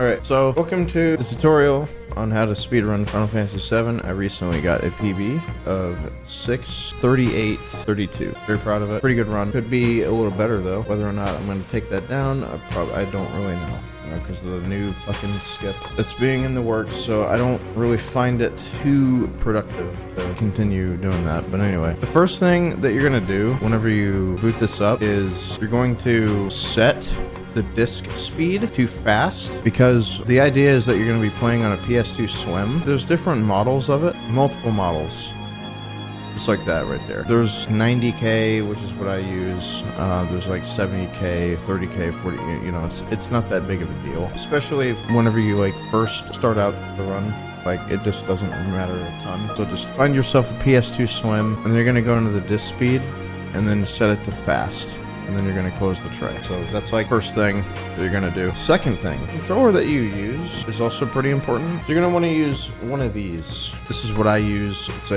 Alright, so welcome to the tutorial on how to speedrun Final Fantasy VII. I recently got a PB of 6:38:32. Very proud of it. Pretty good run. Could be a little better though. Whether or not I'm going to take that down, I don't really know. Because of the new fucking skip that's being in the works, so I don't really find it too productive to continue doing that. But anyway, the first thing that you're going to do whenever you boot this up is you're going to set the disc speed to fast, because the idea is that you're going to be playing on a PS2 Slim. There's different models of it, multiple models. Just like that right there. There's 90K, which is what I use. There's like 70K, 30K, 40, you know, it's not that big of a deal. Especially whenever you like first start out the run. Like, it just doesn't matter a ton. So just find yourself a PS2 Slim, and you're going to go into the disc speed, and then set it to fast. And then you're going to close the tray. So that's like first thing that you're going to do. Second thing, the controller that you use is also pretty important. You're going to want to use one of these. This is what I use. It's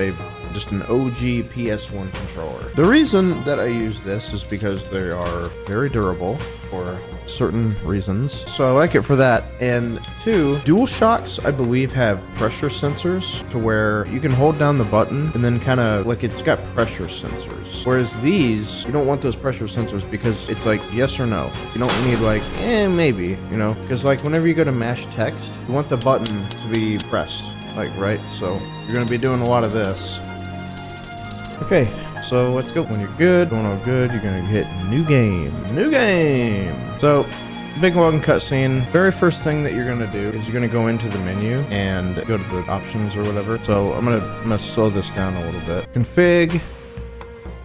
just an OG PS1 controller. The reason that I use this is because they are very durable for certain reasons. So I like it for that. And two, DualShocks, I believe, have pressure sensors to where you can hold down the button and then kind of like it's got pressure sensors. Whereas these, you don't want those pressure sensors because it's like yes or no. You don't need like, maybe, you know, because like whenever you go to mash text, you want the button to be pressed, like, right? So you're going to be doing a lot of this. Okay, so let's go. When you're good, going all good, you're gonna hit new game. New game! So, big long cutscene. Very first thing that you're gonna do is you're gonna go into the menu and go to the options or whatever. So I'm gonna slow this down a little bit. Config,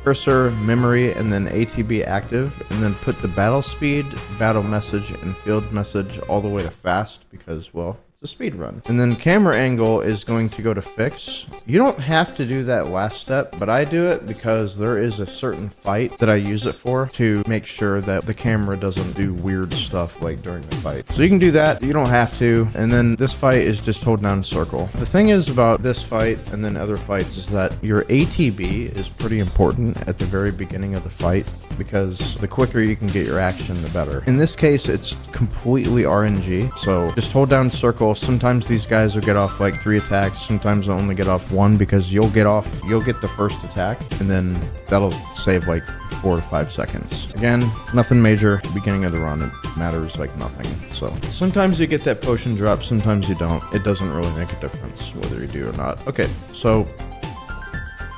cursor, memory, and then ATB active, and then put the battle speed, battle message, and field message all the way to fast because, well, a speed run. And then camera angle is going to go to fix. You don't have to do that last step, but I do it because there is a certain fight that I use it for to make sure that the camera doesn't do weird stuff like during the fight. So you can do that, you don't have to. And then this fight is just hold down circle. The thing is about this fight and then other fights is that your ATB is pretty important at the very beginning of the fight, because the quicker you can get your action, the better. In this case, it's completely RNG. So just hold down circle. Sometimes these guys will get off like 3 attacks. Sometimes they'll only get off 1 because you'll get the first attack and then that'll save like 4 to 5 seconds. Again, nothing major. Beginning of the run, it matters like nothing. So sometimes you get that potion drop, sometimes you don't. It doesn't really make a difference whether you do or not. Okay, so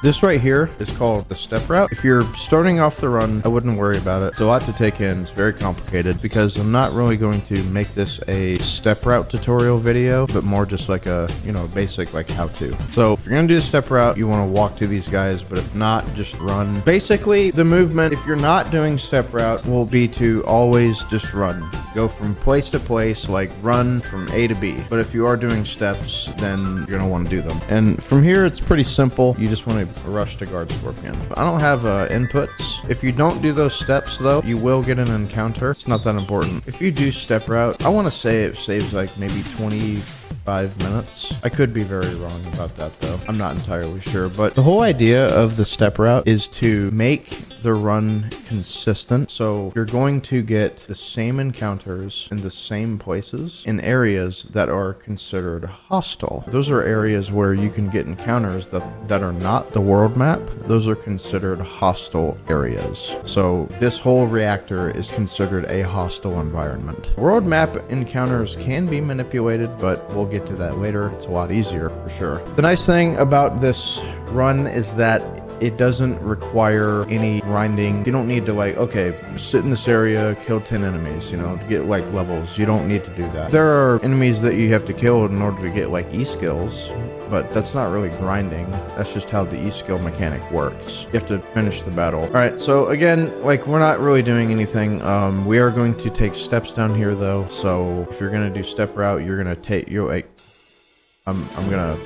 this right here is called the step route. If you're starting off the run, I wouldn't worry about it. It's a lot to take in. It's very complicated because I'm not really going to make this a step route tutorial video, but more just like a, you know, basic like how to. So if you're going to do the step route, you want to walk to these guys, but if not, just run. Basically, the movement, if you're not doing step route, will be to always just run. Go from place to place, like run from A to B. But if you are doing steps, then you're going to want to do them. And from here, it's pretty simple. You just want to rush to guard Scorpion. I don't have inputs. If you don't do those steps though, you will get an encounter. It's not that important. If you do step route, I want to say it saves like maybe 25 minutes. I could be very wrong about that though. I'm not entirely sure, but the whole idea of the step route is to make the run consistent. So you're going to get the same encounters in the same places in areas that are considered hostile. Those are areas where you can get encounters that are not the world map. Those are considered hostile areas. So this whole reactor is considered a hostile environment. World map encounters can be manipulated, but we'll get to that later. It's a lot easier for sure. The nice thing about this run is that it doesn't require any grinding. You don't need to like, okay, sit in this area, kill 10 enemies, you know, to get like levels. You don't need to do that. There are enemies that you have to kill in order to get like E-skills, but that's not really grinding. That's just how the E-skill mechanic works. You have to finish the battle. All right, so again, like we're not really doing anything. We are going to take steps down here though. So if you're gonna do step route, you're gonna take, I'm gonna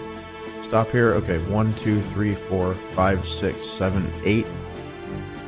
stop here. Okay, 1, 2, 3, 4, 5, 6, 7, 8.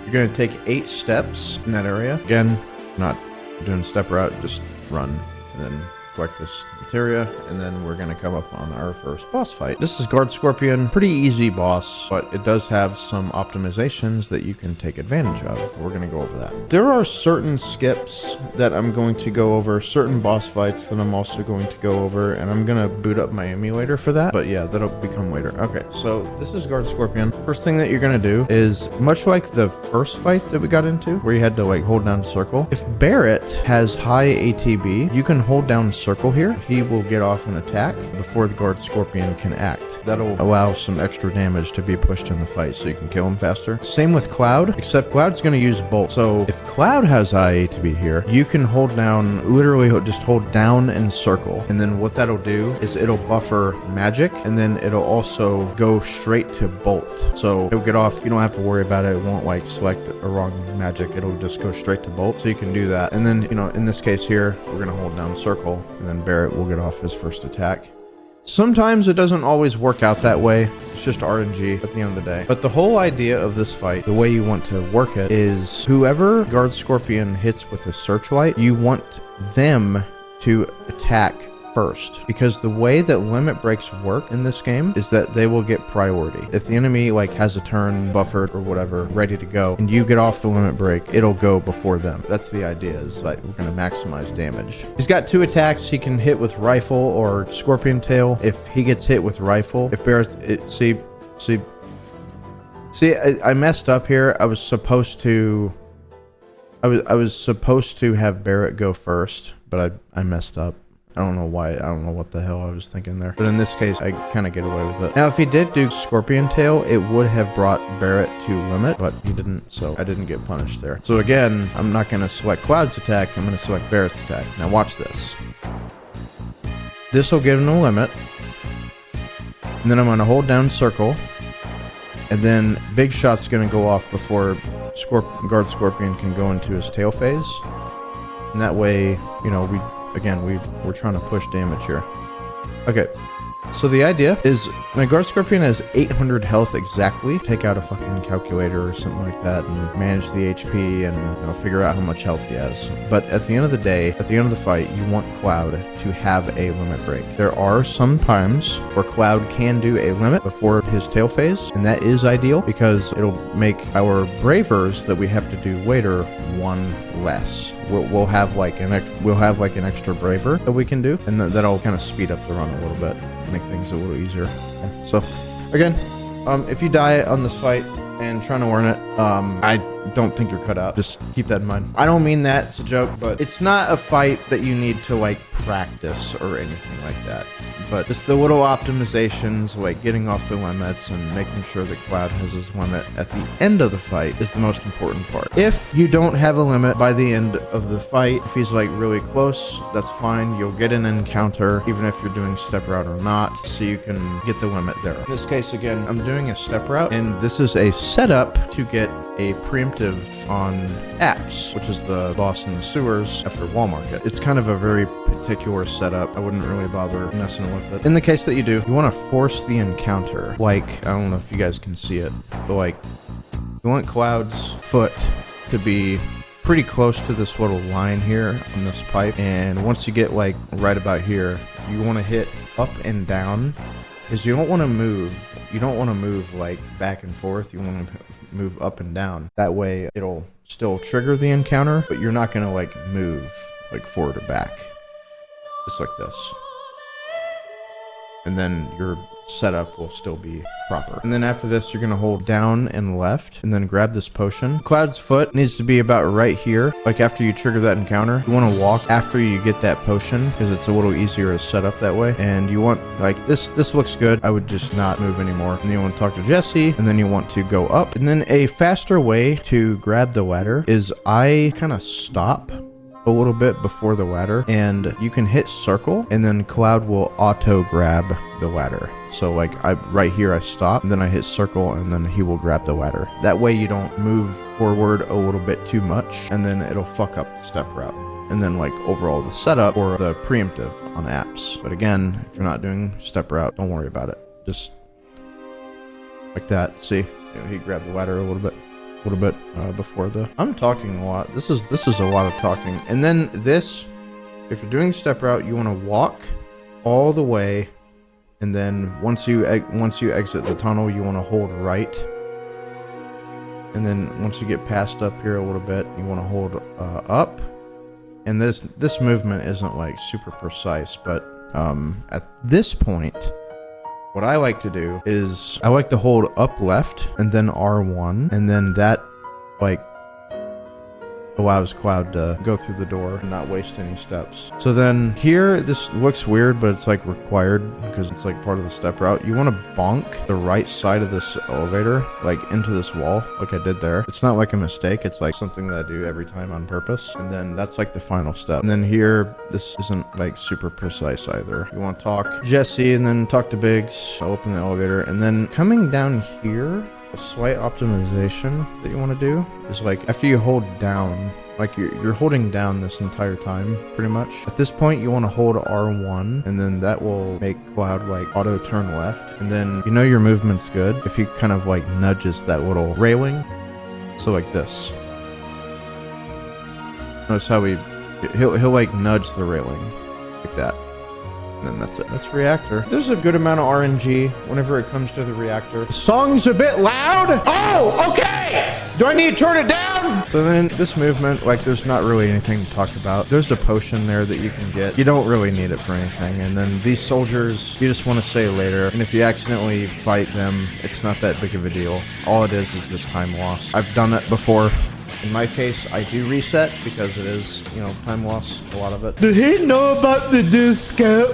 You're gonna take 8 steps in that area. Again, not doing step route, just run and then collect this materia, and then we're gonna come up on our first boss fight. This is Guard Scorpion, pretty easy boss, but it does have some optimizations that you can take advantage of. We're gonna go over that. There are certain skips that I'm going to go over, certain boss fights that I'm also going to go over, and I'm gonna boot up my emulator for that, but yeah, that'll become later. Okay, so this is Guard Scorpion. First thing that you're gonna do is, much like the first fight that we got into, where you had to like hold down circle, if Barret has high ATB, you can hold down circle here. He will get off an attack before the Guard Scorpion can act. That'll allow some extra damage to be pushed in the fight so you can kill him faster. Same with Cloud, except Cloud's going to use Bolt. So if Cloud has high ATB here, you can hold down, literally just hold down and circle. And then what that'll do is it'll buffer magic, and then it'll also go straight to Bolt. So it'll get off, you don't have to worry about it. It won't like select a wrong magic. It'll just go straight to Bolt. So you can do that. And then, you know, in this case here, we're going to hold down circle, and then Barret will get off his first attack. Sometimes it doesn't always work out that way. It's just RNG at the end of the day. But the whole idea of this fight, the way you want to work it, is whoever Guard Scorpion hits with a searchlight, you want them to attack first, because the way that limit breaks work in this game is that they will get priority. If the enemy like has a turn buffered or whatever ready to go, and you get off the limit break, it'll go before them. That's the idea, is like we're going to maximize damage. He's got 2 attacks. He can hit with rifle or scorpion tail. If he gets hit with rifle, if Barret, see, I messed up here. I was supposed to have Barret go first, but I messed up. I don't know why. I don't know what the hell I was thinking there. But in this case, I kind of get away with it. Now, if he did do Scorpion Tail, it would have brought Barret to limit, but he didn't, so I didn't get punished there. So again, I'm not going to select Cloud's attack. I'm going to select Barret's attack. Now watch this. This will give him a limit. And then I'm going to hold down circle. And then Big Shot's going to go off before Guard Scorpion can go into his tail phase. And that way, you know, we're trying to push damage here. Okay, so the idea is my Guard Scorpion has 800 health exactly. Take out a fucking calculator or something like that and manage the HP and, you know, figure out how much health he has. But at the end of the day, at the end of the fight, you want Cloud to have a limit break. There are some times where Cloud can do a limit before his tail phase, and that is ideal because it'll make our Bravers that we have to do later one less. We'll have like an extra Braver that we can do, and that'll kind of speed up the run a little bit, make things a little easier. So again, if you die on this fight and trying to learn it, I don't think you're cut out. Just keep that in mind. I don't mean that, it's a joke, but it's not a fight that you need to like practice or anything like that. But just the little optimizations, like getting off the limits and making sure that Cloud has his limit at the end of the fight is the most important part. If you don't have a limit by the end of the fight, if he's like really close, that's fine. You'll get an encounter, even if you're doing step route or not, so you can get the limit there. In this case, again, I'm doing a step route, and this is a setup to get a preemptive on Apps, which is the boss in the sewers after Wall Market. It's kind of a very particular setup. I wouldn't really bother messing with it. In the case that you do, you want to force the encounter. Like, I don't know if you guys can see it, but like, you want Cloud's foot to be pretty close to this little line here on this pipe, and once you get like right about here, you want to hit up and down, because you don't want to move. You don't want to move like back and forth. You want to move up and down. That way it'll still trigger the encounter, but you're not going to like move like forward or back. Just like this. And then your setup will still be proper. And then after this, you're going to hold down and left and then grab this potion. Cloud's foot needs to be about right here. Like after you trigger that encounter, you want to walk after you get that potion because it's a little easier to set up that way. And you want, like, this looks good. I would just not move anymore. And then you want to talk to Jessie, and then you want to go up. And then a faster way to grab the ladder is I kind of stop a little bit before the ladder, and you can hit circle, and then Cloud will auto grab the ladder. So like right here I stop, and then I hit circle, and then he will grab the ladder. That way you don't move forward a little bit too much, and then it'll fuck up the step route. And then like overall the setup for the preemptive on Apps. But again, if you're not doing step route, don't worry about it. Just like that. See, he grabbed the ladder a little bit before the... I'm talking a lot. This is a lot of talking. And then this If you're doing the step route, you want to walk all the way, and then once you exit the tunnel, you want to hold right. And then once you get past up here a little bit, you want to hold up. And this movement isn't like super precise, but at this point, what I like to do is I like to hold up left and then R1, and then that like allows Cloud to go through the door and not waste any steps. So then here, this looks weird, but it's like required because it's like part of the step route. You want to bonk the right side of this elevator like into this wall like I did there. It's not like a mistake, it's like something that I do every time on purpose. And then that's like the final step. And then here, this isn't like super precise either. You want to talk Jessie and then talk to Biggs, open the elevator, and then coming down here, a slight optimization that you want to do is like after you hold down, like you're holding down this entire time pretty much. At this point you want to hold R1, and then that will make Cloud like auto turn left, and then you know your movement's good if he kind of like nudges that little railing. So like this. Notice how he'll like nudge the railing like that. And then that's it. That's Reactor. There's a good amount of RNG whenever it comes to the Reactor. The song's a bit loud. Oh, okay. Do I need to turn it down? So then this movement, like there's not really anything to talk about. There's a potion there that you can get. You don't really need it for anything. And then these soldiers, you just want to say later. And if you accidentally fight them, it's not that big of a deal. All it is just time loss. I've done it before. In my case, I do reset because it is, you know, time loss, a lot of it. Did he know about the discount?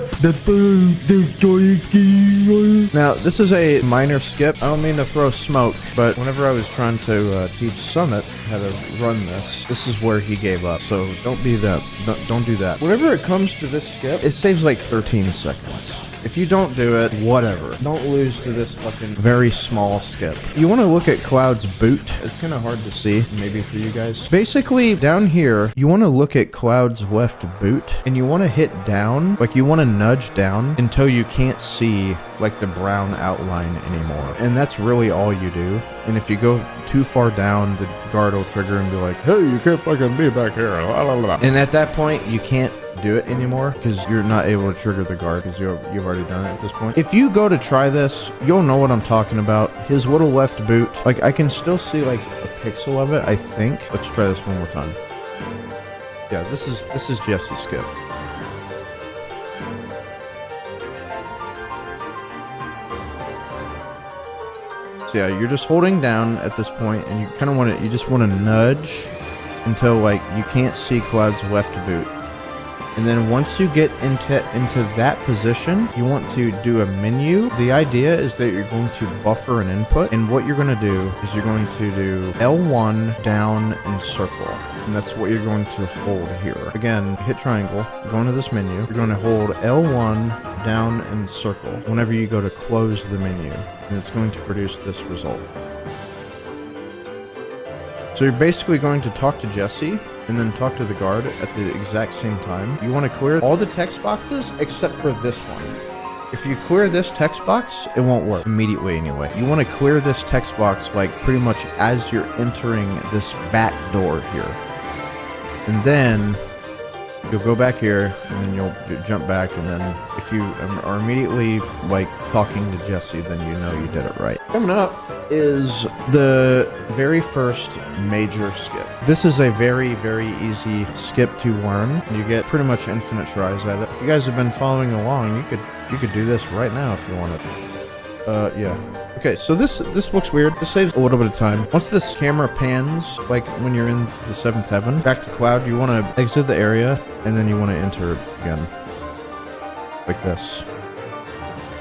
Now, this is a minor skip. I don't mean to throw smoke, but whenever I was trying to teach Summit how to run this is where he gave up. So don't be that. Don't do that. Whenever it comes to this skip, it saves like 13 seconds. If you don't do it, whatever. Don't lose to this fucking very small skip. You want to look at Cloud's boot. It's kind of hard to see, maybe for you guys. Basically, down here, you want to look at Cloud's left boot, and you want to hit down, like you want to nudge down until you can't see like the brown outline anymore. And that's really all you do. And if you go too far down, the guard will trigger and be like, hey, you can't fucking be back here. And at that point, you can't do it anymore because you're not able to trigger the guard because you've already done it at this point. If you go to try this, you'll know what I'm talking about. His little left boot, like I can still see like a pixel of it, I think. Let's try this one more time. Yeah, this is Jessie Skip. So yeah, you're just holding down at this point, and you kind of want to, you just want to nudge until like you can't see Cloud's left boot. And then once you get into that position, you want to do a menu. The idea is that you're going to buffer an input, and what you're going to do is you're going to do L1 down and circle. And that's what you're going to hold here. Again, hit triangle, go into this menu. You're going to hold L1 down and circle whenever you go to close the menu, and it's going to produce this result. So you're basically going to talk to Jessie and then talk to the guard at the exact same time. You want to clear all the text boxes except for this one. If you clear this text box, it won't work immediately anyway. You want to clear this text box like pretty much as you're entering this back door here. And then you'll go back here, and then you'll jump back, and then if you are immediately like talking to Jessie, then you know you did it right. Coming up is the very first major skip. This is a very, very easy skip to learn. You get pretty much infinite tries at it. If you guys have been following along, you could do this right now if you wanted. Yeah. Okay, so this looks weird. This saves a little bit of time. Once this camera pans, like when you're in the 7th heaven, back to Cloud, you want to exit the area, and then you want to enter again. Like this.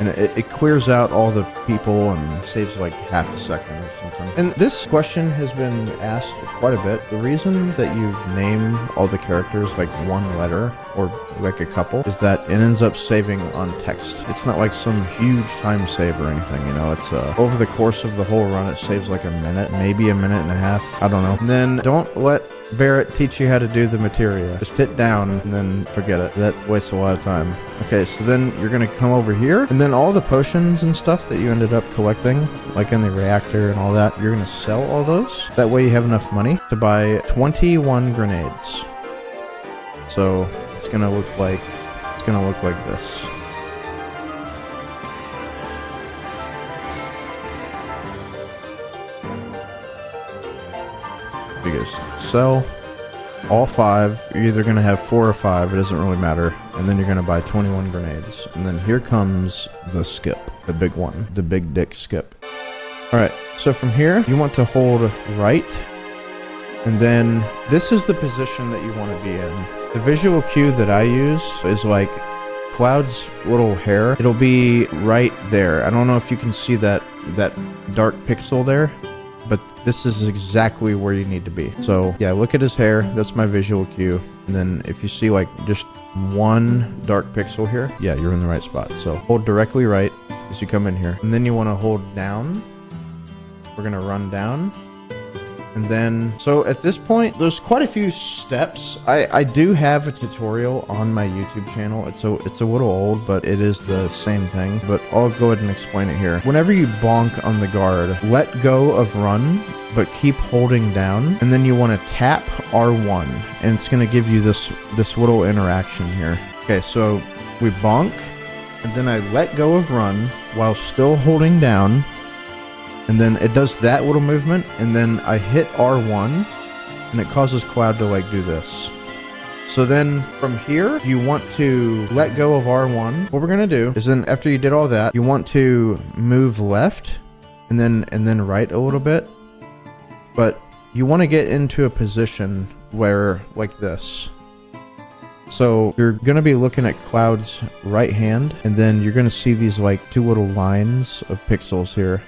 And it clears out all the people and saves like half a second or something. And this question has been asked quite a bit. The reason that you name all the characters like one letter or like a couple is that it ends up saving on text. It's not like some huge time save or anything, you know. It's over the course of the whole run, it saves like a minute, maybe a minute and a half. I don't know. And then don't let Barret teach you how to do the materia. Just hit down and then forget it. That wastes a lot of time. Okay, so then you're going to come over here, and then all the potions and stuff that you ended up collecting, like in the reactor and all that, you're going to sell all those. That way you have enough money to buy 21 grenades. So it's gonna look like this. Because sell all 5. You're either gonna have 4 or 5. It doesn't really matter. And then you're gonna buy 21 grenades. And then here comes the skip, the big one, the big dick skip. All right. So from here, you want to hold right. And then this is the position that you want to be in. The visual cue that I use is like Cloud's little hair. It'll be right there. I don't know if you can see that dark pixel there, but this is exactly where you need to be. So yeah, look at his hair. That's my visual cue. And then if you see like just one dark pixel here, yeah, you're in the right spot. So hold directly right as you come in here. And then you want to hold down. We're going to run down. And then, so at this point, there's quite a few steps. I do have a tutorial on my YouTube channel. It's a little old, but it is the same thing. But I'll go ahead and explain it here. Whenever you bonk on the guard, let go of run, but keep holding down. And then you want to tap R1, and it's going to give you this little interaction here. Okay, so we bonk, and then I let go of run while still holding down. And then it does that little movement, and then I hit R1, and it causes Cloud to like do this. So then from here, you want to let go of R1. What we're gonna do is then after you did all that, you want to move left and then right a little bit. But you want to get into a position where like this. So you're gonna be looking at Cloud's right hand, and then you're gonna see these like 2 little lines of pixels here.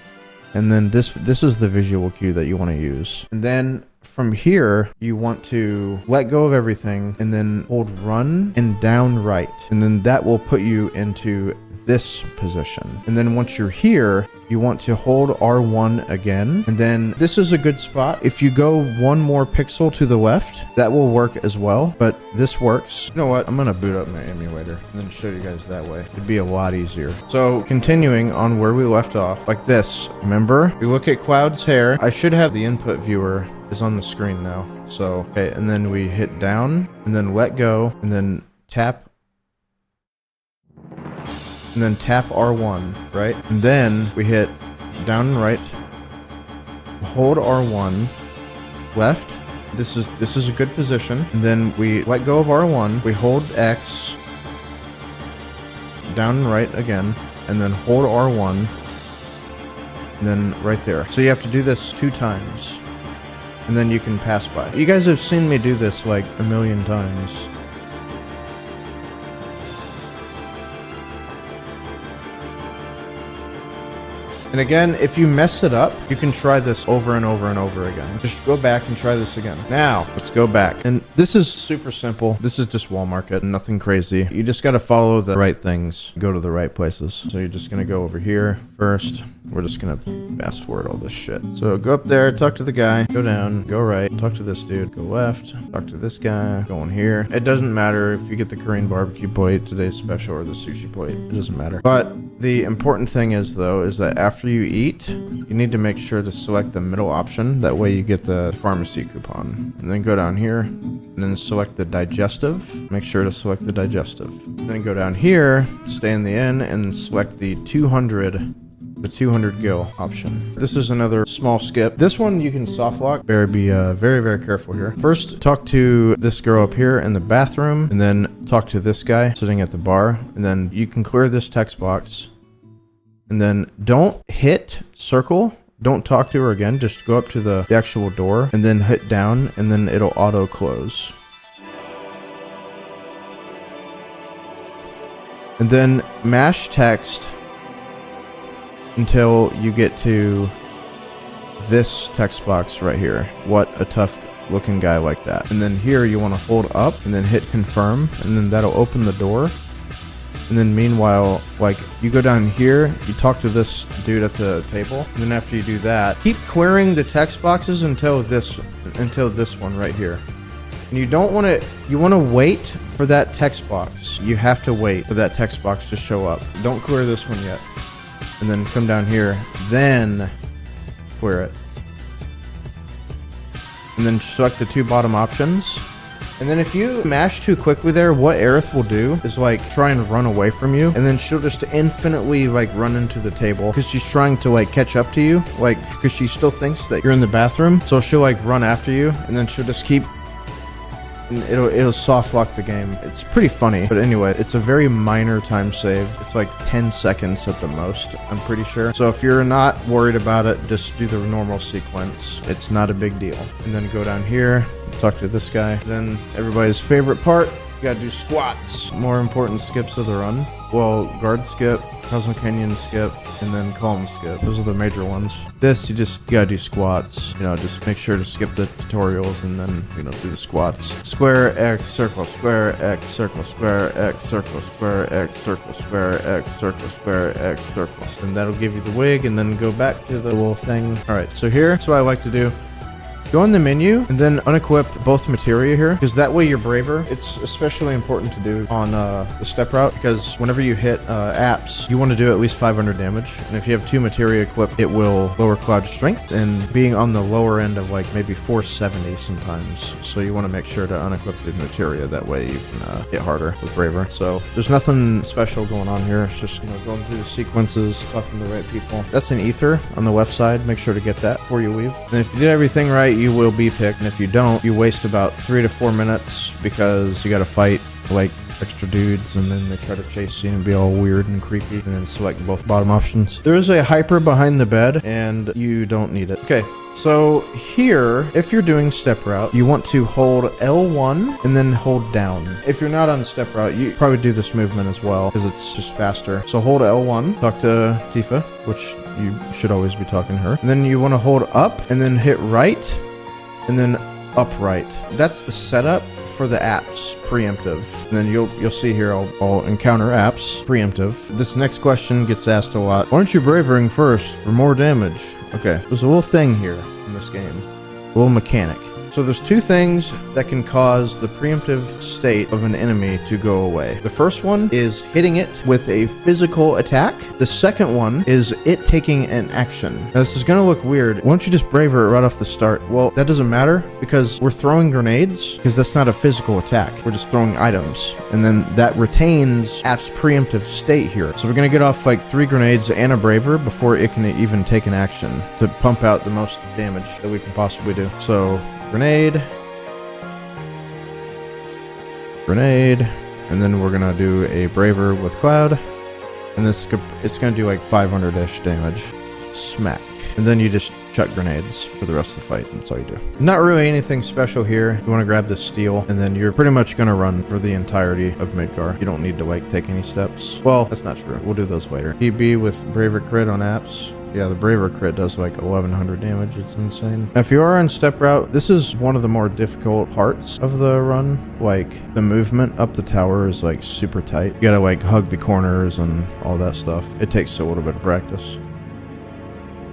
And then this is the visual cue that you want to use. And then from here, you want to let go of everything and then hold run and down right. And then that will put you into this position. And then once you're here, you want to hold R1 again. And then this is a good spot. If you go 1 more pixel to the left, that will work as well. But this works. You know what? I'm going to boot up my emulator and then show you guys that way. It'd be a lot easier. So continuing on where we left off, like this. Remember, we look at Cloud's hair. I should have the input viewer is on the screen now. So, okay. And then we hit down and then let go and then tap. And then tap R1, right? And then we hit down and right, hold R1, left. This is a good position. And then we let go of R1, we hold X, down and right again, and then hold R1, and then right there. So you have to do this 2 times, and then you can pass by. You guys have seen me do this like a million times. And again, if you mess it up, you can try this over and over and over again. Just go back and try this again. Now, let's go back. And this is super simple. This is just wall market, nothing crazy. You just got to follow the right things, go to the right places. So you're just going to go over here first. We're just going to fast forward all this shit. So go up there, talk to the guy, go down, go right, talk to this dude, go left, talk to this guy, go in here. It doesn't matter if you get the Korean barbecue plate, today's special, or the sushi plate. It doesn't matter. But the important thing is, though, is that after you eat, you need to make sure to select the middle option. That way you get the pharmacy coupon. And then go down here, and then select the digestive. Make sure to select the digestive. Then go down here, stay in the inn, and select the 200 gil option. This is another small skip. This one you can soft lock. Better be very, very careful here. First, talk to this girl up here in the bathroom, and then talk to this guy sitting at the bar. And then you can clear this text box. And then don't hit circle. Don't talk to her again. Just go up to the actual door and then hit down, and then it'll auto close. And then mash text until you get to this text box right here. What a tough looking guy like that. And then here you want to hold up and then hit confirm, and then that'll open the door. And then meanwhile, like, you go down here, you talk to this dude at the table, and then after you do that, keep clearing the text boxes until this one right here. And you don't want to, you want to wait for that text box. You have to wait for that text box to show up. Don't clear this one yet. And then come down here, then clear it. And then select the 2 bottom options. And then if you mash too quickly there, what Aerith will do is like try and run away from you, and then she'll just infinitely like run into the table because she's trying to like catch up to you, like because she still thinks that you're in the bathroom. So she'll like run after you, and then she'll just keep. And it'll soft lock the game. It's pretty funny, but anyway, it's a very minor time save. It's like 10 seconds at the most, I'm pretty sure. So if you're not worried about it, just do the normal sequence. It's not a big deal. And then go down here, talk to this guy. Then everybody's favorite part, you gotta do squats. More important skips of the run. Well, guard skip, Cosmo Canyon skip, and then Kalm Skip. Those are the major ones. This, you gotta do squats. You know, just make sure to skip the tutorials and then, you know, do the squats. Square, X, circle, square, X, circle, square, X, circle, square, X, circle, square, X, circle, square, X, circle. And that'll give you the wig, and then go back to the little thing. All right, so here's what I like to do. Go in the menu and then unequip both materia here, because that way you're braver. It's especially important to do on the step route, because whenever you hit apps, you want to do at least 500 damage. And if you have 2 materia equipped, it will lower cloud strength, and being on the lower end of like maybe 470 sometimes. So you want to make sure to unequip the materia. That way you can hit harder with braver. So there's nothing special going on here. It's just, you know, going through the sequences, talking to the right people. That's an ether on the left side. Make sure to get that before you leave. And if you did everything right, you will be picked, and if you don't, you waste about 3 to 4 minutes because you gotta fight like extra dudes, and then they try to chase you and be all weird and creepy, and then select both bottom options. There is a hyper behind the bed, and you don't need it. Okay, so here, if you're doing step route, you want to hold L1 and then hold down. If you're not on step route, you probably do this movement as well because it's just faster. So hold L1, talk to Tifa, which you should always be talking to her. And then you want to hold up and then hit right and then upright. That's the setup for the apps, preemptive. And then you'll see here I'll encounter apps, preemptive. This next question gets asked a lot. Why aren't you bravering first for more damage? Okay, there's a little thing here in this game, a little mechanic. So there's 2 things that can cause the preemptive state of an enemy to go away. The first one is hitting it with a physical attack. The second one is it taking an action. Now this is gonna look weird. Why don't you just braver it right off the start? Well, that doesn't matter because we're throwing grenades, because that's not a physical attack. We're just throwing items. And then that retains app's preemptive state here. So we're gonna get off like 3 grenades and a braver before it can even take an action to pump out the most damage that we can possibly do. So grenade, and then we're gonna do a braver with cloud, and it's gonna do like 500-ish damage. Smack. And then you just chuck grenades for the rest of the fight, and that's all you do. Not really anything special here. You want to grab this steel, and then you're pretty much gonna run for the entirety of Midgar. You don't need to like take any steps. Well, that's not true. We'll do those later. PB with braver crit on apps. Yeah, the braver crit does like 1100 damage. It's insane. Now, if you are on step route, this is one of the more difficult parts of the run. Like, the movement up the tower is like super tight. You gotta like hug the corners and all that stuff. It takes a little bit of practice.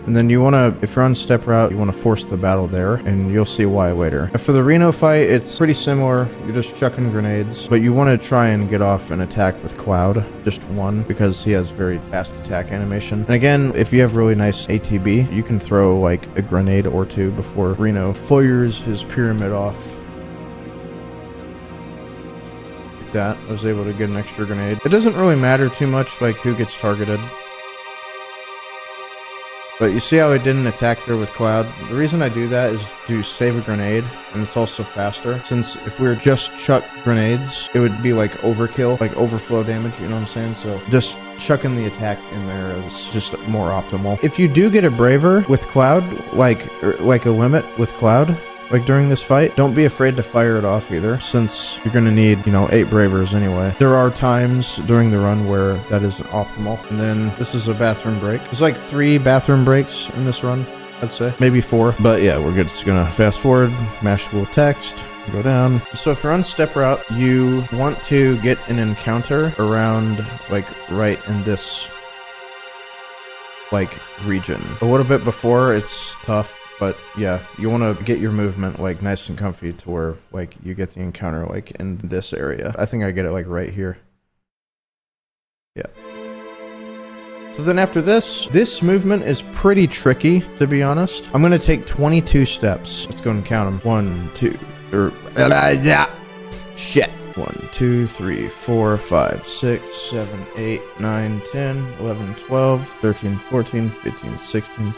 And then you want to, if you're on step route, you want to force the battle there, and you'll see why later. And for the Reno fight, it's pretty similar. You're just chucking grenades, but you want to try and get off an attack with Cloud, just one, because he has very fast attack animation. And again, if you have really nice ATB, you can throw like a grenade or 2 before Reno fires his pyramid off. Like that, I was able to get an extra grenade. It doesn't really matter too much like who gets targeted. But you see how I didn't attack there with Cloud? The reason I do that is to save a grenade, and it's also faster. Since if we were just chuck grenades, it would be like overkill, like overflow damage, you know what I'm saying? So just chucking the attack in there is just more optimal. If you do get a braver with Cloud, like a limit with Cloud, like during this fight, don't be afraid to fire it off either, since you're gonna need, 8 bravers anyway. There are times during the run where that isn't optimal. And then this is a bathroom break. There's like 3 bathroom breaks in this run, I'd say. Maybe 4. But yeah, we're just gonna fast forward, mash a little text, go down. So if you're on step route, you want to get an encounter around like right in this like region. A little bit before, it's tough. But yeah, you want to get your movement like nice and comfy to where like you get the encounter like in this area. I think I get it like right here. Yeah. So then after this movement is pretty tricky, to be honest. I'm going to take 22 steps. Let's go and count them. 1, 2, 3. Shit. 1, 2, 3, 4, 5, 6, 7, 8, 9, 10, 11, 12, 13, 14, 15, 16,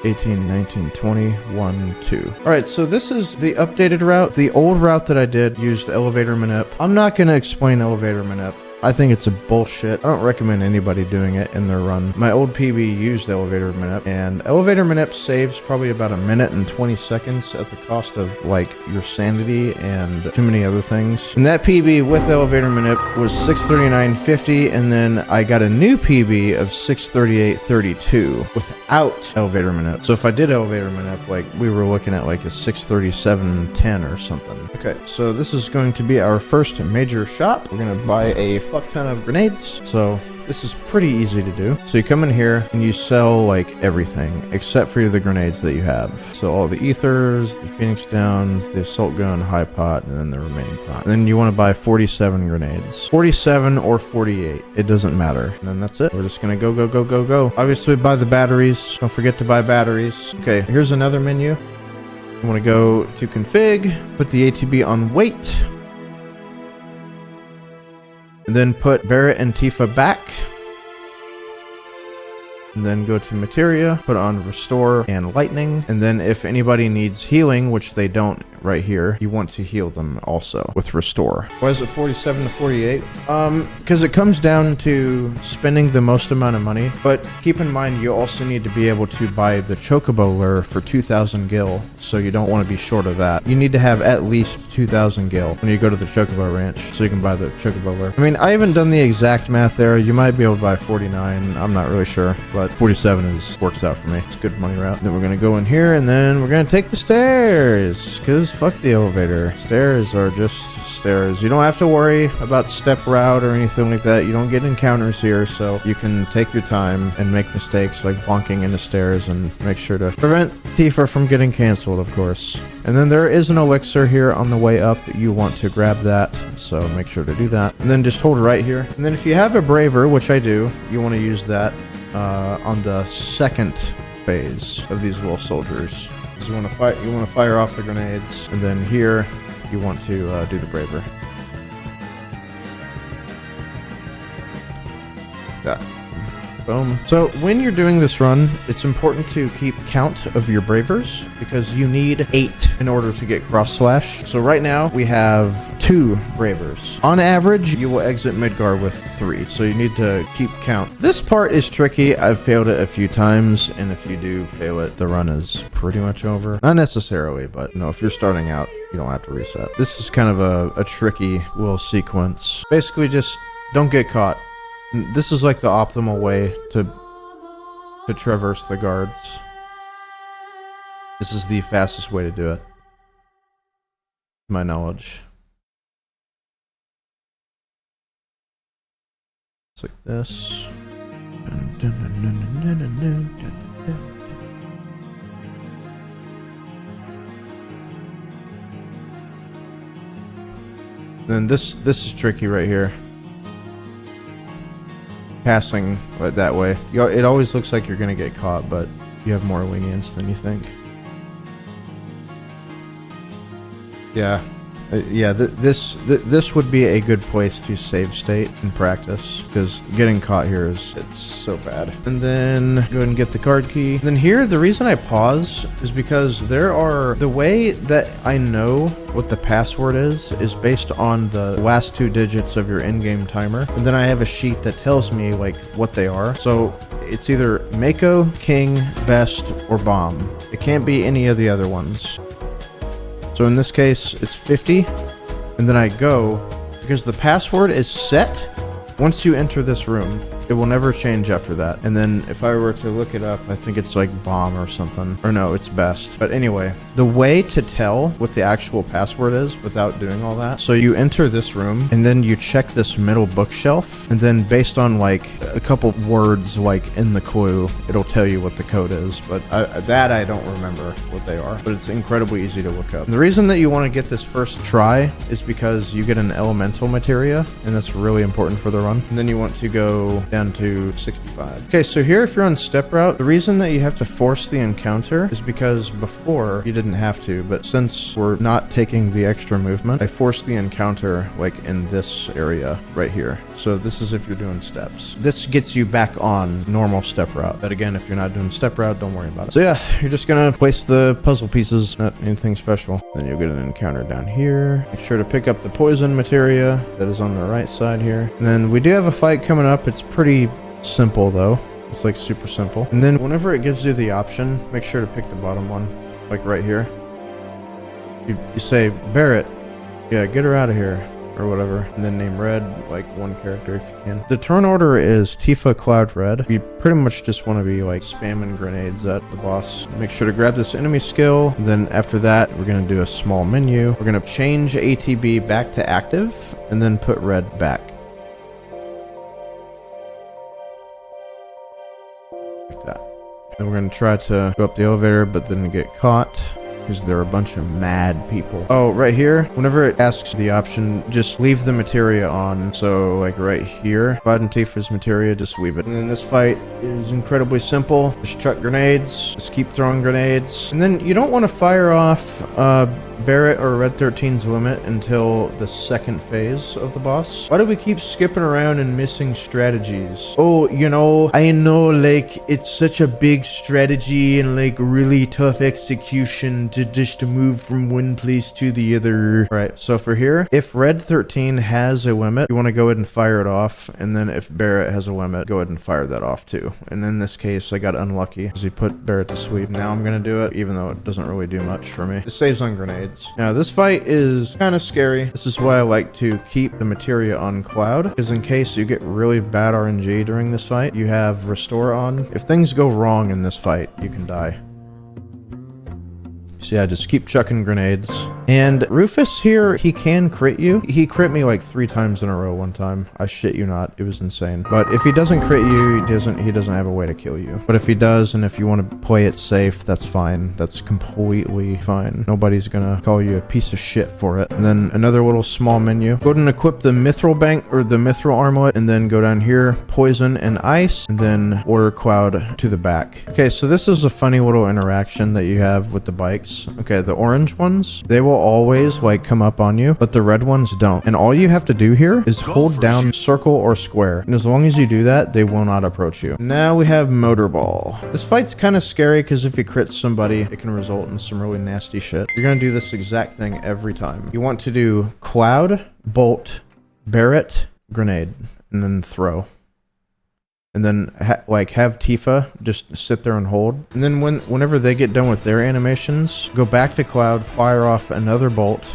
18, 19, 20, 1, 2. Alright, so this is the updated route. The old route that I did used elevator manip. I'm not going to explain elevator manip. I think it's a bullshit. I don't recommend anybody doing it in their run. My old PB used elevator manip, and elevator manip saves probably about 1 minute and 20 seconds at the cost of like your sanity and too many other things. And that PB with elevator manip was 639.50, and then I got a new PB of 638.32 without elevator manip. So if I did elevator manip, like we were looking at like a 637.10 or something. Okay, so this is going to be our first major shop. We're gonna buy a fuck ton of grenades, so this is pretty easy to do. So you come in here and you sell like everything except for the grenades that you have. So all the ethers, the phoenix downs, the assault gun, high pot, and then the remaining pot. And then you want to buy 47 grenades, 47 or 48, it doesn't matter. And then that's it. We're just gonna go go go go go. Obviously buy the batteries, don't forget to buy batteries. Okay, here's another menu. You want to go to config, put the ATB on wait, and then put Barret and Tifa back. And then go to Materia, put on Restore and Lightning. And then if anybody needs healing, which they don't right here, you want to heal them also with Restore. Why is it 47 to 48? Because it comes down to spending the most amount of money. But keep in mind, you also need to be able to buy the Chocobo lure for 2,000 gil. So you don't want to be short of that. You need to have at least 2,000 gil when you go to the Chocobo Ranch, so you can buy the Chocobo lure. I mean, I haven't done the exact math there. You might be able to buy 49. I'm not really sure, but 47 works out for me. It's a good money route. Then we're gonna go in here, and then we're gonna take the stairs, because fuck the elevator. Stairs are just stairs. You don't have to worry about step route or anything like that. You don't get encounters here, so you can take your time and make mistakes like bonking into stairs, and make sure to prevent Tifa from getting canceled, of course. And then there is an elixir here on the way up. You want to grab that, so make sure to do that. And then just hold right here. And then if you have a braver, which I do, you want to use that on the second phase of these little soldiers. So you want to fire off the grenades, and then here you want to do the braver. That. Boom. So when you're doing this run, it's important to keep count of your bravers, because you need 8 in order to get cross slash. So right now we have 2 bravers. On average, you will exit Midgar with 3, so you need to keep count. This part is tricky. I've failed it a few times, and if you do fail it, the run is pretty much over. Not necessarily, but you know, if you're starting out, you don't have to reset. This is kind of a tricky little sequence. Basically, just don't get caught. This is like the optimal way to traverse the guards. This is the fastest way to do it, to my knowledge. It's like this. Then this is tricky right here. Passing that way. It always looks like you're gonna get caught, but you have more lenience than you think. Yeah. This would be a good place to save state and practice, because getting caught here it's so bad. And then go ahead and get the card key. And then here, the reason I pause is because the way that I know what the password is based on the last 2 digits of your in-game timer. And then I have a sheet that tells me like what they are. So it's either Mako, King, Best, or Bomb. It can't be any of the other ones. So in this case, it's 50, and then I go, because the password is set once you enter this room. It will never change after that. And then if I were to look it up, I think it's like Bomb or something. Or no, it's Best. But anyway, the way to tell what the actual password is without doing all that. So you enter this room, and then you check this middle bookshelf, and then based on like a couple words like in the clue, it'll tell you what the code is. But I don't remember what they are. But it's incredibly easy to look up. And the reason that you want to get this first try is because you get an elemental materia, and that's really important for the run. And then you want to go down down to 65. Okay, so here if you're on step route, the reason that you have to force the encounter is because before you didn't have to, but since we're not taking the extra movement, I force the encounter like in this area right here. So this is if you're doing steps. This gets you back on normal step route. But again, if you're not doing step route, don't worry about it. So yeah, you're just gonna place the puzzle pieces, not anything special. Then you'll get an encounter down here. Make sure to pick up the poison materia that is on the right side here. And then we do have a fight coming up. It's pretty simple though. It's like super simple. And then whenever it gives you the option, make sure to pick the bottom one, like right here. You say, Barret, yeah, get her out of here, or whatever, and then name Red, like one character if you can. The turn order is Tifa, Cloud, Red. You pretty much just want to be like spamming grenades at the boss. Make sure to grab this enemy skill. And then after that, we're going to do a small menu. We're going to change ATB back to active, and then put Red back. Like that. Then we're going to try to go up the elevator, but then get caught. Because there are a bunch of mad people. Oh, right here, whenever it asks the option, just leave the materia on. So like right here, Cloud and Tifa's materia, just leave it. And then this fight is incredibly simple. Just chuck grenades, just keep throwing grenades. And then you don't want to fire off Barret or Red 13's limit until the second phase of the boss. Why do we keep skipping around and missing strategies? Oh, you know, I know like it's such a big strategy and like really tough execution to just move from one place to the other. Right, so for here, if Red 13 has a limit, you want to go ahead and fire it off. And then if Barret has a limit, go ahead and fire that off too. And in this case, I got unlucky because he put Barret to sleep. Now I'm going to do it, even though it doesn't really do much for me. It saves on grenades. Now this fight is kind of scary. This is why I like to keep the materia on Cloud, because in case you get really bad RNG during this fight, you have restore on. If things go wrong in this fight, you can die. So yeah, just keep chucking grenades. And Rufus here, he can crit you. He crit me like 3 times in a row one time. I shit you not. It was insane. But if he doesn't crit you, he doesn't have a way to kill you. But if he does, and if you want to play it safe, that's fine. That's completely fine. Nobody's gonna call you a piece of shit for it. And then another little small menu. Go ahead and equip the mithril bank or the mithril armlet, and then go down here, poison and ice, and then order Cloud to the back. Okay, so this is a funny little interaction that you have with the bikes. Okay, the orange ones, they will always like come up on you, but the red ones don't. And all you have to do here is hold down circle or square. And as long as you do that, they will not approach you. Now we have Motorball. This fight's kind of scary because if you crit somebody, it can result in some really nasty shit. You're gonna do this exact thing every time. You want to do Cloud, Bolt, Barret, Grenade, and then throw. And then have Tifa just sit there and hold. And then whenever they get done with their animations, go back to Cloud, fire off another bolt,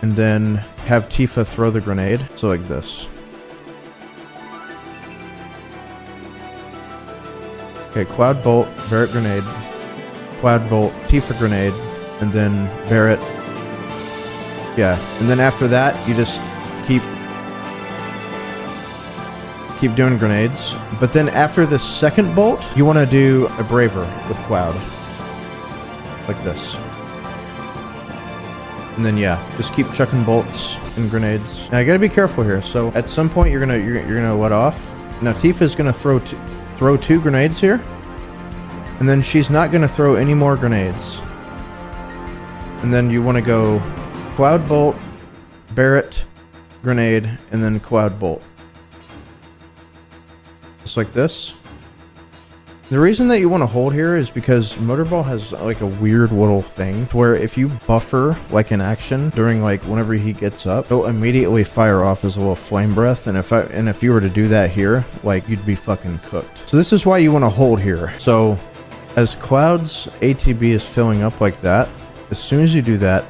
and then have Tifa throw the grenade. So like this. Okay, Cloud bolt, Barret grenade, Cloud bolt, Tifa grenade, and then Barret. Yeah, and then after that, you just keep doing grenades. But then after the second bolt, you want to do a braver with Cloud. Like this. And then yeah, just keep chucking bolts and grenades. Now you gotta be careful here. So at some point you're gonna let off. Now Tifa's gonna throw 2 grenades here. And then she's not gonna throw any more grenades. And then you want to go Cloud bolt, Barret, grenade, and then Cloud bolt. Just like this. The reason that you want to hold here is because Motorball has like a weird little thing where if you buffer like an action during like whenever he gets up, he'll immediately fire off his little flame breath. And if you were to do that here, like you'd be fucking cooked. So this is why you want to hold here. So as Cloud's ATB is filling up like that, as soon as you do that,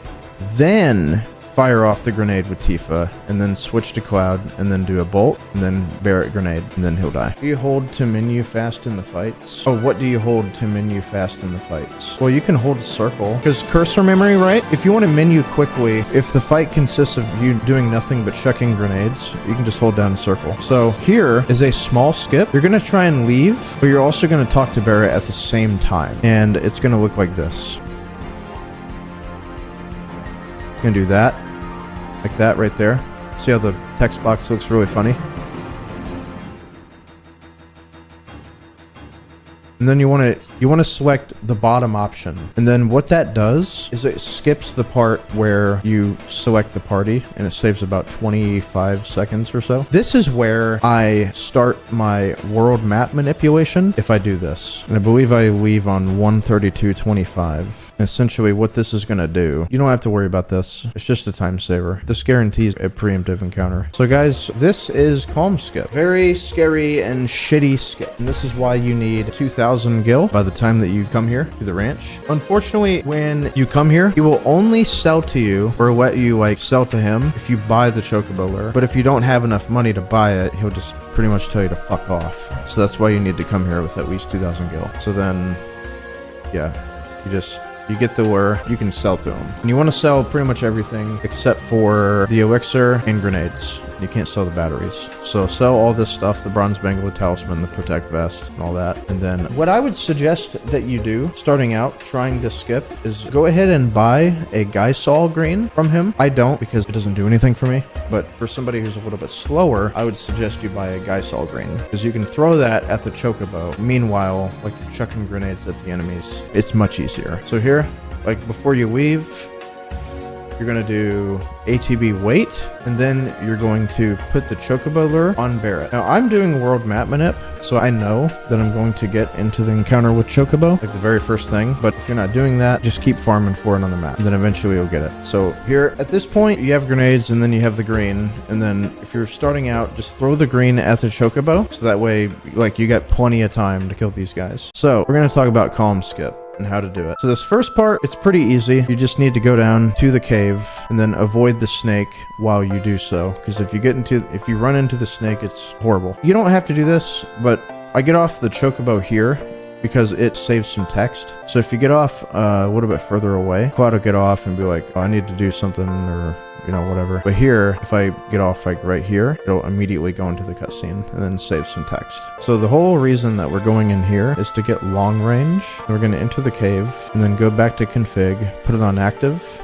then fire off the grenade with Tifa, and then switch to Cloud, and then do a bolt, and then Barret grenade, and then he'll die. Do you hold to menu fast in the fights? Oh, what do you hold to menu fast in the fights? Well, you can hold circle, because cursor memory, right? If you want to menu quickly, if the fight consists of you doing nothing but chucking grenades, you can just hold down circle. So here is a small skip. You're going to try and leave, but you're also going to talk to Barret at the same time, and it's going to look like this. You can do that. Like that right there. See how the text box looks really funny? And then you want to select the bottom option. And then what that does is it skips the part where you select the party, and it saves about 25 seconds or so. This is where I start my world map manipulation if I do this. And I believe I leave on 132.25. Essentially what this is going to do, you don't have to worry about this. It's just a time saver. This guarantees a preemptive encounter. So guys, this is Kalm Skip. Very scary and shitty skip. And this is why you need 2,000 gil by the time that you come here to the ranch. Unfortunately, when you come here, he will only sell to you or let you like sell to him if you buy the Chocobo lure. But if you don't have enough money to buy it, he'll just pretty much tell you to fuck off. So that's why you need to come here with at least 2,000 gil. So then, yeah, you get the lure, you can sell to them. And you want to sell pretty much everything except for the elixir and grenades. You can't sell the batteries. So sell all this stuff, the bronze bangle talisman, the protect vest, and all that. And then what I would suggest that you do, starting out, trying this skip, is go ahead and buy a Icicle green from him. I don't, because it doesn't do anything for me. But for somebody who's a little bit slower, I would suggest you buy a Icicle green, because you can throw that at the Chocobo. Meanwhile, like you're chucking grenades at the enemies, it's much easier. So here, like before you leave, you're going to do ATB wait, and then you're going to put the Chocobo lure on Barret. Now, I'm doing world map manip, so I know that I'm going to get into the encounter with Chocobo, like the very first thing. But if you're not doing that, just keep farming for it on the map, and then eventually you'll get it. So here, at this point, you have grenades, and then you have the green. And then if you're starting out, just throw the green at the Chocobo, so that way, like, you got plenty of time to kill these guys. So we're going to talk about Kalm Skip and how to do it. So this first part, it's pretty easy. You just need to go down to the cave and then avoid the snake while you do so, because if you run into the snake, it's horrible. You don't have to do this, but I get off the Chocobo here because it saves some text. So if you get off a little bit further away, Cloud will get off and be like, oh, I need to do something, or you know, whatever. But here, if I get off like right here, it'll immediately go into the cutscene and then save some text. So the whole reason that we're going in here is to get long range. We're going to enter the cave and then go back to config, put it on active.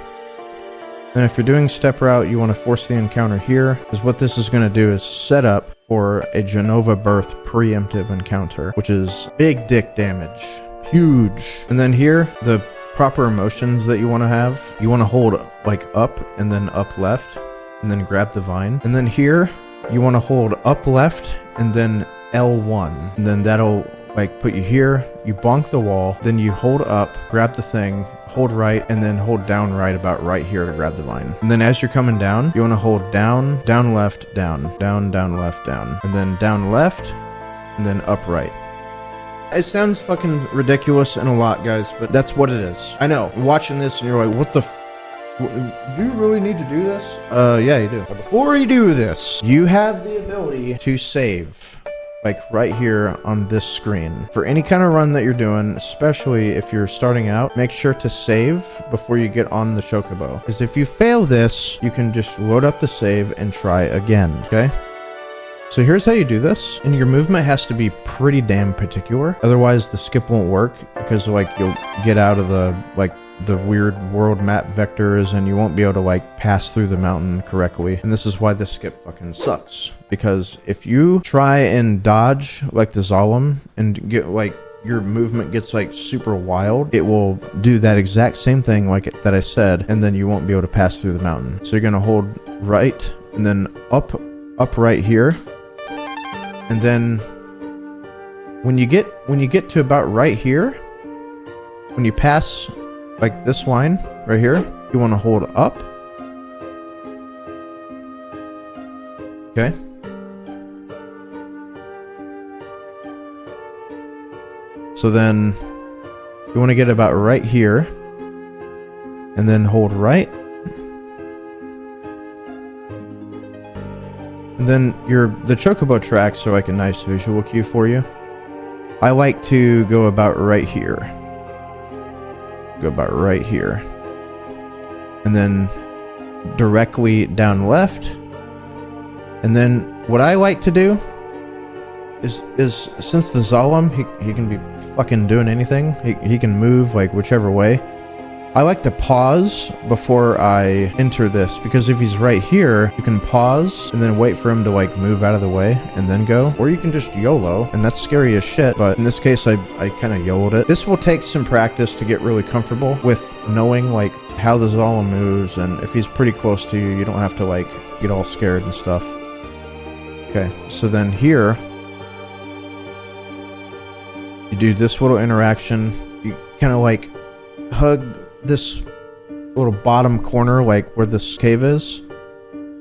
And if you're doing step route, you want to force the encounter here, because what this is going to do is set up for a Jenova birth preemptive encounter, which is big dick damage. Huge. And then here, the proper emotions that you want to have, you want to hold like up and then up left and then grab the vine. And then here you want to hold up left and then L1, and then that'll like put you here. You bonk the wall, then you hold up, grab the thing, hold right, and then hold down right about right here to grab the vine. And then as you're coming down, you want to hold down, down left, down, down, down left, down, and then down left and then up right. It sounds fucking ridiculous and a lot, guys, but that's what it is. I know, watching this and you're like, what the do you really need to do this? Yeah, you do. But before you do this, you have the ability to save, like right here on this screen. For any kind of run that you're doing, especially if you're starting out, make sure to save before you get on the Chocobo. Because if you fail this, you can just load up the save and try again, okay? So here's how you do this, and your movement has to be pretty damn particular, otherwise the skip won't work, because like you'll get out of the weird world map vectors and you won't be able to like pass through the mountain correctly. And this is why this skip fucking sucks, because if you try and dodge like the Zalem and get like your movement gets like super wild, it will do that exact same thing like that I said, and then you won't be able to pass through the mountain. So you're gonna hold right and then up right here. And then when you get to about right here, when you pass like this line right here, you want to hold up. Okay. So then you want to get about right here and then hold right. And then the Chocobo tracks are like a nice visual cue for you. I like to go about right here. Go about right here. And then directly down left. And then what I like to do is since the Zalem, he can be fucking doing anything. He can move like whichever way. I like to pause before I enter this, because if he's right here, you can pause and then wait for him to like move out of the way and then go. Or you can just YOLO, and that's scary as shit. But in this case, I kind of YOLO'd it. This will take some practice to get really comfortable with knowing like how the Zolom moves, and if he's pretty close to you, you don't have to like get all scared and stuff. Okay, so then here, you do this little interaction. You kind of like hug this little bottom corner, like where this cave is,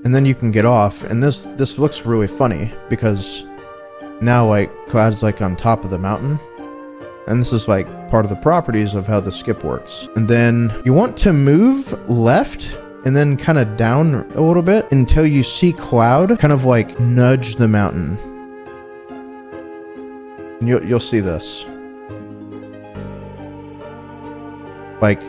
and then you can get off. And this looks really funny because now like Cloud's like on top of the mountain, and this is like part of the properties of how the skip works. And then you want to move left and then kind of down a little bit until you see Cloud kind of like nudge the mountain. And you'll see this. Like,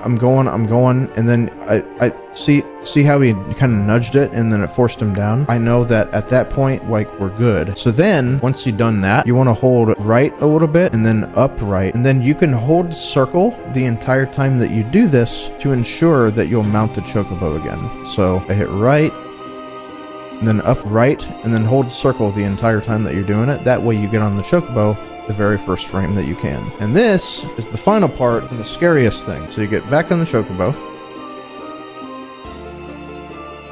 I'm going, and then I see how he kind of nudged it, and then it forced him down. I know that at that point, like, we're good. So then, once you've done that, you want to hold right a little bit, and then up right, and then you can hold circle the entire time that you do this to ensure that you'll mount the Chocobo again. So I hit right, and then up right, and then hold circle the entire time that you're doing it. That way you get on the Chocobo the very first frame that you can. And this is the final part and the scariest thing. So you get back on the Chocobo,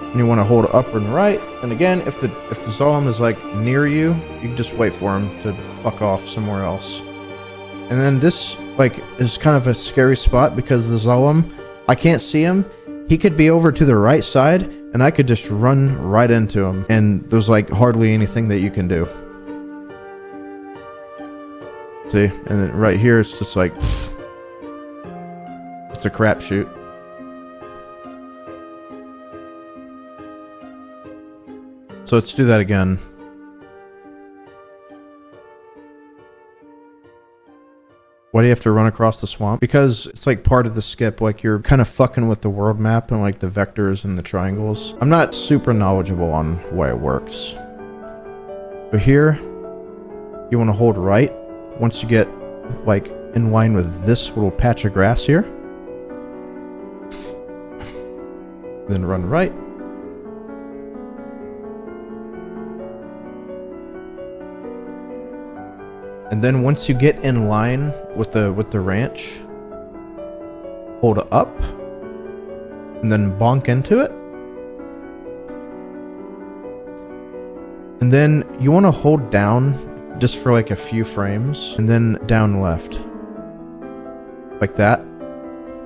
and you want to hold up and right. And again, if the Zolom is like near you, you can just wait for him to fuck off somewhere else. And then this like is kind of a scary spot because the Zolom, I can't see him. He could be over to the right side, and I could just run right into him, and there's like hardly anything that you can do. See, and then right here, it's just like, pfft. It's a crapshoot. So let's do that again. Why do you have to run across the swamp? Because it's like part of the skip, like you're kind of fucking with the world map and like the vectors and the triangles. I'm not super knowledgeable on why it works. But here, you want to hold right. Once you get like in line with this little patch of grass here, then run right. And then once you get in line with the ranch, hold up and then bonk into it. And then you want to hold down just for like a few frames, and then down left. Like that.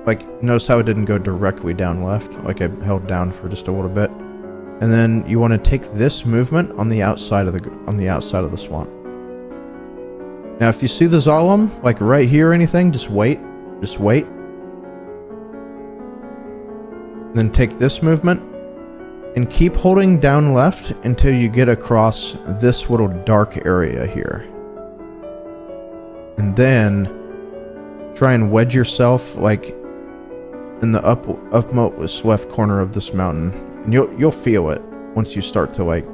Like, notice how it didn't go directly down left. Like I held down for just a little bit. And then you want to take this movement on the outside of the swamp. Now if you see the Zolom, like right here or anything, just wait. Just wait. And then take this movement and keep holding down left until you get across this little dark area here. And then try and wedge yourself like in the upmost left corner of this mountain. And you'll feel it once you start to like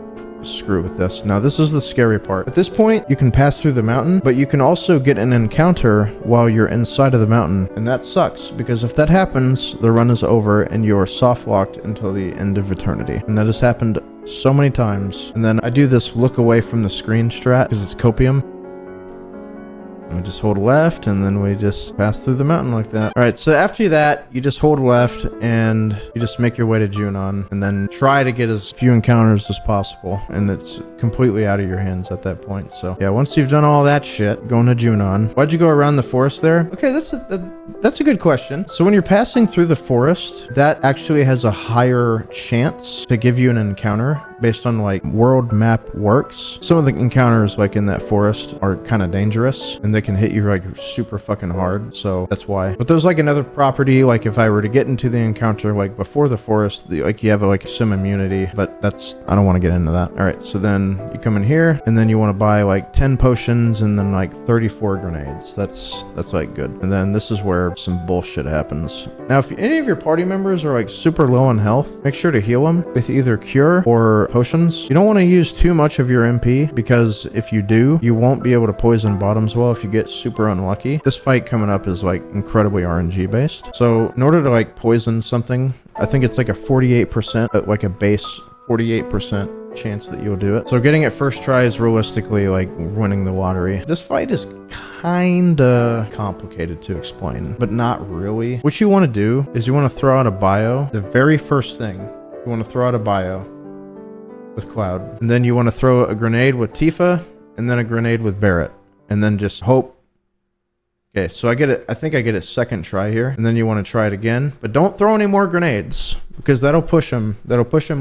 screw with this. Now this is the scary part. At this point, you can pass through the mountain, but you can also get an encounter while you're inside of the mountain. And that sucks, because if that happens, the run is over and you're soft locked until the end of eternity. And that has happened so many times. And then I do this look away from the screen strat because it's copium. And we just hold left, and then we just pass through the mountain like that. All right, so after that, you just hold left, and you just make your way to Junon, and then try to get as few encounters as possible. And it's completely out of your hands at that point. So yeah, once you've done all that shit, going to Junon. Why'd you go around the forest there? Okay, that's a good question. So when you're passing through the forest, that actually has a higher chance to give you an encounter based on like world map works. Some of the encounters like in that forest are kind of dangerous, and they can hit you like super fucking hard, so that's why. But there's like another property, like if I were to get into the encounter like before the forest, like you have like some immunity, but I don't want to get into that. All right, so then you come in here, and then you want to buy like 10 potions and then like 34 grenades. That's like good. And then this is where some bullshit happens. Now if any of your party members are like super low on health, make sure to heal them with either cure or potions. You don't want to use too much of your MP, because if you do, you won't be able to poison Bottomswell if you get super unlucky. This fight coming up is like incredibly RNG based. So in order to like poison something, I think it's like a 48%, like a base 48% chance that you'll do it. So getting it first try is realistically like winning the lottery. This fight is kinda complicated to explain, but not really. What you want to do is you want to throw out a bio. The very first thing, you want to throw out a bio with Cloud. And then you want to throw a grenade with Tifa, and then a grenade with Barret. And then just hope. Okay, so I get it. I think I get it second try here. And then you want to try it again. But don't throw any more grenades, because that'll push him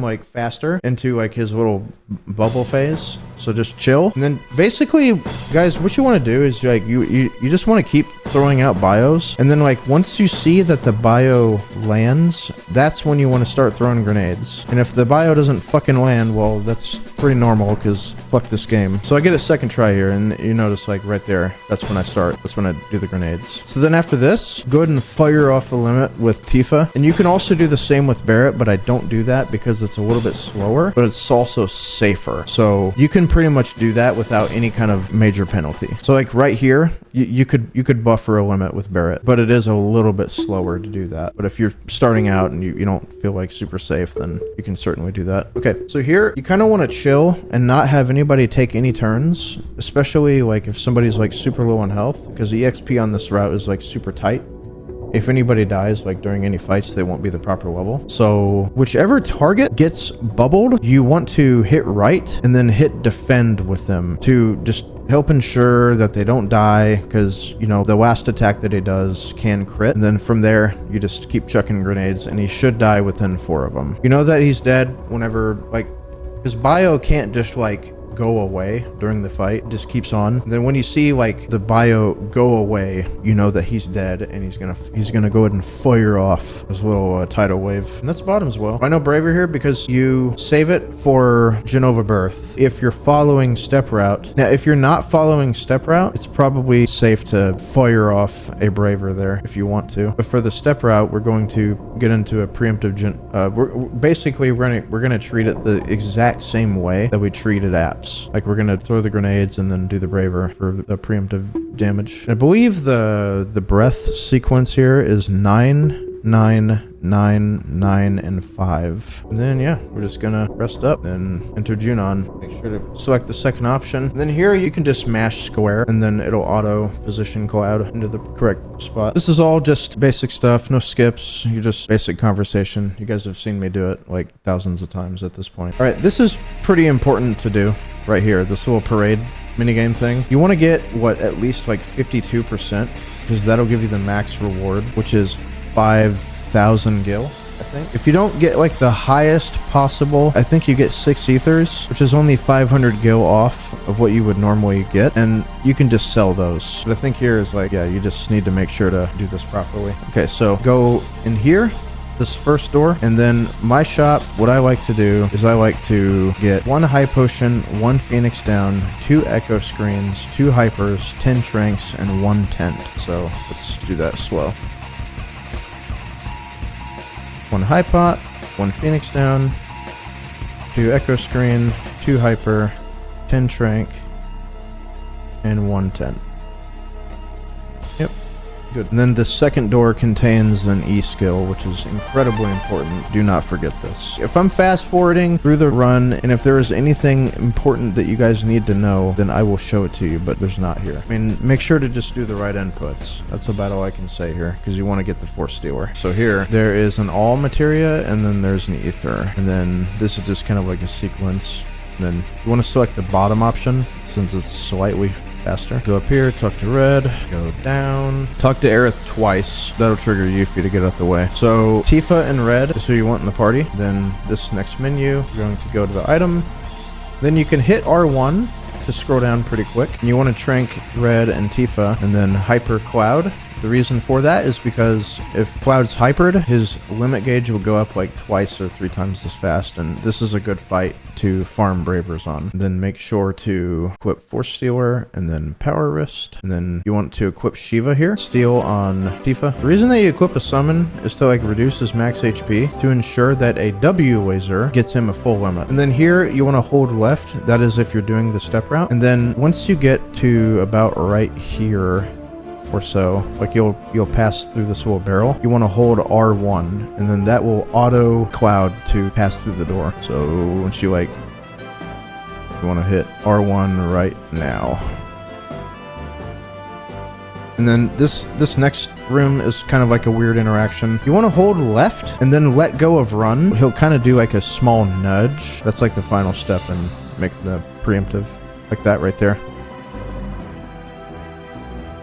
like faster into like his little bubble phase. So just chill. And then basically, guys, what you want to do is like you just want to keep throwing out bios. And then like once you see that the bio lands, that's when you want to start throwing grenades. And if the bio doesn't fucking land, well, that's pretty normal, because fuck this game. So I get a second try here, and you notice like right there, that's when I start. That's when I do the grenades. So then after this, go ahead and fire off the limit with Tifa. And you can also do the same with Barret, but I don't do that because it's a little bit slower, but it's also safer. So you can pretty much do that without any kind of major penalty. So like right here, you could buffer a limit with Barret, but it is a little bit slower to do that. But if you're starting out and you don't feel like super safe, then you can certainly do that. Okay, so here you kind of want to chill and not have anybody take any turns, especially like if somebody's like super low on health, because the EXP on this route is like super tight. If anybody dies like during any fights, they won't be the proper level. So whichever target gets bubbled, you want to hit right and then hit defend with them to just help ensure that they don't die, because you know the last attack that he does can crit, and then from there you just keep chucking grenades, and he should die within 4 of them. You know that he's dead whenever like his bio can't just like go away during the fight. It just keeps on. And then when you see like the bio go away, you know that he's dead, and he's gonna go ahead and fire off his little tidal wave. And that's Bottomswell. I know Braver here because you save it for Jenova Birth if you're following step route. Now if you're not following step route, it's probably safe to fire off a Braver there if you want to. But for the step route, we're going to get into a preemptive we're gonna treat it the exact same way that we treated apps. Like we're gonna throw the grenades and then do the Braver for the preemptive damage. I believe the breath sequence here is 9, 9, 9, 9, and 5. And then yeah, we're just gonna rest up and enter Junon. Make sure to select the second option. And then here you can just mash square, and then it'll auto position Cloud into the correct spot. This is all just basic stuff, no skips. You just basic conversation. You guys have seen me do it like thousands of times at this point. All right, this is pretty important to do right here. This little parade minigame thing. You want to get what, at least like 52%, because that'll give you the max reward, which is 5,000 gil, I think. If you don't get like the highest possible, I think you get 6 ethers, which is only 500 gil off of what you would normally get, and you can just sell those. But I think here is like, yeah, you just need to make sure to do this properly. Okay, so go in here, this first door, and then my shop, what I like to do is I like to get 1 high potion, 1 phoenix down, 2 echo screens, 2 hypers, 10 tranks, and 1 tent. So let's do that slow. 1 high pot, 1 phoenix down, 2 echo screen, 2 hyper, 10 trank, and 1 tent. Yep. Good. And then the second door contains an E skill, which is incredibly important. Do not forget this. If I'm fast forwarding through the run, and if there is anything important that you guys need to know, then I will show it to you, but there's not here. I mean, make sure to just do the right inputs. That's about all I can say here, because you want to get the Force Stealer. So here, there is an all materia, and then there's an ether. And then this is just kind of like a sequence. And then you want to select the bottom option, since it's slightly faster. Go up here, talk to Red, go down, talk to Aerith twice. That'll trigger Yuffie to get out the way. So Tifa and Red is who you want in the party. Then this next menu, you're going to go to the item. Then you can hit R1 to scroll down pretty quick. And you want to trank Red and Tifa, and then hyper Cloud, The reason for that is because if Cloud's hypered, his limit gauge will go up like twice or 3 times as fast, and this is a good fight to farm Bravers on. Then make sure to equip Force Stealer and then Power Wrist, and then you want to equip Shiva here. Steal on Tifa. The reason that you equip a summon is to like reduce his max HP to ensure that a W laser gets him a full limit. And then here you want to hold left. That is if you're doing the step route. And then once you get to about right here or so, like you'll pass through this little barrel, you want to hold R1, and then that will auto Cloud to pass through the door. So once you like, you want to hit R1 right now. And then this next room is kind of like a weird interaction. You want to hold left and then let go of run. He'll kind of do like a small nudge. That's like the final step and make the preemptive like that right there.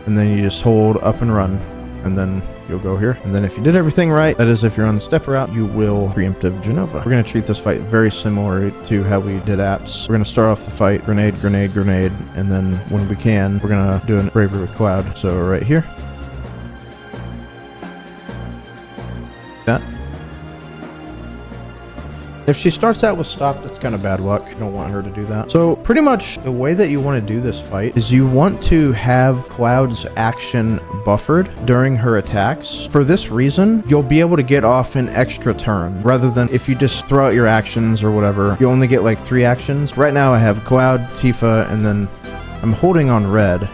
And then you just hold up and run, and then you'll go here. And then if you did everything right, that is if you're on the step route, you will preemptive Jenova. We're going to treat this fight very similar to how we did apps. We're going to start off the fight, grenade, grenade, grenade, and then when we can, we're going to do a bravery with Cloud. So right here. That. If she starts out with stop, that's kind of bad luck. You don't want her to do that. So pretty much the way that you want to do this fight is you want to have Cloud's action buffered during her attacks. For this reason, you'll be able to get off an extra turn rather than if you just throw out your actions or whatever, you only get like 3 actions. Right now I have Cloud, Tifa, and then I'm holding on red.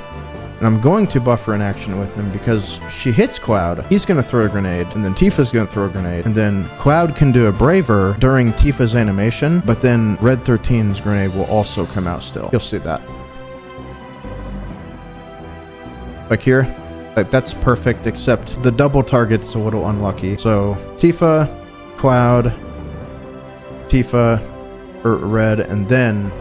And I'm going to buffer an action with him because she hits Cloud. He's going to throw a grenade, and then Tifa's going to throw a grenade. And then Cloud can do a Braver during Tifa's animation, but then Red 13's grenade will also come out still. You'll see that. Like here, like that's perfect, except the double target's a little unlucky. So Tifa, Cloud, Tifa, or Red, and then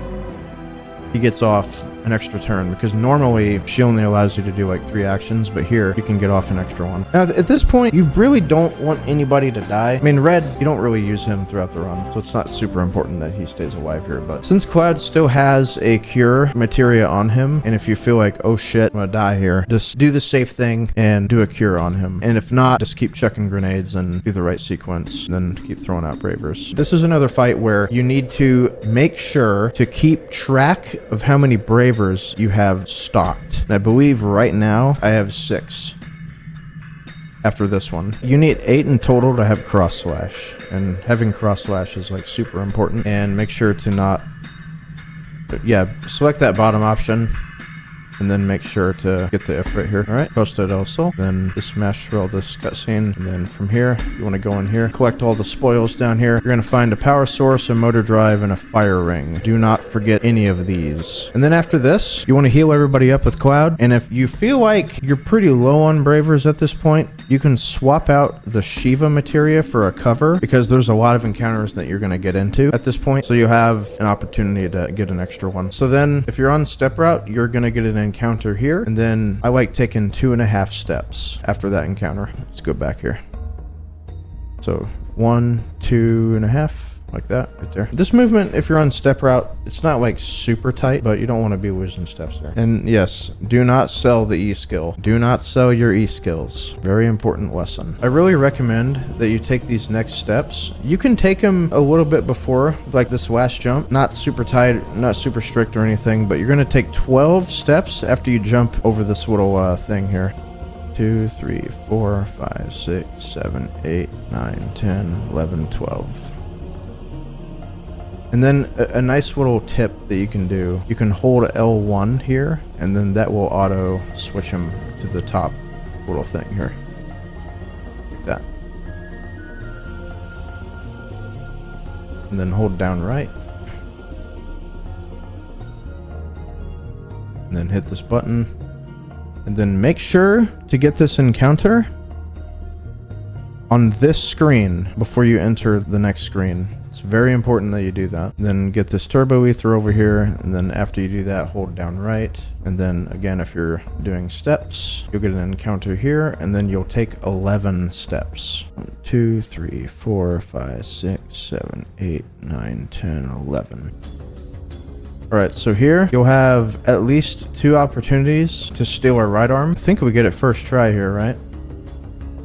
he gets off an extra turn, because normally she only allows you to do like 3 actions, but here you can get off an extra one. Now at this point, you really don't want anybody to die. I mean, Red, you don't really use him throughout the run, so it's not super important that he stays alive here, but since Cloud still has a cure materia on him, and if you feel like, oh shit, I'm gonna die here, just do the safe thing and do a cure on him. And if not, just keep chucking grenades and do the right sequence, and then keep throwing out Bravers. This is another fight where you need to make sure to keep track of how many Bravers you have stocked. And I believe right now I have 6 after this one. You need 8 in total to have cross slash, and having cross slash is like super important. And make sure to not, select that bottom option, and then make sure to get the F right here. All right, Costa Del Sol. Then just smash through all this cutscene, and then from here, you want to go in here, collect all the spoils down here. You're going to find a power source, a motor drive, and a fire ring. Do not forget any of these. And then after this, you want to heal everybody up with Cloud. And if you feel like you're pretty low on Bravers at this point, you can swap out the Shiva materia for a cover, because there's a lot of encounters that you're going to get into at this point. So you have an opportunity to get an extra one. So then if you're on step route, you're going to get an encounter here, and then I like taking 2.5 steps after that encounter. Let's go back here. So 1, 2.5, like that right there. This movement, if you're on step route, it's not like super tight, but you don't want to be losing steps there. And yes, do not sell the E skill. Do not sell your E skills. Very important lesson. I really recommend that you take these next steps. You can take them a little bit before, like this last jump. Not super tight, not super strict or anything, but you're going to take 12 steps after you jump over this little thing here. 2, 3, 4, 5, 6, 7, 8, 9, 10, 11, 12. And then a nice little tip that you can do, you can hold L1 here, and then that will auto switch him to the top little thing here. Like that. And then hold down right. And then hit this button. And then make sure to get this encounter on this screen before you enter the next screen. It's very important that you do that. Then get this turbo ether over here, and then after you do that, hold down right. And then again, if you're doing steps, you'll get an encounter here, and then you'll take 11 steps. 1, 2, 3, 4, 5, 6, 7, 8, 9, 10, 11. All right, so here you'll have at least 2 opportunities to steal our right arm. I think we get it first try here, right?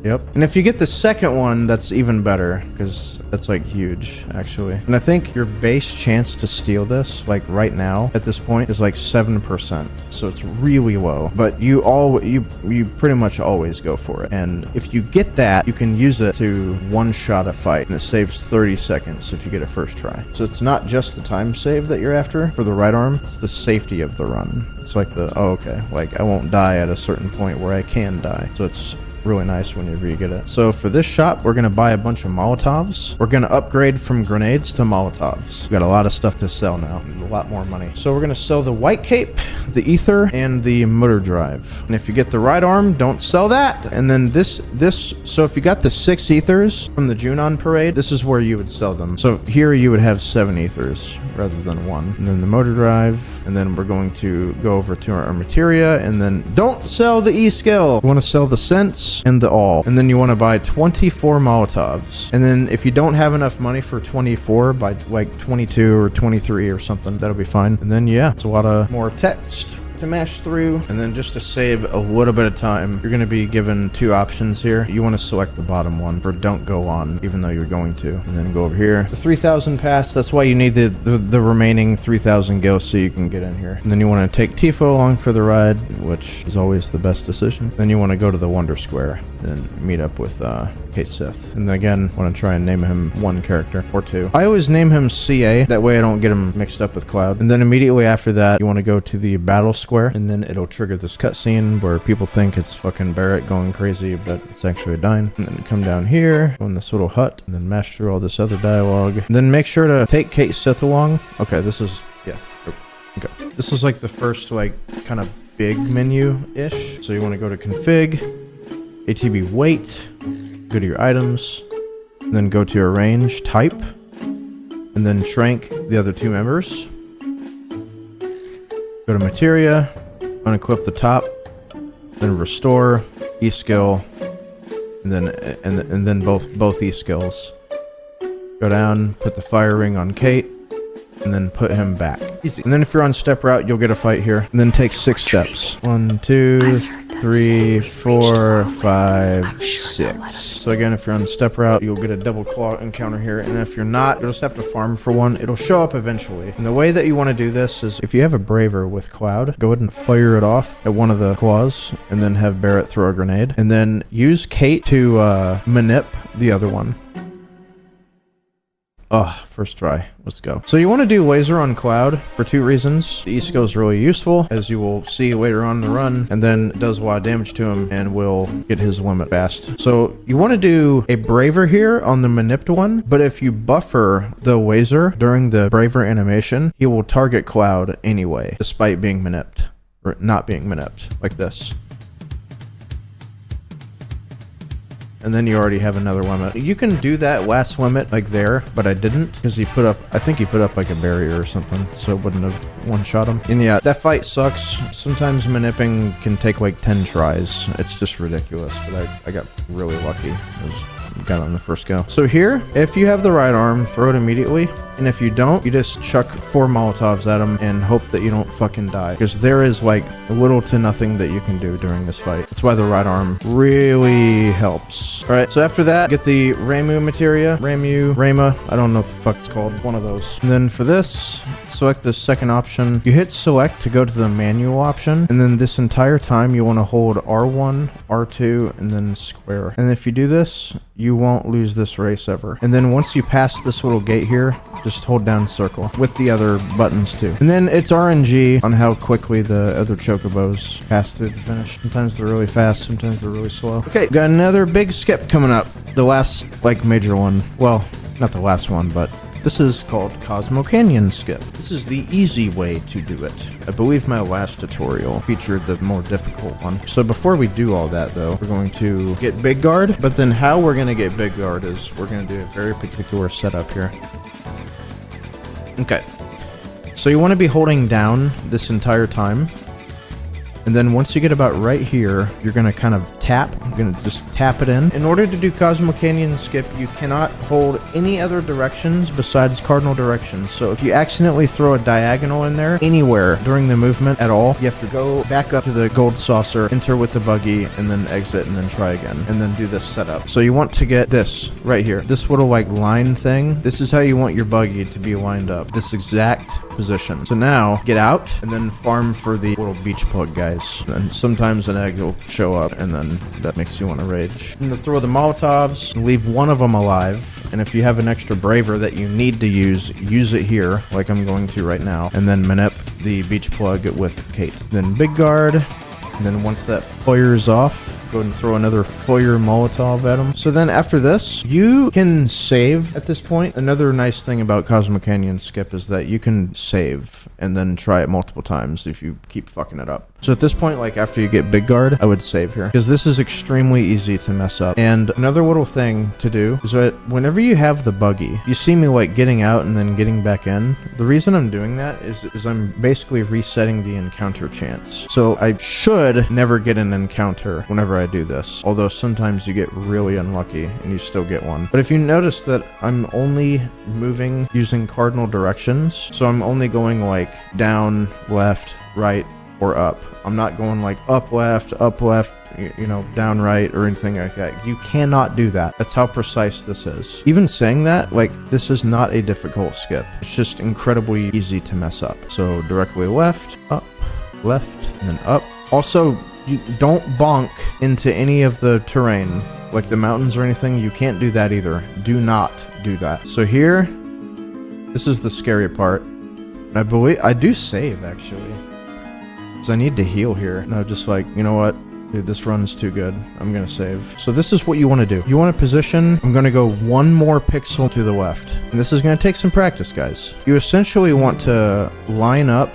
Yep. And if you get the second one, that's even better, because that's like huge, actually. And I think your base chance to steal this, like right now, at this point, is like 7%. So it's really low. But you pretty much always go for it. And if you get that, you can use it to one-shot a fight, and it saves 30 seconds if you get it first try. So it's not just the time save that you're after for the right arm, it's the safety of the run. It's like the, oh, okay, like I won't die at a certain point where I can die. So it's really nice whenever you get it. So for this shop, we're gonna buy a bunch of Molotovs. We're gonna upgrade from grenades to Molotovs. We've got a lot of stuff to sell now, a lot more money. So we're gonna sell the white cape, the ether, and the motor drive. And if you get the right arm, don't sell that. And then this, so if you got the 6 ethers from the Junon parade, this is where you would sell them. So here you would have 7 ethers rather than 1. And then the motor drive, and then we're going to go over to our Materia, and then don't sell the Icicle. You wanna sell the Sense and the all, and then you want to buy 24 Molotovs. And then if you don't have enough money for 24, buy like 22 or 23 or something, that'll be fine. And then yeah, it's a lot of more text to mash through. And then just to save a little bit of time, you're going to be given 2 options here. You want to select the bottom one for don't go on, even though you're going to, and then go over here. The 3,000 pass, that's why you need the remaining 3,000 gil so you can get in here. And then you want to take Tifo along for the ride, which is always the best decision. Then you want to go to the Wonder Square and meet up with Kate Sith. And then again, want to try and name him 1 character or 2. I always name him CA, that way I don't get him mixed up with Cloud. And then immediately after that, you want to go to the battle square, and then it'll trigger this cutscene where people think it's fucking Barret going crazy, but it's actually a Dyne. And then come down here, go in this little hut, and then mash through all this other dialogue. And then make sure to take Kate Sith along. Okay, this is, yeah. Okay. This is like the first, like, kind of big menu-ish. So you want to go to config, ATB weight, go to your items, and then go to arrange type, and then shrank the other 2 members. Go to Materia, unequip the top, then restore, E-skill, and then both E-skills. Go down, put the fire ring on Kate, and then put him back. Easy. And then if you're on step route, you'll get a fight here. And then take 6 steps. 1, 2, 3, 4, 5, 6. So again, if you're on the step route, you'll get a double claw encounter here. And if you're not, you'll just have to farm for 1. It'll show up eventually. And the way that you want to do this is if you have a Braver with Cloud, go ahead and fire it off at one of the claws, and then have Barret throw a grenade. And then use Kate to manip the other one. Oh, first try. Let's go. So you want to do laser on Cloud for 2 reasons. The E-skill is really useful, as you will see later on in the run, and then it does a lot of damage to him and will get his limit fast. So you want to do a Braver here on the Manipped one, but if you buffer the laser during the Braver animation, he will target Cloud anyway, despite being Manipped, or not being Manipped, like this. And then you already have another limit. You can do that last limit like there, but I didn't, because he put up, I think he put up like a barrier or something, so it wouldn't have one-shot him. And yeah, that fight sucks. Sometimes manipping can take like 10 tries. It's just ridiculous, but I got really lucky. Got it on the first go. So here, if you have the right arm, throw it immediately. And if you don't, you just chuck 4 Molotovs at him and hope that you don't fucking die. Because there is like little to nothing that you can do during this fight. That's why the right arm really helps. Alright, so after that, get the Ramu Materia. Rama, I don't know what the fuck it's called. One of those. And then for this, select the second option. You hit select to go to the manual option. And then this entire time, you want to hold R1, R2, and then square. And if you do this, you won't lose this race ever. And then once you pass this little gate here, just hold down circle with the other buttons too. And then it's RNG on how quickly the other chocobos pass through the finish. Sometimes they're really fast, sometimes they're really slow. Okay, got another big skip coming up. The last, like, major one. Well, not the last one, but this is called Cosmo Canyon Skip. This is the easy way to do it. I believe my last tutorial featured the more difficult one. So before we do all that though, we're going to get Big Guard, but then how we're going to get Big Guard is we're going to do a very particular setup here. Okay, so you want to be holding down this entire time, And then once you get about right here, you're gonna kind of tap. You're gonna just tap it in. In order to do Cosmo Canyon Skip, you cannot hold any other directions besides cardinal directions. So if you accidentally throw a diagonal in there anywhere during the movement at all, you have to go back up to the gold saucer, enter with the buggy, and then exit, and then try again, and then do this setup. So you want to get this right here, this little like line thing. This is how you want your buggy to be lined up, this exact position. So now get out and then farm for the little beach plug guys, and sometimes an egg will show up, and then that makes you want to rage. And throw the Molotovs, leave one of them alive, and if you have an extra braver that you need to use it here, like I'm going to right now, and then Manip the beach plug with Kate. Then big guard, and then once that fires off, go ahead and throw another fire Molotov at him. So then after this, you can save at this point. Another nice thing about Cosmo Canyon Skip is that you can save and then try it multiple times if you keep fucking it up. So at this point, like after you get big guard, I would save here, because this is extremely easy to mess up. And another little thing to do is that whenever you have the buggy, you see me like getting out and then getting back in. The reason I'm doing that is I'm basically resetting the encounter chance. So I should never get an encounter whenever I do this, although sometimes you get really unlucky and you still get one. But if you notice that I'm only moving using cardinal directions, so I'm only going like down, left, right, or up. I'm not going like up, left, you know, down, right, or anything like that. You cannot do that. That's how precise this is. Even saying that, like, this is not a difficult skip. It's just incredibly easy to mess up. So directly left, left, and then up. Also, you don't bonk into any of the terrain, like the mountains or anything. You can't do that either. Do not do that. So here, this is the scary part. I believe I do save actually, because I need to heal here. And I'm just like, you know what, dude, this run's too good. I'm gonna save. So this is what you want to do. You want to position. I'm gonna go one more pixel to the left, and this is gonna take some practice, guys. You essentially want to line up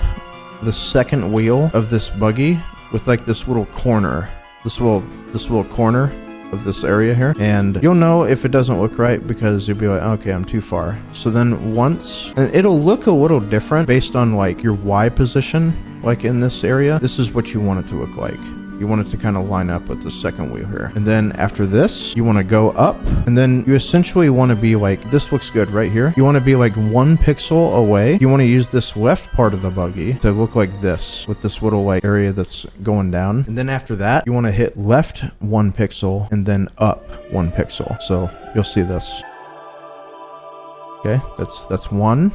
the second wheel of this buggy with like this little corner, this little corner of this area here, and you'll know if it doesn't look right because you'll be like, okay, I'm too far. So then once, and it'll look a little different based on like your Y position, like in this area. This is what you want it to look like. You want it to kind of line up with the second wheel here. And then after this, you want to go up, and then you essentially want to be like, this looks good right here. You want to be like 1 pixel away. You want to use this left part of the buggy to look like this, with this little like area that's going down. And then after that, you want to hit left 1 pixel and then up 1 pixel. So you'll see this. Okay, that's 1.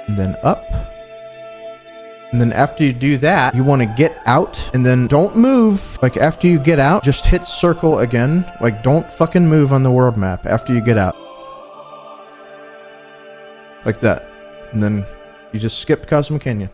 And then up. And then after you do that, you want to get out, and then don't move. Like after you get out, just hit circle again. Like don't fucking move on the world map after you get out. Like that. And then you just skip Cosmo Canyon.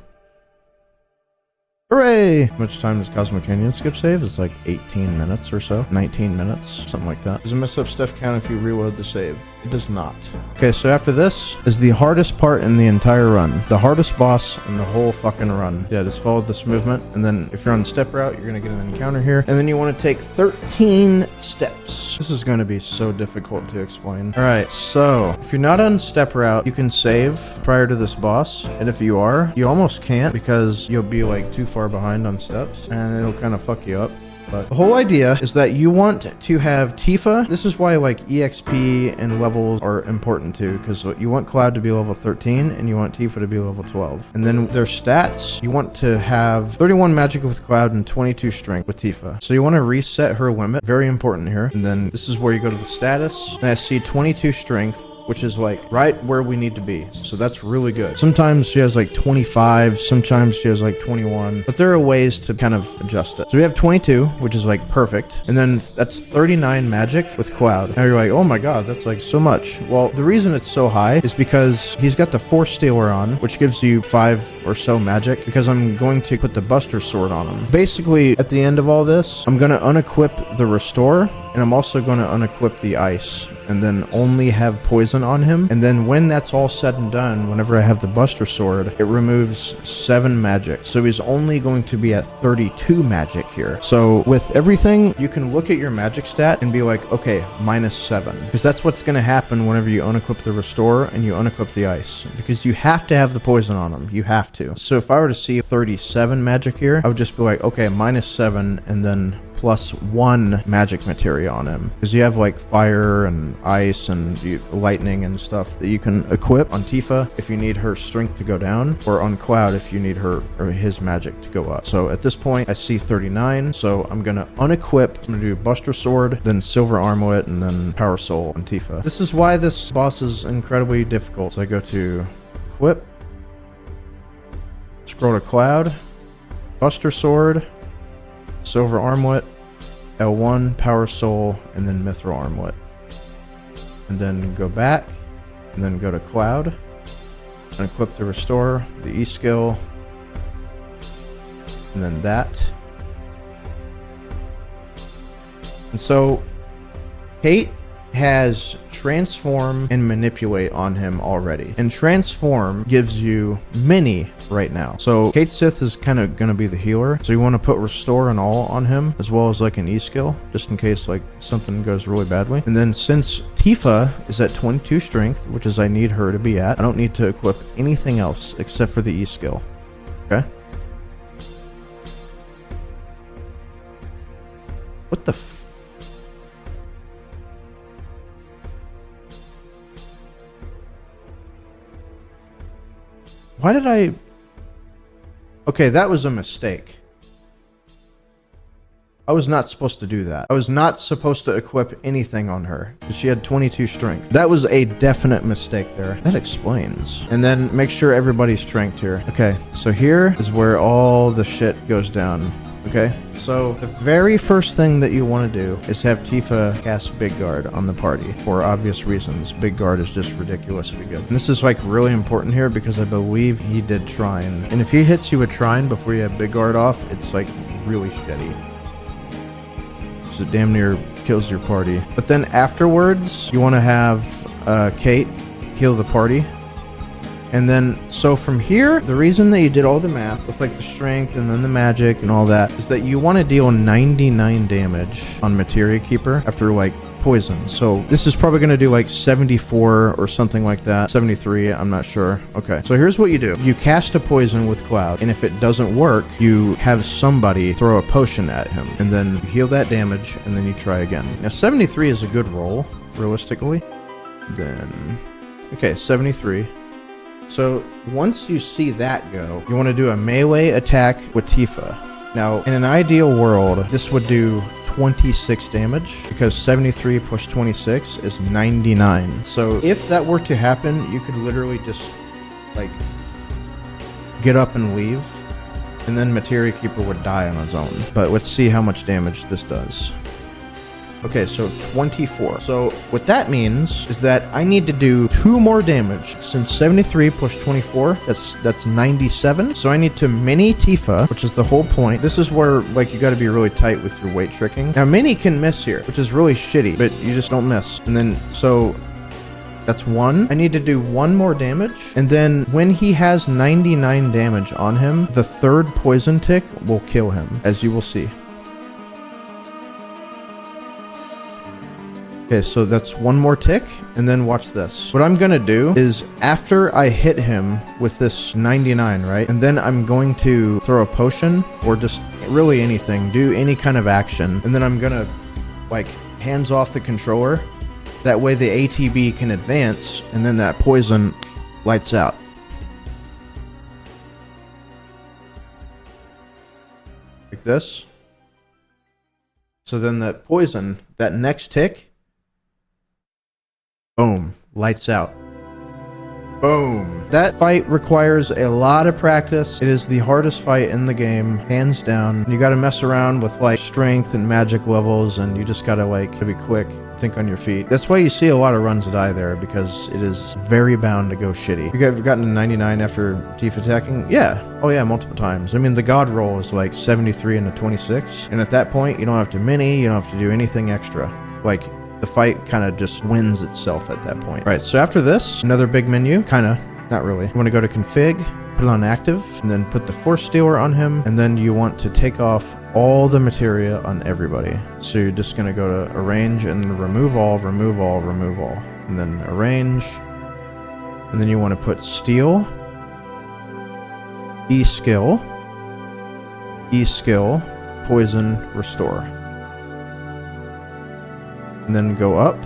Hooray! How much time does Cosmo Canyon Skip save? It's like 18 minutes or so. 19 minutes, something like that. Does a mess up stuff count if you reload the save? It does not. Okay, so after this is the hardest part in the entire run. The hardest boss in the whole fucking run. Yeah, just follow this movement, and then if you're on the step route, you're gonna get an encounter here, and then you want to take 13 steps. This is gonna be so difficult to explain. Alright, so if you're not on step route, you can save prior to this boss, and if you are, you almost can't because you'll be like too far behind on steps, and it'll kind of fuck you up. But the whole idea is that you want to have Tifa. This is why like EXP and levels are important too, because you want Cloud to be level 13 and you want Tifa to be level 12. And then their stats, you want to have 31 magic with Cloud and 22 strength with Tifa. So you want to reset her limit, very important here. And then this is where you go to the status, and I see 22 strength, which is like right where we need to be. So that's really good. Sometimes she has like 25, sometimes she has like 21, but there are ways to kind of adjust it. So we have 22, which is like perfect. And then that's 39 magic with Cloud. Now you're like, oh my God, that's like so much. Well, the reason it's so high is because he's got the Force Stealer on, which gives you 5 or so magic, because I'm going to put the Buster Sword on him. Basically, at the end of all this, I'm going to unequip the Restore, and I'm also going to unequip the ice and then only have poison on him. And then when that's all said and done, whenever I have the Buster Sword, it removes 7 magic. So he's only going to be at 32 magic here. So with everything, you can look at your magic stat and be like, okay, -7. Because that's what's going to happen whenever you unequip the Restore and you unequip the ice. Because you have to have the poison on him. You have to. So if I were to see 37 magic here, I would just be like, okay, -7 and then +1 magic materia on him, because you have like fire and ice and lightning and stuff that you can equip on Tifa if you need her strength to go down, or on Cloud if you need her or his magic to go up. So at this point I see 39, so I'm gonna unequip. I'm gonna do Buster Sword, then Silver Armlet, and then Power Soul on Tifa. This is why this boss is incredibly difficult. So I go to equip, scroll to Cloud, Buster Sword, Silver Armlet, L1, Power Soul, and then Mithril Armlet. And then go back, and then go to Cloud, and equip the Restore, the E-Skill, and then that. And so, Kate has Transform and Manipulate on him already. And Transform gives you many right now. So Kate Sith is kind of going to be the healer. So you want to put Restore and all on him, as well as like an E-Skill, just in case like something goes really badly. And then since Tifa is at 22 strength, which is I need her to be at, I don't need to equip anything else except for the E-Skill. Okay? What the f... Why did I... Okay, that was a mistake. I was not supposed to do that. I was not supposed to equip anything on her, because she had 22 strength. That was a definite mistake there. That explains. And then make sure everybody's strength here. Okay, so here is where all the shit goes down. Okay, so the very first thing that you want to do is have Tifa cast Big Guard on the party for obvious reasons. Big Guard is just ridiculously good. And this is like really important here because I believe he did Trine. And if he hits you with Trine before you have Big Guard off, it's like really shitty. So it damn near kills your party. But then afterwards, you want to have Kate heal the party. And then, so from here, the reason that you did all the math with like the strength and then the magic and all that is that you want to deal 99 damage on Materia Keeper after like poison. So this is probably going to do like 74 or something like that. 73, I'm not sure. Okay, so here's what you do. You cast a poison with Cloud, and if it doesn't work, you have somebody throw a potion at him, and then you heal that damage, and then you try again. Now 73 is a good roll, realistically. Then, okay, 73. So once you see that go, you want to do a melee attack with Tifa. Now, in an ideal world, this would do 26 damage because 73 plus 26 is 99. So if that were to happen, you could literally just like get up and leave, and then Materia Keeper would die on his own. But let's see how much damage this does. Okay, so 24. So what that means is that I need to do 2 more damage. Since 73 plus 24, that's 97. So I need to mini Tifa, which is the whole point. This is where like you got to be really tight with your weight tricking. Now mini can miss here, which is really shitty, but you just don't miss. And then so that's 1. I need to do 1 more damage, and then when he has 99 damage on him, the 3rd poison tick will kill him, as you will see. Okay, so that's 1 more tick, and then watch this. What I'm gonna do is after I hit him with this 99, right? And then I'm going to throw a potion, or just really anything, do any kind of action. And then I'm gonna, like, hands off the controller. That way the ATB can advance, and then that poison lights out. Like this. So then that poison, that next tick, boom, lights out. Boom. That fight requires a lot of practice. It is the hardest fight in the game, hands down. You gotta mess around with like strength and magic levels, and you just gotta like be quick, think on your feet. That's why you see a lot of runs die there, because it is very bound to go shitty. You guys have gotten to 99 after Tifa attacking? Yeah. Oh yeah, multiple times. I mean, the god roll is like 73 and a 26, and at that point, you don't have to mini, you don't have to do anything extra. like the fight kind of just wins itself at that point. Right, so after this, another big menu, kind of, not really. You want to go to config, put it on active, and then put the force stealer on him, and then you want to take off all the materia on everybody. So you're just going to go to arrange and then remove all, remove all, remove all, and then arrange, and then you want to put steal, E-skill, poison, restore. And then go up,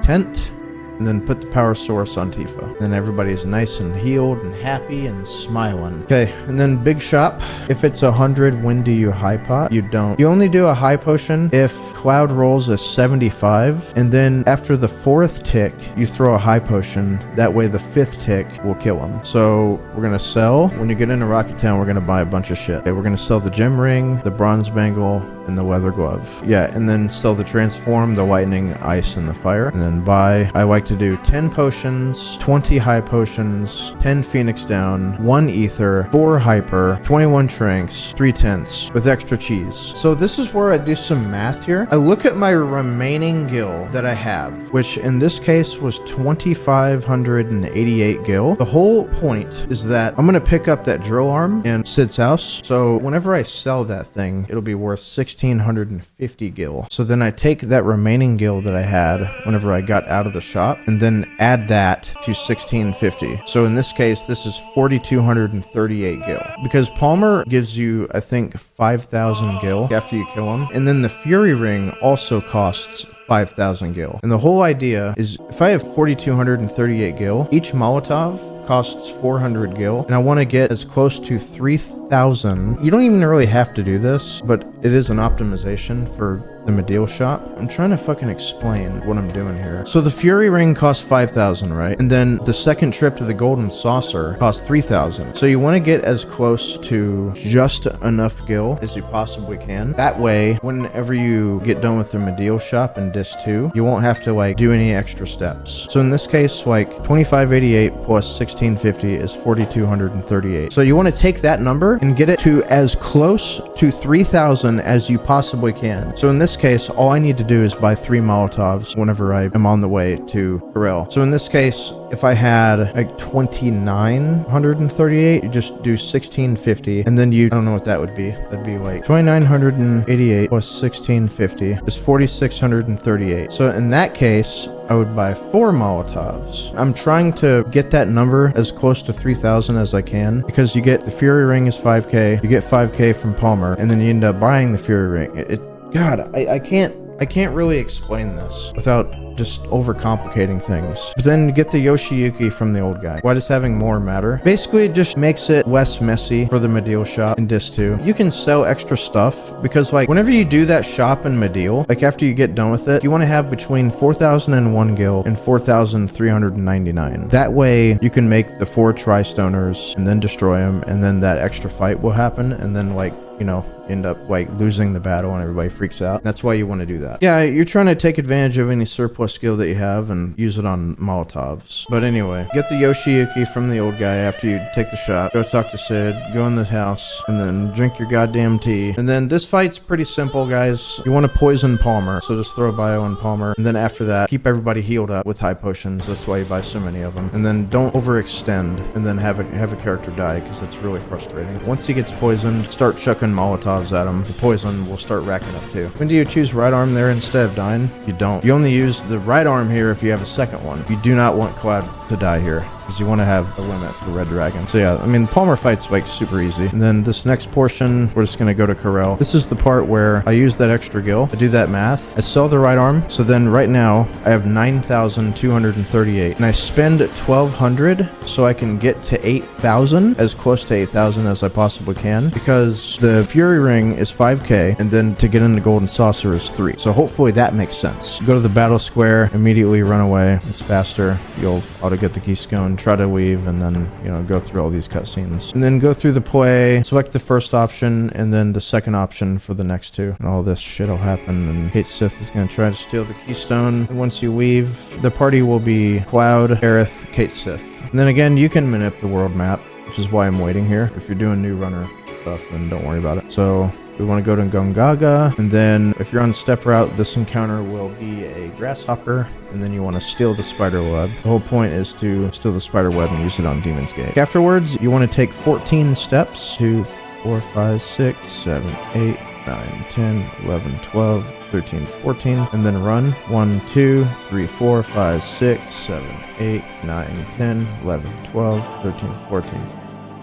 tent, and then put the power source on Tifa. And then everybody's nice and healed and happy and smiling. Okay, and then big shop. If it's 100, when do you high pot? You don't. You only do a high potion if Cloud rolls a 75, and then after the 4th tick, you throw a high potion. That way the 5th tick will kill him. So we're gonna sell. When you get into Rocket Town, we're gonna buy a bunch of shit. Okay, we're gonna sell the gem ring, the bronze bangle, and the weather glove. Yeah, and then sell the transform, the lightning, ice, and the fire. And then buy, I like to do 10 potions, 20 high potions, 10 phoenix down, 1 ether, 4 hyper, 21 shrinks, 3 tents with extra cheese. So this is where I do some math here. I look at my remaining gil that I have, which in this case was 2,588 gil. The whole point is that I'm gonna pick up that drill arm in Sid's house. So whenever I sell that thing, it'll be worth 1,650 gil. So then I take that remaining gil that I had whenever I got out of the shop and then add that to 1,650. So in this case, this is 4,238 gil. Because Palmer gives you, I think, 5,000 gil after you kill him. And then the Fury Ring also costs 5,000 gil. And the whole idea is if I have 4,238 gil, each Molotov costs 400 gil, and I want to get as close to 3,000. You don't even really have to do this, but it is an optimization for the Medial shop. I'm trying to fucking explain what I'm doing here. So the Fury Ring costs 5,000, right? And then the second trip to the Golden Saucer costs 3,000. So you want to get as close to just enough gil as you possibly can. That way, whenever you get done with the Medial shop in Disc 2, you won't have to like do any extra steps. So in this case, like 2588 plus 1650 is 4,238. So you want to take that number and get it to as close to 3,000 as you possibly can. So in this case, all I need to do is buy 3 Molotovs whenever I am on the way to Corel. So in this case, if I had like 2,938, you just do 1,650, and then I don't know what that would be. That'd be like 2,988 plus 1,650 is 4,638. So in that case, I would buy 4 Molotovs. I'm trying to get that number as close to 3,000 as I can, because you get the Fury Ring is 5k, you get 5k from Palmer, and then you end up buying the Fury Ring. God, I can't really explain this without just overcomplicating things. But then you get the Yoshiyuki from the old guy. Why does having more matter? Basically, it just makes it less messy for the Medial shop in Disc 2. You can sell extra stuff because, like, whenever you do that shop in Medial, like after you get done with it, you want to have between 4,001 gil and 4,399. That way, you can make the 4 Tri-Stoners and then destroy them, and then that extra fight will happen, and then, like, you know, end up like losing the battle and everybody freaks out. That's why you want to do that. Yeah, you're trying to take advantage of any surplus skill that you have and use it on Molotovs. But anyway, get the Yoshiyuki from the old guy after you take the shot. Go talk to Sid, go in the house, and then drink your goddamn tea. And then this fight's pretty simple, guys. You want to poison Palmer, so just throw a bio on Palmer. And then after that, keep everybody healed up with high potions. That's why you buy so many of them. And then don't overextend and then have a character die, because that's really frustrating. Once he gets poisoned, start chucking Molotovs at him. The poison will start racking up too. When do you choose right arm there instead of Dyne? You don't. You only use the right arm here if you have a second one. You do not want Cloud to die here, because you want to have a limit for Red Dragon. So yeah, I mean, Palmer fight's like super easy. And then this next portion, we're just going to go to Corel. This is the part where I use that extra gil. I do that math. I sell the right arm. So then right now I have 9,238, and I spend 1,200 so I can get to 8,000, as close to 8,000 as I possibly can, because the Fury Ring is 5k, and then to get into Golden Saucer is 3. So hopefully that makes sense. Go to the battle square, immediately run away. It's faster. You'll auto get the keystone, try to leave, and then, you know, go through all these cutscenes. And then go through the play, select the first option, and then the second option for the next 2. And all this shit will happen, and Kate Sith is going to try to steal the keystone. And once you leave, the party will be Cloud, Aerith, Kate Sith. And then again, you can manip the world map, which is why I'm waiting here. If you're doing new runner stuff, then don't worry about it. So we want to go to Gongaga, and then if you're on step route, this encounter will be a grasshopper, and then you want to steal the spider web. The whole point is to steal the spider web and use it on Demon's Gate. Afterwards, you want to take 14 steps, 2, 4, 5, 6, 7, 8, 9, 10, 11, 12, 13, 14, and then run 1, 2, 3, 4, 5, 6, 7, 8, 9, 10, 11, 12, 13, 14,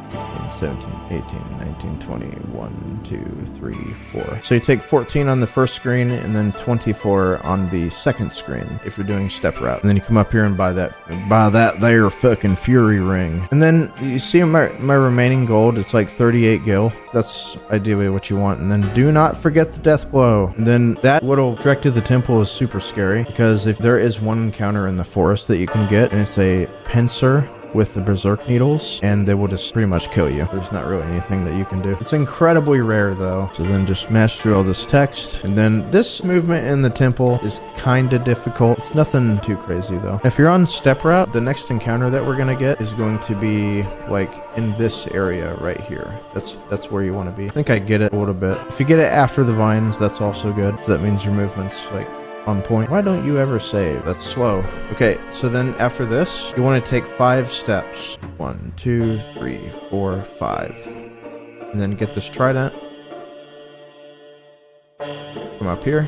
15, 17, 18, 19, 20, 1, 2, 3, 4. So you take 14 on the first screen and then 24 on the second screen if you're doing step route. And then you come up here and buy that there fucking fury ring. And then you see my remaining gold, it's like 38 gil. That's ideally what you want. And then do not forget the death blow. And then that little trek to the temple is super scary because if there is one encounter in the forest that you can get, and it's a pincer with the berserk needles, and they will just pretty much kill you. There's not really anything that you can do. It's incredibly rare though. So then just mash through all this text, and then this movement in the temple is kind of difficult. It's nothing too crazy though. If you're on step route, the next encounter that we're gonna get is going to be like in this area right here. That's where you want to be. I think I get it a little bit. If you get it after the vines, that's also good. So that means your movement's like on point. Why don't you ever save? That's slow. Okay, so then after this, you want to take 5 steps. 1, 2, 3, 4, 5. And then get this trident. Come up here.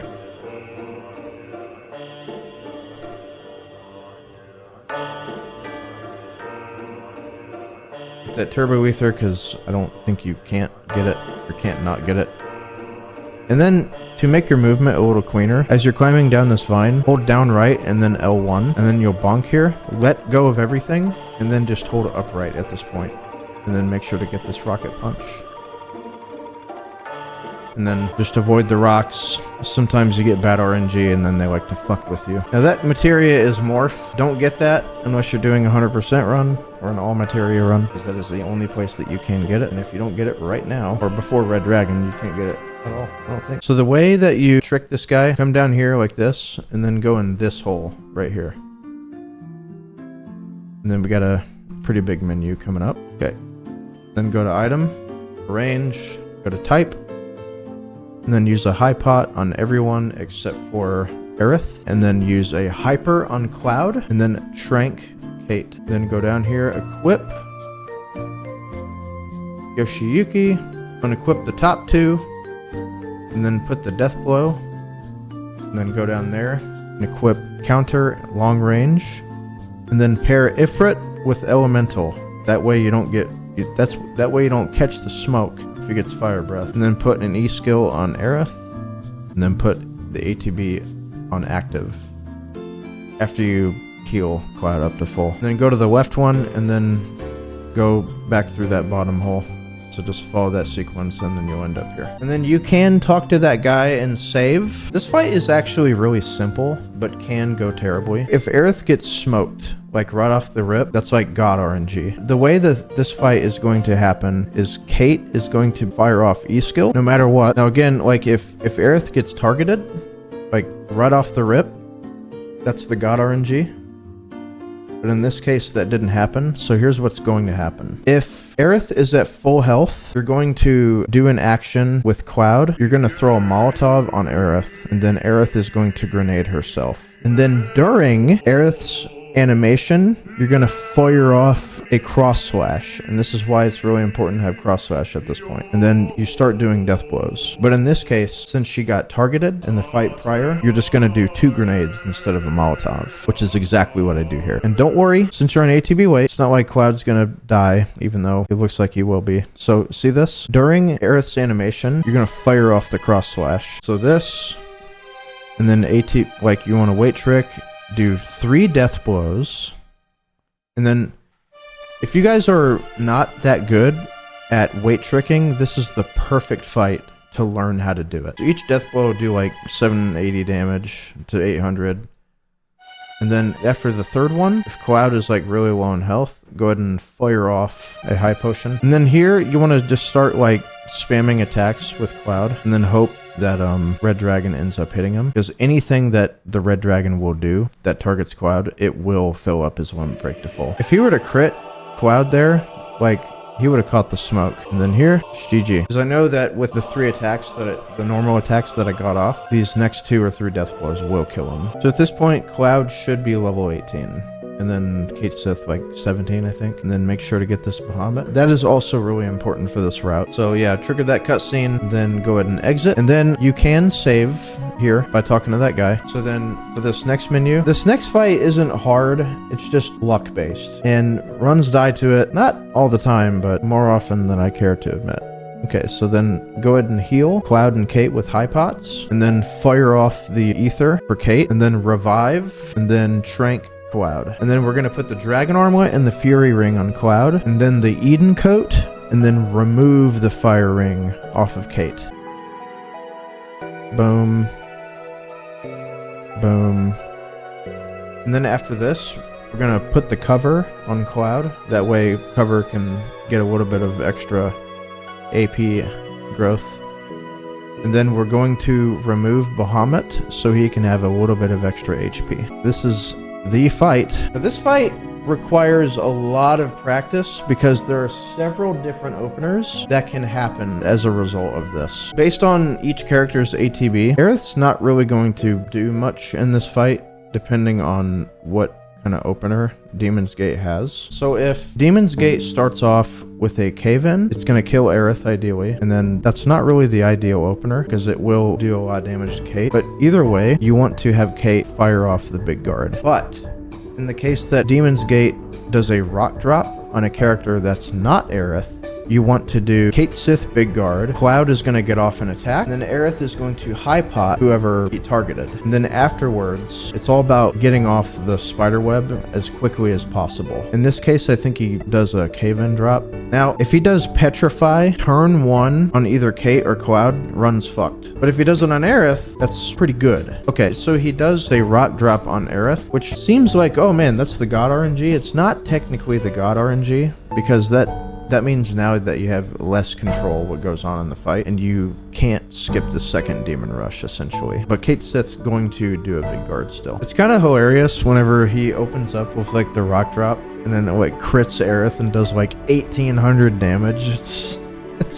Get that turbo ether, because I don't think you can't get it, or can't not get it. And then, to make your movement a little cleaner, as you're climbing down this vine, hold down right and then L1, and then you'll bonk here, let go of everything, and then just hold upright at this point. And then make sure to get this rocket punch. And then just avoid the rocks. Sometimes you get bad RNG and then they like to fuck with you. Now that materia is morph. Don't get that unless you're doing a 100% run or an all materia run, because that is the only place that you can get it. And if you don't get it right now or before Red Dragon, you can't get it at all, I don't think. So the way that you trick this guy, come down here like this and then go in this hole right here. And then we got a pretty big menu coming up. Okay. Then go to item, range, go to type, and then use a high pot on everyone except for Aerith, and then use a hyper on Cloud, and then Trank Kate. Then go down here, equip Yoshiyuki, unequip the top 2, and then put the death blow, and then go down there and equip counter long range, and then pair Ifrit with elemental. That way you don't get that way you don't catch the smoke if he gets fire breath. And then put an E-skill on Aerith, and then put the ATB on active after you heal Cloud up to full. And then go to the left one and then go back through that bottom hole. So just follow that sequence and then you'll end up here. And then you can talk to that guy and save. This fight is actually really simple, but can go terribly. If Aerith gets smoked, like right off the rip, that's like God RNG. The way that this fight is going to happen is Kate is going to fire off E-skill no matter what. Now again, like if Aerith gets targeted, like right off the rip, that's the God RNG. But in this case, that didn't happen. So here's what's going to happen. If Aerith is at full health, you're going to do an action with Cloud. You're going to throw a Molotov on Aerith, and then Aerith is going to grenade herself. And then during Aerith's animation, you're going to fire off a cross slash, and this is why it's really important to have cross slash at this point. And then you start doing death blows. But in this case, since she got targeted in the fight prior, you're just going to do 2 grenades instead of a Molotov, which is exactly what I do here. And don't worry, since you're on ATB weight, it's not like Cloud's going to die, even though it looks like he will be. So see this? During Aerith's animation, you're going to fire off the cross slash. So this, and then like you want to weight trick, do 3 death blows, and then if you guys are not that good at weight tricking, this is the perfect fight to learn how to do it. So each death blow will do like 780 damage to 800, and then after the third one, if Cloud is like really low in health, go ahead and fire off a high potion. And then here you want to just start like spamming attacks with Cloud, and then hope that Red Dragon ends up hitting him, because anything that the Red Dragon will do that targets Cloud, it will fill up his limit break to full. If he were to crit Cloud there, like he would have caught the smoke. And then here, it's GG. Because I know that with the 3 attacks the normal attacks that I got off, these next 2 or 3 death blows will kill him. So at this point, Cloud should be level 18. And then Kate Sith like 17, I think. And then make sure to get this Bahamut. That is also really important for this route. So yeah, trigger that cutscene, then go ahead and exit. And then you can save here by talking to that guy. So then for this next menu, this next fight isn't hard. It's just luck based. And runs die to it, not all the time, but more often than I care to admit. Okay, so then go ahead and heal Cloud and Kate with high pots. And then fire off the ether for Kate. And then revive. And then trank Cloud. And then we're going to put the Dragon Armlet and the Fury Ring on Cloud, and then the Eden Coat, and then remove the Fire Ring off of Kate. Boom. Boom. And then after this, we're going to put the cover on Cloud. That way cover can get a little bit of extra AP growth. And then we're going to remove Bahamut so he can have a little bit of extra HP. This is the fight. Now, this fight requires a lot of practice because there are several different openers that can happen as a result of this. Based on each character's ATB, Aerith's not really going to do much in this fight depending on what kind of opener Demon's Gate has. So if Demon's Gate starts off with a cave-in, it's going to kill Aerith ideally, and then that's not really the ideal opener because it will do a lot of damage to Kate. But either way, you want to have Kate fire off the big guard. But in the case that Demon's Gate does a rock drop on a character that's not Aerith, you want to do Kate Sith Big Guard. Cloud is going to get off an attack. And then Aerith is going to high pot whoever he targeted. And then afterwards, it's all about getting off the spider web as quickly as possible. In this case, I think he does a cave-in drop. Now, if he does Petrify, turn 1 on either Kate or Cloud, run's fucked. But if he does it on Aerith, that's pretty good. Okay, so he does a rock drop on Aerith, which seems like, oh man, that's the God RNG. It's not technically the God RNG because that means now that you have less control what goes on in the fight, and you can't skip the second Demon Rush, essentially. But Kate Sith's going to do a big guard still. It's kind of hilarious whenever he opens up with, like, the rock drop, and then it, like, crits Aerith and does, like, 1,800 damage. It's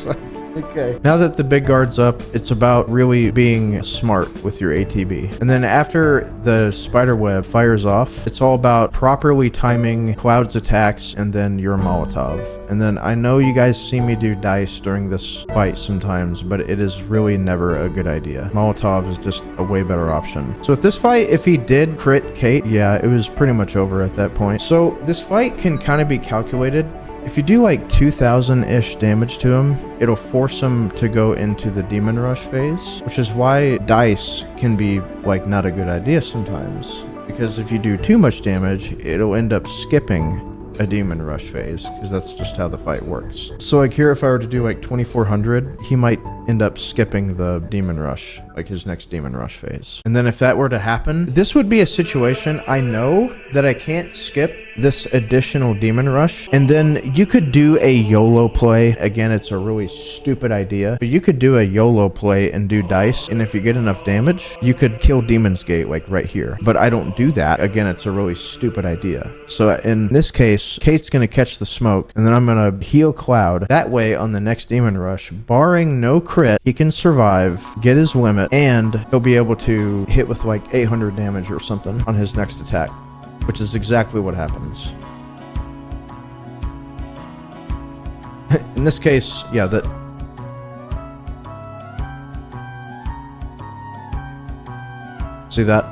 like... Okay. Now that the big guard's up, it's about really being smart with your ATB. And then after the spider web fires off, it's all about properly timing Cloud's attacks and then your Molotov. And then I know you guys see me do dice during this fight sometimes, but it is really never a good idea. Molotov is just a way better option. So at this fight, if he did crit Kate, yeah, it was pretty much over at that point. So this fight can kind of be calculated. If you do like 2,000-ish damage to him, it'll force him to go into the Demon Rush phase, which is why dice can be like not a good idea sometimes. Because if you do too much damage, it'll end up skipping a Demon Rush phase, because that's just how the fight works. So like here, if I were to do like 2,400, he might end up skipping the Demon Rush, like his next Demon Rush phase. And then if that were to happen, this would be a situation I know that I can't skip this additional Demon Rush, and then you could do a YOLO play. Again, it's a really stupid idea, but you could do a YOLO play and do dice, and if you get enough damage, you could kill Demon's Gate like right here. But I don't do that. Again, it's a really stupid idea. So in this case, Kate's gonna catch the smoke, and then I'm gonna heal Cloud. That way, on the next Demon Rush, barring no crit, he can survive, get his limit, and he'll be able to hit with like 800 damage or something on his next attack, which is exactly what happens. In this case, yeah, that... See that?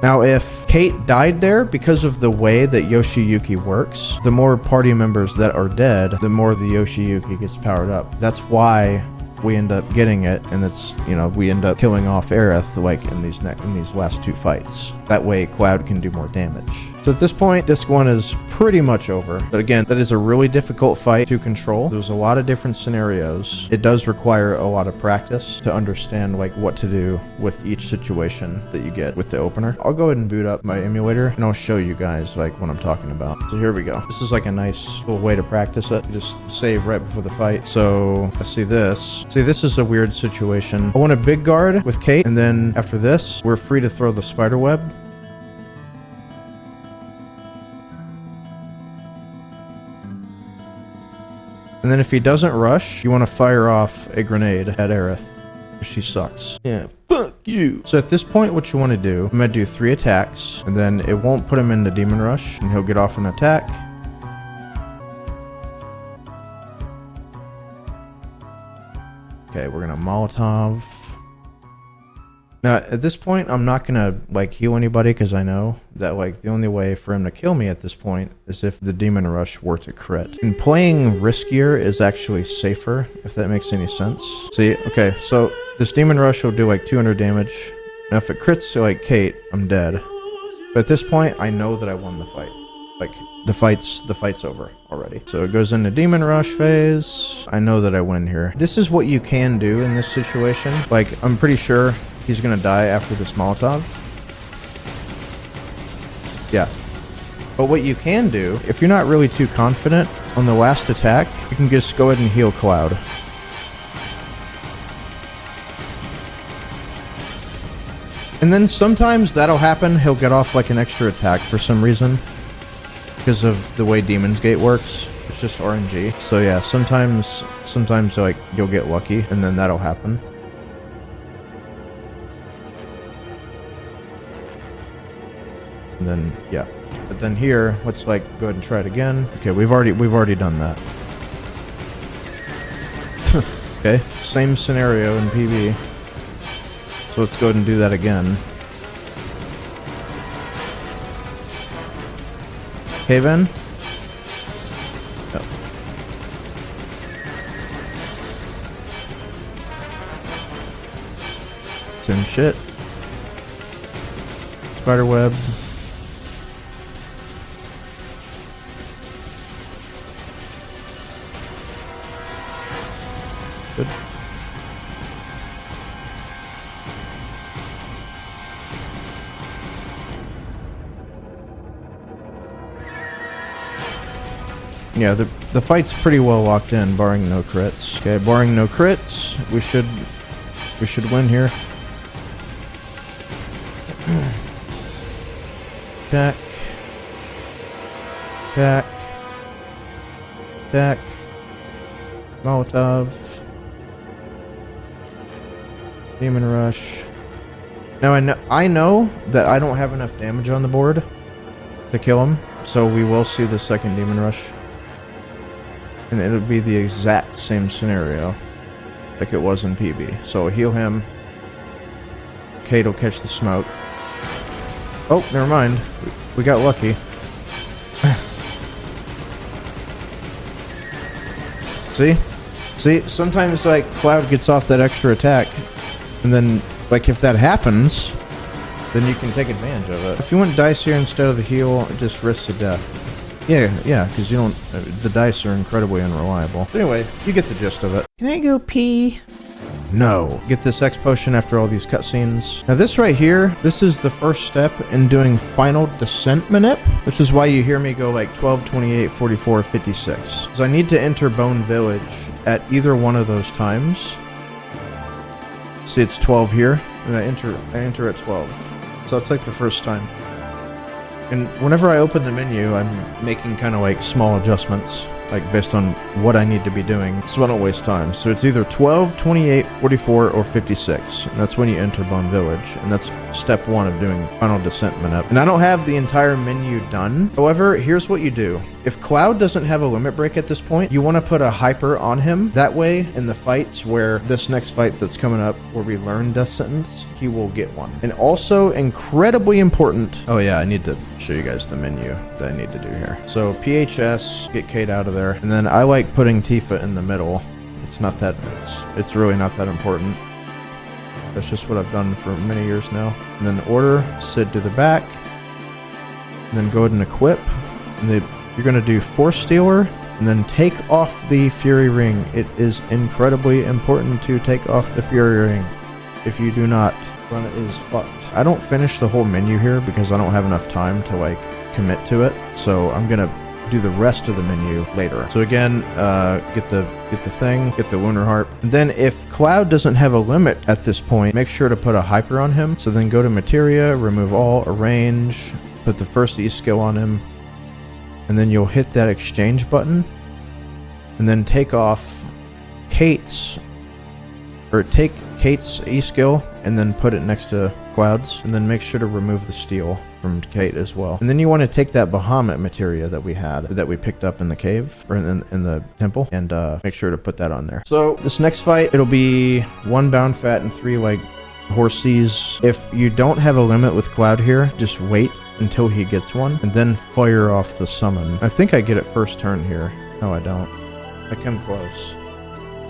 Now, if Kate died there, because of the way that Yoshiyuki works, the more party members that are dead, the more the Yoshiyuki gets powered up. That's why we end up getting it, and it's, you know, we end up killing off Aerith like in these last 2 fights. That way Cloud can do more damage. So at this point, disc 1 is pretty much over. But again, that is a really difficult fight to control. There's a lot of different scenarios. It does require a lot of practice to understand like what to do with each situation that you get with the opener. I'll go ahead and boot up my emulator, and I'll show you guys like what I'm talking about. So here we go. This is like a nice little way to practice it. You just save right before the fight. So I see this. See, this is a weird situation. I want a big guard with Kate, and then after this, we're free to throw the spider web. And then if he doesn't rush, you want to fire off a grenade at Aerith. She sucks. Yeah, fuck you. So at this point, what you want to do, I'm going to do 3 attacks, and then it won't put him into Demon Rush, and he'll get off an attack. Okay, we're going to Molotov. Now, at this point, I'm not going to, like, heal anybody, because I know that, like, the only way for him to kill me at this point is if the Demon Rush were to crit. And playing riskier is actually safer, if that makes any sense. See, okay, so this Demon Rush will do, like, 200 damage. Now, if it crits, like, Kate, I'm dead. But at this point, I know that I won the fight. Like, the fight's over already. So it goes into Demon Rush phase. I know that I win here. This is what you can do in this situation. Like, I'm pretty sure he's gonna die after this Molotov. Yeah. But what you can do, if you're not really too confident on the last attack, you can just go ahead and heal Cloud. And then sometimes that'll happen, he'll get off like an extra attack for some reason. Because of the way Demon's Gate works. It's just RNG. So yeah, sometimes like you'll get lucky and then that'll happen. And then yeah. But then here, let's like go ahead and try it again. Okay, we've already done that. Okay, same scenario in PB. So let's go ahead and do that again. Okay, then. Oh. Same shit. Spiderweb. Good. Yeah, the fight's pretty well locked in, barring no crits. Okay, barring no crits, we should win here. Attack. Attack. Attack. Molotov. Demon Rush. Now I know that I don't have enough damage on the board to kill him, so we will see the second Demon Rush. And it'll be the exact same scenario like it was in PB. So heal him. Kate will catch the smoke. Oh, never mind. We got lucky. See? See? Sometimes, like, Cloud gets off that extra attack. And then, like, if that happens, then you can take advantage of it. If you want dice here instead of the heal, it just risks the death. Yeah, because you don't... the dice are incredibly unreliable. But anyway, you get the gist of it. Can I go pee? No. Get this X potion after all these cutscenes. Now this right here, this is the first step in doing final descent manip, which is why you hear me go like 12, 28, 44, 56. Because I need to enter Bone Village at either one of those times. See, it's 12 here, and I enter at 12. So it's like the first time. And whenever I open the menu, I'm making kind of like small adjustments, like based on what I need to be doing, so I don't waste time. So it's either 12, 28, 44, or 56. And that's when you enter Bone Village. And that's step 1 of doing Final Descent Manip. And I don't have the entire menu done. However, here's what you do. If Cloud doesn't have a limit break at this point, you want to put a hyper on him. That way, in the fights where this next fight that's coming up, where we learn Death Sentence, he will get one. And also, incredibly important... Oh yeah, I need to show you guys the menu that I need to do here. So, PHS, get Kate out of there. And then I like putting Tifa in the middle. It's not that... It's really not that important. That's just what I've done for many years now. And then order Sid to the back. And then go ahead and equip. And you're going to do Force Stealer. And then take off the Fury Ring. It is incredibly important to take off the Fury Ring. If you do not, run it is fucked. I don't finish the whole menu here because I don't have enough time to like commit to it. So I'm going to do the rest of the menu later. So again, get the thing, get the Lunar Harp. And then if Cloud doesn't have a limit at this point, make sure to put a hyper on him. So then go to Materia, remove all, arrange, put the first E skill on him, and then you'll hit that exchange button. and then take off Kate's, or take Kate's E-skill and then put it next to Cloud's, and then make sure to remove the steel from Kate as well. And then you want to take that Bahamut materia that we had, that we picked up in the cave, or in the temple, and make sure to put that on there. So this next fight, it'll be 1 bound fat and 3 like horsies. If you don't have a limit with Cloud here, just wait until he gets one, and then fire off the summon. I think I get it first turn here. No, I don't. I come close.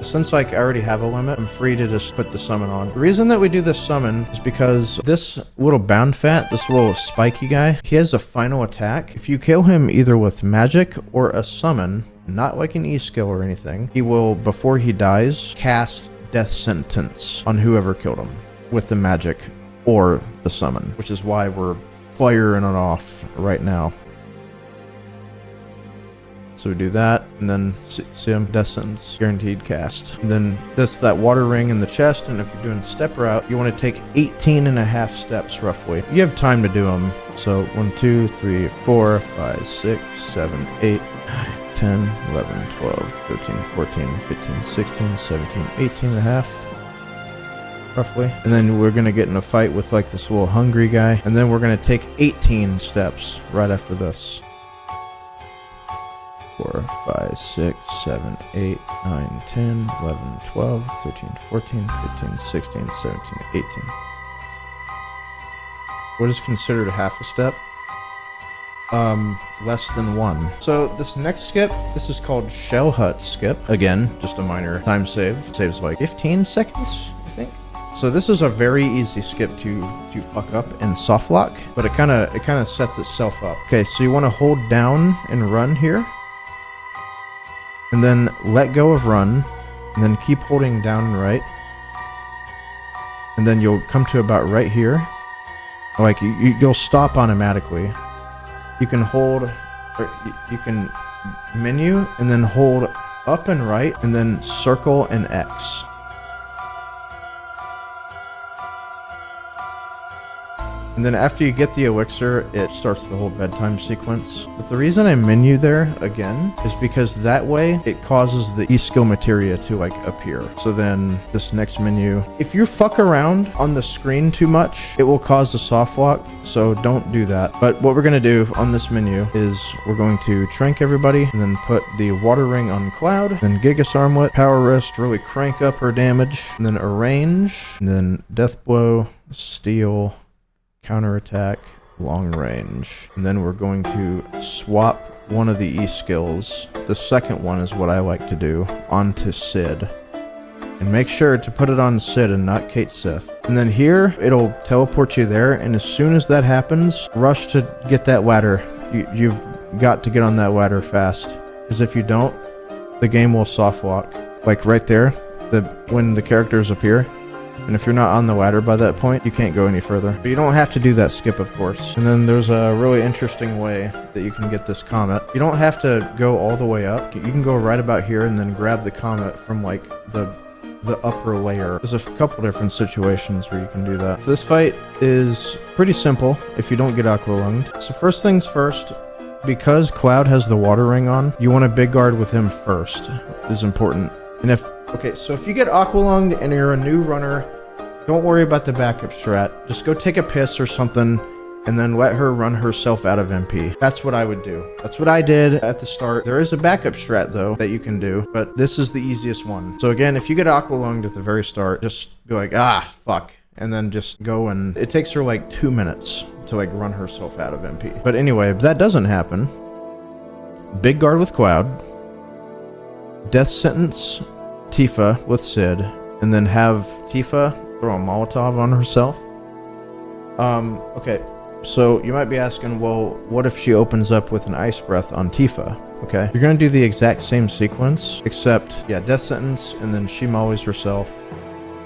Since like I already have a limit, I'm free to just put the summon on. The reason that we do this summon is because this little bound fat, this little spiky guy, he has a final attack. If you kill him either with magic or a summon, not like an E-skill or anything, he will, before he dies, cast Death Sentence on whoever killed him with the magic or the summon, which is why we're firing it off right now. So we do that, and then see him, Death Sentence, guaranteed cast. And then that's that water ring in the chest, and if you're doing step route, you want to take 18.5 steps roughly. You have time to do them. So 1, 2, 3, 4, 5, 6, 7, 8, 9, 10, 11, 12, 13, 14, 15, 16, 17, 18.5. Roughly. And then we're going to get in a fight with like this little hungry guy, and then we're going to take 18 steps right after this. 4, 5, 6, 7, 8, 9, 10, 11, 12, 13, 14, 15, 16, 17, 18. What is considered half a step? Less than 1. So this next skip, this is called Shell Hut Skip. Again, just a minor time save. Saves like 15 seconds, I think. So this is a very easy skip to fuck up in soft lock, but it kind of sets itself up. Okay, so you want to hold down and run here. And then let go of run, and then keep holding down and right. And then you'll come to about right here. Like, you'll stop automatically. You can hold, or you can menu, and then hold up and right, and then circle and X. And then after you get the elixir, it starts the whole bedtime sequence. But the reason I menu there, again, is because that way it causes the E-skill materia to like appear. So then this next menu, if you fuck around on the screen too much, it will cause a soft lock. So don't do that. But what we're going to do on this menu is we're going to trank everybody, and then put the water ring on Cloud, then Gigas Armlet, power wrist, really crank up her damage, and then arrange, and then death blow, steal, counterattack, long range. And then we're going to swap one of the E-skills. The second one is what I like to do, onto Sid. And make sure to put it on Sid and not Kate Sith. And then here, it'll teleport you there, and as soon as that happens, rush to get that ladder. You've got to get on that ladder fast. Because if you don't, the game will soft lock. Like right there, when the characters appear. And if you're not on the ladder by that point, you can't go any further. But you don't have to do that skip, of course. And then there's a really interesting way that you can get this comet. You don't have to go all the way up. You can go right about here and then grab the comet from like the upper layer. There's a couple different situations where you can do that. So this fight is pretty simple if you don't get aqua lunged. So first things first, because Cloud has the water ring on, you want to big guard with him first. Is important. And so if you get aqua lunged and you're a new runner, don't worry about the backup strat. Just go take a piss or something, and then let her run herself out of MP. That's what I would do. That's what I did at the start. There is a backup strat, though, that you can do, but this is the easiest one. So again, if you get aqua lunged at the very start, just be like, fuck. And then just go, and it takes her like 2 minutes to like run herself out of MP. But anyway, if that doesn't happen, big guard with Cloud, death sentence Tifa with Sid, and then have Tifa throw a Molotov on herself. Okay, so you might be asking, well, what if she opens up with an ice breath on Tifa? Okay, you're gonna do the exact same sequence, except, yeah, death sentence, and then she mollies herself,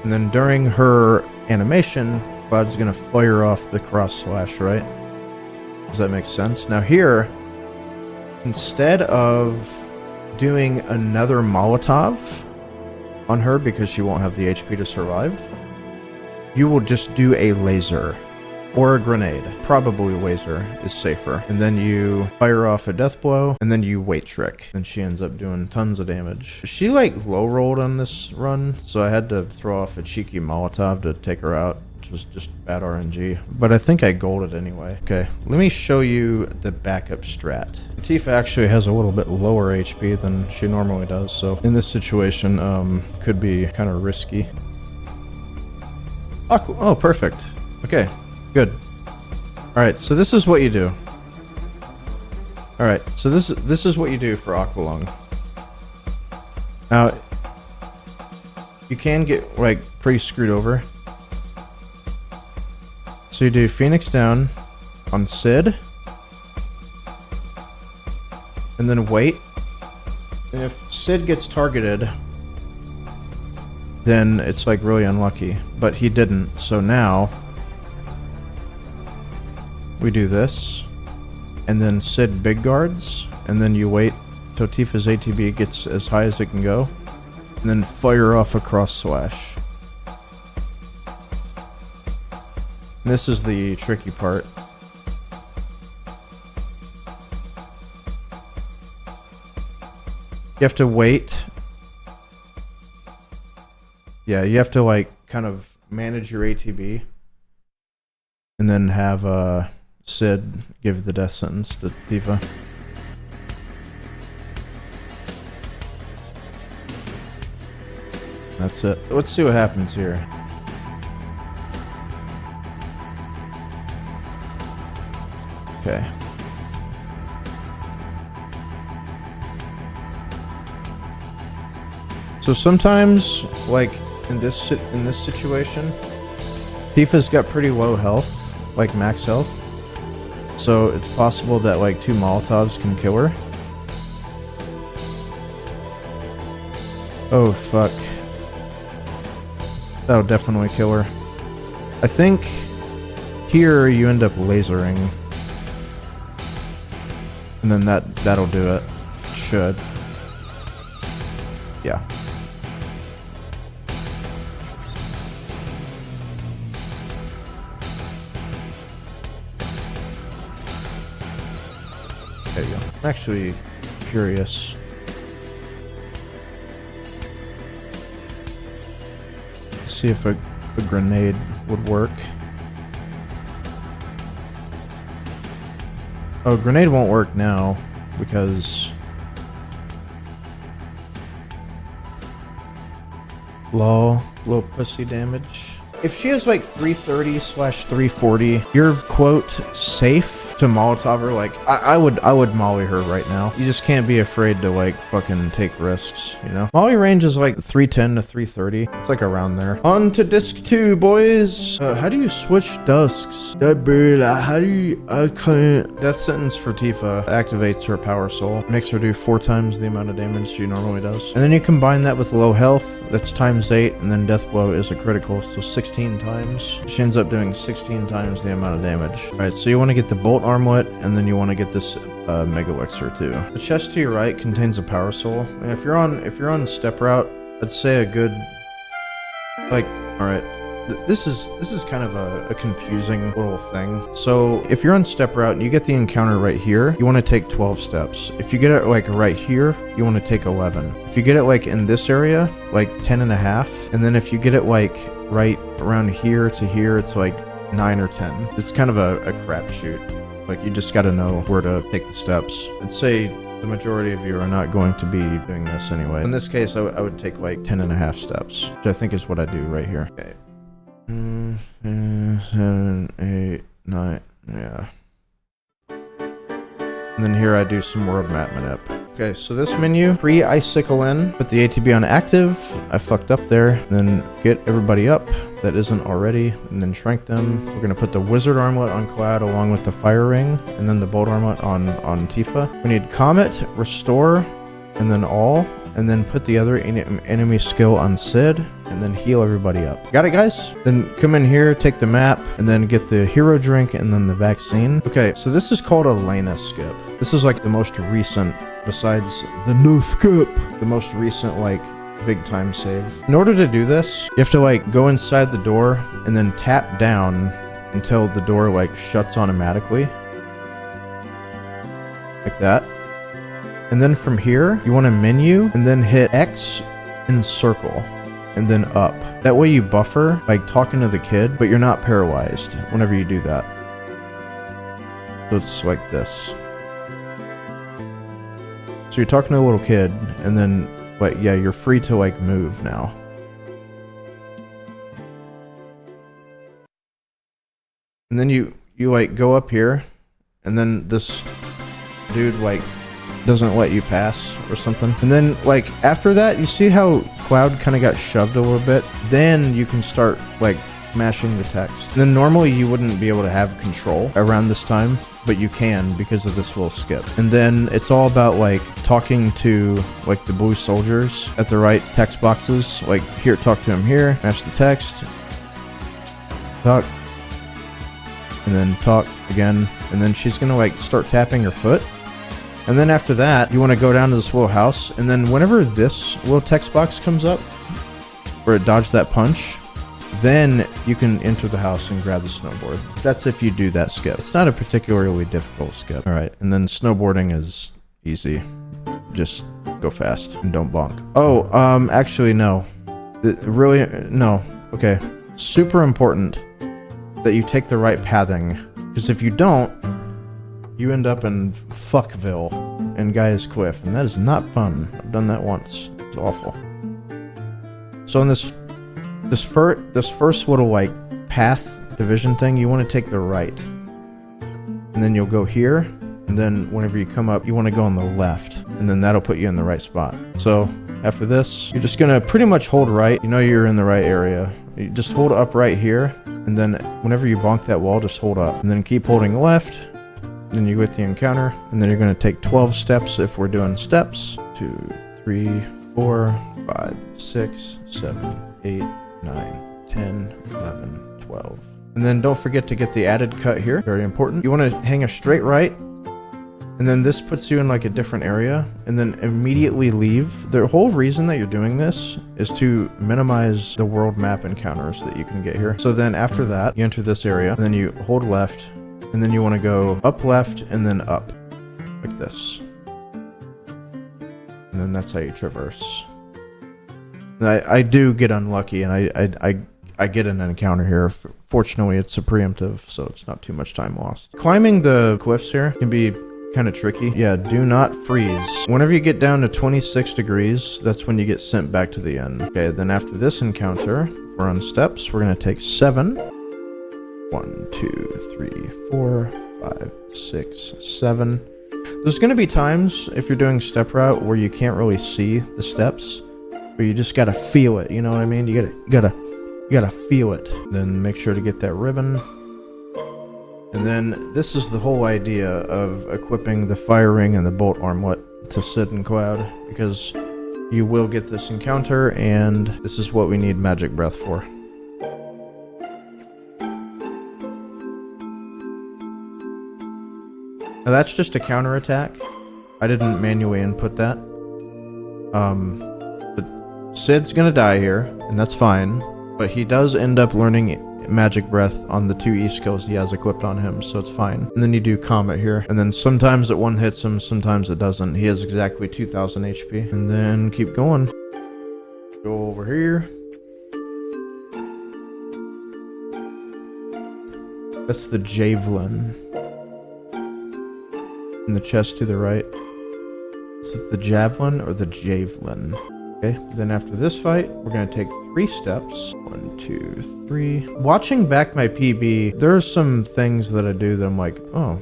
and then during her animation, Cloud's gonna fire off the cross slash, right? Does that make sense? Now here, instead of doing another Molotov on her because she won't have the HP to survive, you will just do a laser. or a grenade. Probably laser is safer. And then you fire off a death blow, and then you wait trick. And she ends up doing tons of damage. She like low rolled on this run, so I had to throw off a cheeky Molotov to take her out. Which was just bad RNG. But I think I golded anyway. Okay, let me show you the backup strat. Tifa actually has a little bit lower HP than she normally does, so in this situation, could be kind of risky. Oh, perfect. Okay, good. Alright, so this is what you do. Alright, so this is what you do for Aqualung. Now, you can get, like, pretty screwed over. So you do Phoenix down on Sid. And then wait. And if Sid gets targeted, then it's like really unlucky. But he didn't, so now we do this. And then Sid big guards. And then you wait till Tifa's ATB gets as high as it can go. And then fire off a cross slash. This is the tricky part. You have to wait. Yeah, you have to like kind of manage your ATB. And then have Sid give the death sentence to Tifa. That's it. Let's see what happens here. Okay. So sometimes, like in this situation, Tifa's got pretty low health, like max health. So it's possible that like 2 Molotovs can kill her. Oh fuck. That'll definitely kill her. I think here you end up lasering. And then that'll do it. Should. Yeah. There you go. I'm actually curious. See if a grenade would work. Oh, grenade won't work now because low pussy damage. If she has like 330/340, you're quote safe to Molotov her. Like I would molly her right now. You just can't be afraid to like fucking take risks, you know? Molly range is like 310 to 330. It's like around there. On to disc 2, boys. How do you switch discs? How do you? I can't. Death sentence for Tifa activates her power soul. Makes her do 4 times the amount of damage she normally does. And then you combine that with low health. That's times 8, and then death blow is a critical, so 16 times. She ends up doing 16 times the amount of damage. Alright, so you want to get the bolt armlet, and then you want to get this mega elixir too. The chest to your right contains a power soul, and if you're on step route, I'd say a good, like, alright, this is kind of a confusing little thing. So if you're on step route and you get the encounter right here, you want to take 12 steps. If you get it like right here, you want to take 11. If you get it like in this area, like 10 and a half, and then if you get it like right around here to here, it's like 9 or 10. It's kind of a crapshoot. Like, you just gotta know where to take the steps. I'd say the majority of you are not going to be doing this anyway. In this case, I would take like 10 and a half steps, which I think is what I do right here. Okay. 7, 8, 9, yeah. And then here I do some world map Manip. Okay, so this menu, pre-Icicle in, put the ATB on active. I fucked up there. Then get everybody up that isn't already, and then shrink them. We're gonna put the wizard armlet on Cloud along with the fire ring, and then the bolt armlet on Tifa. We need Comet, restore, and then all, and then put the other enemy skill on Sid, and then heal everybody up. Got it, guys? Then come in here, take the map, and then get the hero drink, and then the vaccine. Okay, so this is called Elena Skip. This is like the most recent, besides the new Skip, the most recent, like, big time save. In order to do this, you have to like go inside the door and then tap down until the door like shuts automatically. Like that. And then from here, you want to menu and then hit X and circle and then up. That way you buffer like talking to the kid, but you're not paralyzed whenever you do that. So it's like this. So you're talking to a little kid and then, but yeah, you're free to like move now. And then you like go up here and then this dude like doesn't let you pass or something. And then like after that, you see how Cloud kind of got shoved a little bit? Then you can start like mashing the text. And then normally you wouldn't be able to have control around this time, but you can because of this little skip. And then it's all about like talking to like the blue soldiers at the right text boxes. Like here, talk to him here, mash the text, talk, and then talk again. And then she's gonna like start tapping her foot. And then after that, you want to go down to this little house, and then whenever this little text box comes up, where it dodged that punch, then you can enter the house and grab the snowboard. That's if you do that skip. It's not a particularly difficult skip. Alright, and then snowboarding is easy. Just go fast and don't bonk. Oh, actually no. Really, no. Okay. Super important that you take the right pathing, because if you don't, you end up in Fuckville and Gaia's Cliff, and that is not fun. I've done that once. It's awful. So in this first little like path division thing, you want to take the right, and then you'll go here, and then whenever you come up, you want to go on the left, and then that'll put you in the right spot. So after this, you're just gonna pretty much hold right. You know you're in the right area. You just hold up right here, and then whenever you bonk that wall, just hold up, and then keep holding left. Then you get the encounter, and then you're going to take 12 steps if we're doing steps. 2, 3, 4, 5, 6, 7, 8, 9, 10, 11, 12. And then don't forget to get the added cut here. Very important. You want to hang a straight right, and then this puts you in like a different area, and then immediately leave. The whole reason that you're doing this is to minimize the world map encounters that you can get here. So then after that, you enter this area, and then you hold left, and then you want to go up left and then up like this, and then that's how you traverse. I do get unlucky, and I get an encounter here. Fortunately, it's a preemptive, so it's not too much time lost. Climbing the cliffs here can be kind of tricky. Yeah, do not freeze. Whenever you get down to 26 degrees, that's when you get sent back to the end. Okay, then after this encounter, we're on steps. We're going to take 7. 1, 2, 3, 4, 5, 6, 7. There's going to be times if you're doing step route where you can't really see the steps, but you just gotta feel it. You know what I mean? You gotta feel it. Then make sure to get that ribbon. And then this is the whole idea of equipping the fire ring and the bolt armlet to Sid and Cloud, because you will get this encounter, and this is what we need magic breath for. Now that's just a counterattack. I didn't manually input that. But Sid's gonna die here, and that's fine. But he does end up learning magic breath on the 2 Icicles he has equipped on him, so it's fine. And then you do Comet here, and then sometimes it one hits him, sometimes it doesn't. He has exactly 2,000 HP. And then keep going. Go over here. That's the Javelin. In the chest to the right. Is it the Javelin or the Javelin? Okay, then after this fight, we're going to take 3 steps. 1, 2, 3. Watching back my PB, there are some things that I do that I'm like, oh,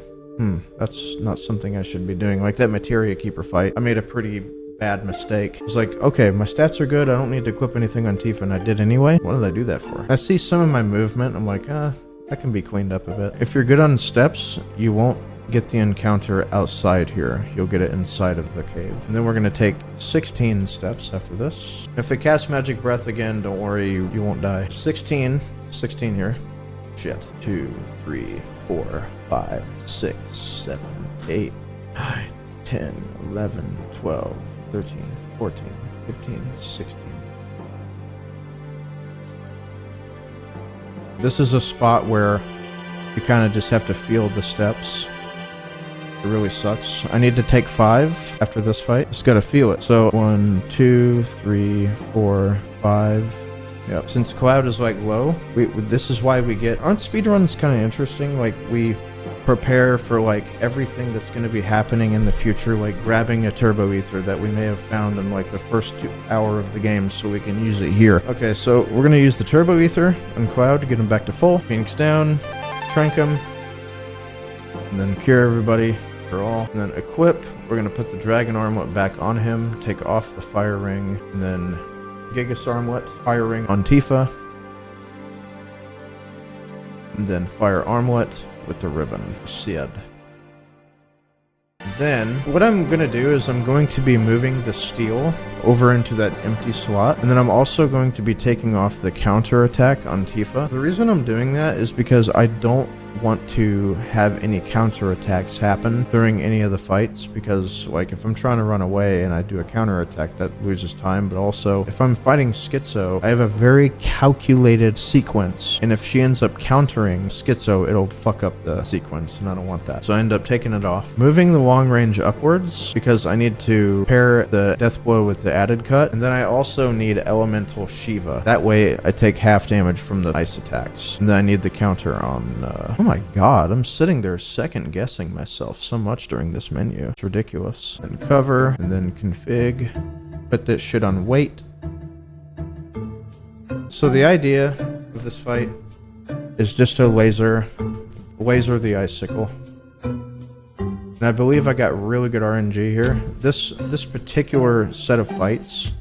that's not something I should be doing. Like that Materia Keeper fight, I made a pretty bad mistake. It's like, okay, my stats are good, I don't need to equip anything on Tifa, and I did anyway. What did I do that for? I see some of my movement, I'm like, that can be cleaned up a bit. If you're good on steps, you won't get the encounter outside here. You'll get it inside of the cave. And then we're going to take 16 steps after this. If it casts magic breath again, don't worry, you won't die. 16 here. Shit. 2, 3, 4, 5, 6, 7, 8, 9, 10, 11, 12, 13, 14, 15, 16. This is a spot where You kind of just have to feel the steps. It really sucks. I need to take 5 after this fight. Just gotta feel it. So 1, 2, 3, 4, 5. Yep. Since Cloud is like low, this is why we get... Aren't speedruns kind of interesting? Like we prepare for like everything that's going to be happening in the future, like grabbing a turbo ether that we may have found in like the first hour of the game so we can use it here. Okay, so we're going to use the turbo ether on Cloud to get him back to full. Phoenix down, trank him, and then cure everybody. All. And then equip. We're going to put the dragon armlet back on him, take off the fire ring, and then Gigas armlet, fire ring on Tifa, and then fire armlet with the ribbon, Sid. Then, what I'm going to do is I'm going to be moving the steel over into that empty slot, and then I'm also going to be taking off the counter attack on Tifa. The reason I'm doing that is because I don't want to have any counter attacks happen during any of the fights, because like if I'm trying to run away and I do a counter attack, that loses time. But also if I'm fighting Schizo, I have a very calculated sequence, and if she ends up countering Schizo, it'll fuck up the sequence, and I don't want that. So I end up taking it off, moving the long range upwards because I need to pair the death blow with the added cut, and then I also need elemental Shiva. That way I take half damage from the ice attacks, and then I need the counter on oh my god, I'm sitting there second guessing myself so much during this menu. It's ridiculous. And cover, and then config. Put this shit on wait. So the idea of this fight is just to laser the icicle. And I believe I got really good RNG here. This particular set of fights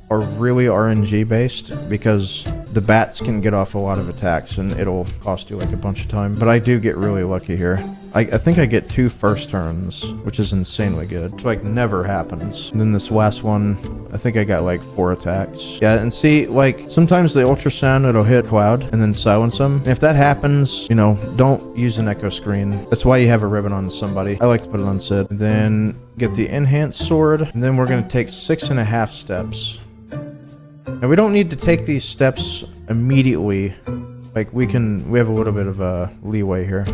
are really RNG based because the bats can get off a lot of attacks and it'll cost you like a bunch of time. But I do get really lucky here. I think I get 2 first turns, which is insanely good. Which like never happens. And then this last one, I think I got like 4 attacks. Yeah, and see, like sometimes the ultrasound, it'll hit Cloud and then silence them. And if that happens, you know, don't use an echo screen. That's why you have a ribbon on somebody. I like to put it on Sid. And then get the enhanced sword. And then we're going to take 6.5 steps. Now we don't need to take these steps immediately. Like we have a little bit of a leeway here,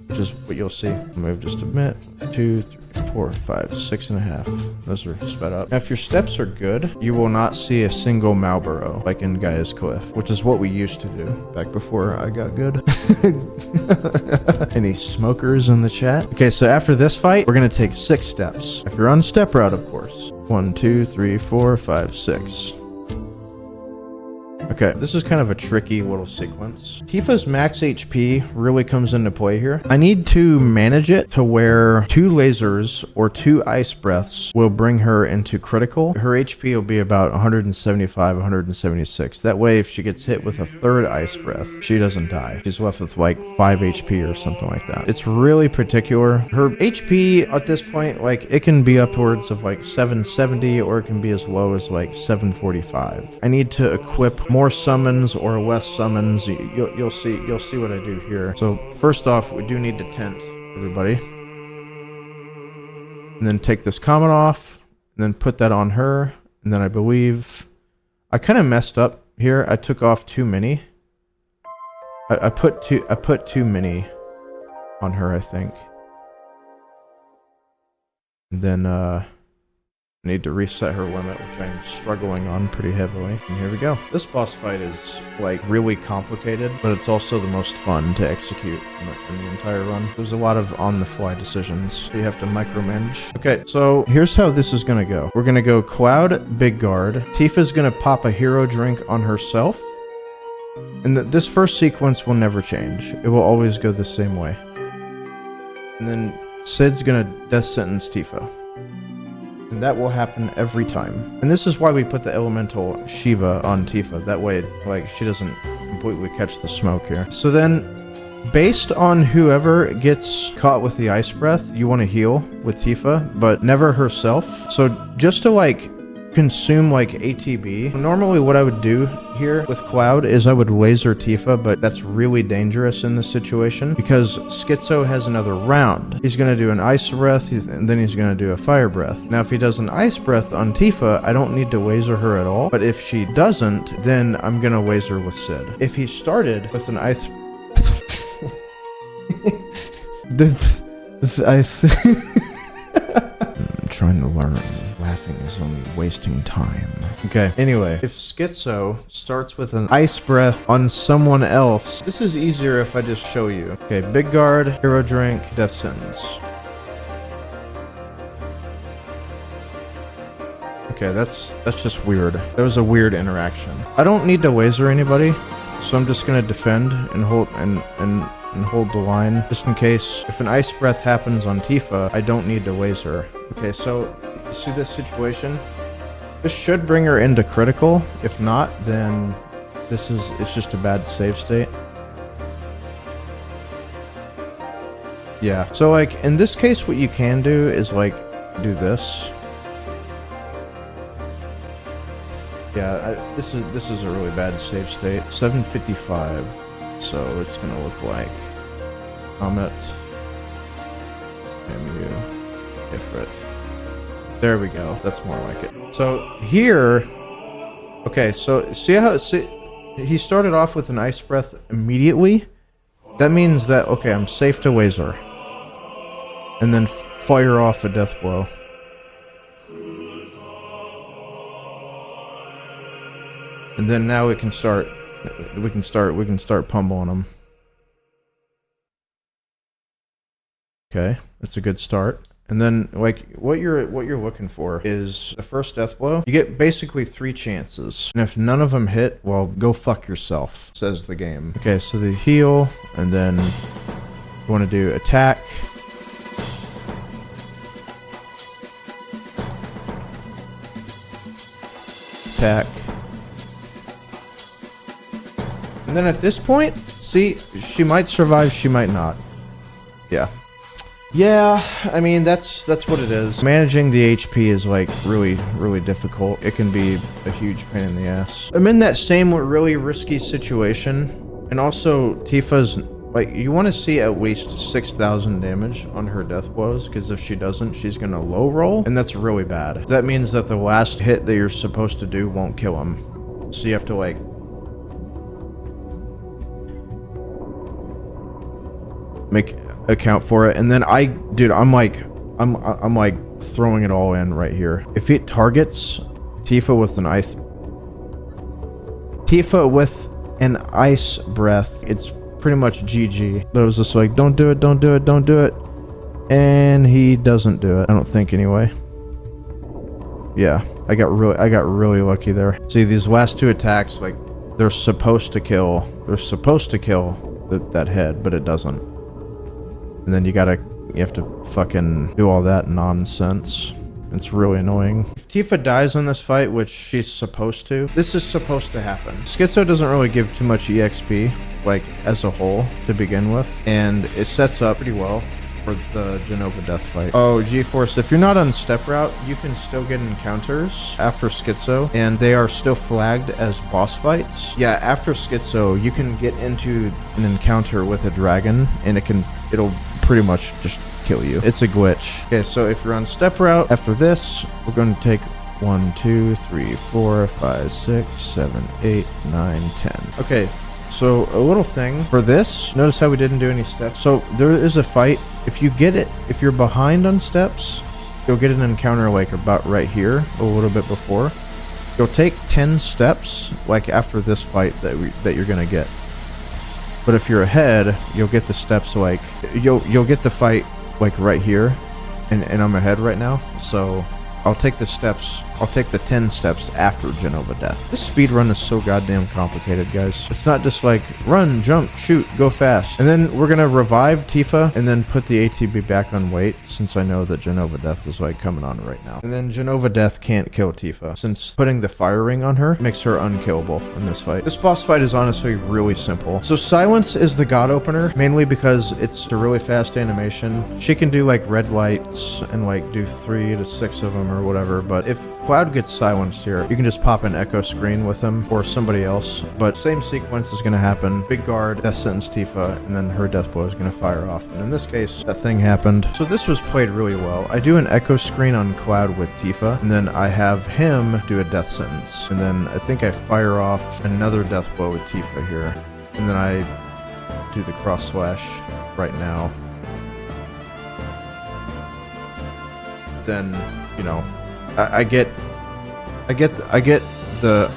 which is what you'll see. Move just a bit. 2, 3, 4, 5, 6.5. Those are sped up. Now if your steps are good, you will not see a single Malboro like in Gaea's Cliff, which is what we used to do back before I got good. Any smokers in the chat? Okay, so after this fight, we're gonna take 6 steps. If you're on step route, of course. 1, 2, 3, 4, 5, 6. Okay, this is kind of a tricky little sequence. Tifa's max HP really comes into play here. I need to manage it to where 2 lasers or 2 ice breaths will bring her into critical. Her HP will be about 175, 176. That way, if she gets hit with a 3rd ice breath, she doesn't die. She's left with like 5 HP or something like that. It's really particular. Her HP at this point, like it can be upwards of like 770 or it can be as low as like 745. I need to equip more summons or less summons. You'll see what I do here. So first off, we do need to tent everybody, and then take this comment off, and then put that on her. And then I believe I kind of messed up here. I took off too many. I put too many on her, I think. And then need to reset her limit, which I'm struggling on pretty heavily. And here we go. This boss fight is like really complicated, but it's also the most fun to execute in the entire run. There's a lot of on-the-fly decisions, so you have to micromanage. Okay, so here's how this is gonna go. We're gonna go Cloud, Big Guard. Tifa's gonna pop a hero drink on herself. And this first sequence will never change. It will always go the same way. And then Sid's gonna death sentence Tifa. And that will happen every time. And this is why we put the elemental Shiva on Tifa. That way, like, she doesn't completely catch the smoke here. So then, based on whoever gets caught with the ice breath, you want to heal with Tifa, but never herself. So just to, like, consume, like, ATB. Normally what I would do here with Cloud is I would laser Tifa, but that's really dangerous in this situation because Schizo has another round. He's going to do an ice breath, and then he's going to do a fire breath. Now, if he does an ice breath on Tifa, I don't need to laser her at all. But if she doesn't, then I'm going to laser with Sid. If he started with an ice... I'm trying to learn. Laughing is only wasting time. Okay, anyway. If Schizo starts with an ice breath on someone else, this is easier if I just show you. Okay, big guard, hero drink, death sentence. Okay, that's just weird. That was a weird interaction. I don't need to laser anybody, so I'm just gonna defend and hold and hold the line just in case. If an ice breath happens on Tifa, I don't need to laser. Okay, so see this situation? This should bring her into critical. If not, then it's just a bad save state. Yeah. So like in this case, what you can do is like do this. Yeah, this is a really bad save state. 755. So it's gonna look like Comet, MU, Ifrit. There we go. That's more like it. So here, okay. So see how he started off with an ice breath immediately. That means that okay, I'm safe to laser, and then fire off a death blow. And then now we can start pummeling them. Okay, that's a good start. And then like what you're looking for is the first death blow. You get basically 3 chances. And if none of them hit, well, go fuck yourself, says the game. Okay, so the heal, and then you want to do attack. Attack. And then at this point, see, she might survive, she might not. Yeah. Yeah, I mean, that's what it is. Managing the HP is like really difficult. It can be a huge pain in the ass. I'm in that same really risky situation. And also, Tifa's, like, you want to see at least 6,000 damage on her death blows, because if she doesn't, she's gonna low roll, and that's really bad. That means that the last hit that you're supposed to do won't kill him. So you have to, like, make account for it. And then dude, I'm like throwing it all in right here. If it targets Tifa with an ice breath, it's pretty much GG. But it was just like, don't do it, don't do it, don't do it. And he doesn't do it, I don't think, anyway. Yeah, I got really lucky there. See, these last 2 attacks, like, they're supposed to kill that head, but it doesn't. And then you have to fucking do all that nonsense. It's really annoying. If Tifa dies in this fight, which she's supposed to, this is supposed to happen. Schizo doesn't really give too much EXP, like, as a whole, to begin with. And it sets up pretty well for the Jenova Death fight. Oh, G-Force, if you're not on step route, you can still get encounters after Schizo, and they are still flagged as boss fights. Yeah, after Schizo, you can get into an encounter with a dragon, and it'll pretty much just kill you. It's a glitch. Okay, so if you're on step route, after this, we're going to take 1, 2, 3, 4, 5, 6, 7, 8, 9, 10. Okay, so a little thing for this, notice how we didn't do any steps. So there is a fight. If you're behind on steps, you'll get an encounter like about right here, a little bit before. You'll take 10 steps, like after this fight that you're gonna get. But if you're ahead, you'll get the steps like you'll get the fight like right here, and I'm ahead right now, so I'll take the 10 steps after Jenova Death. This speedrun is so goddamn complicated, guys. It's not just like run, jump, shoot, go fast. And then we're gonna revive Tifa and then put the ATB back on wait, since I know that Jenova Death is like coming on right now. And then Jenova Death can't kill Tifa, since putting the fire ring on her makes her unkillable in this fight. This boss fight is honestly really simple. So Silence is the god opener, mainly because it's a really fast animation. She can do like red lights and like do 3 to 6 of them or whatever, but if Cloud gets silenced here, you can just pop an echo screen with him or somebody else, but same sequence is going to happen. Big guard, death sentence Tifa, and then her death blow is going to fire off. And in this case, that thing happened. So this was played really well. I do an echo screen on Cloud with Tifa, and then I have him do a death sentence. And then I think I fire off another death blow with Tifa here. And then I do the cross slash right now. then, you know, I get the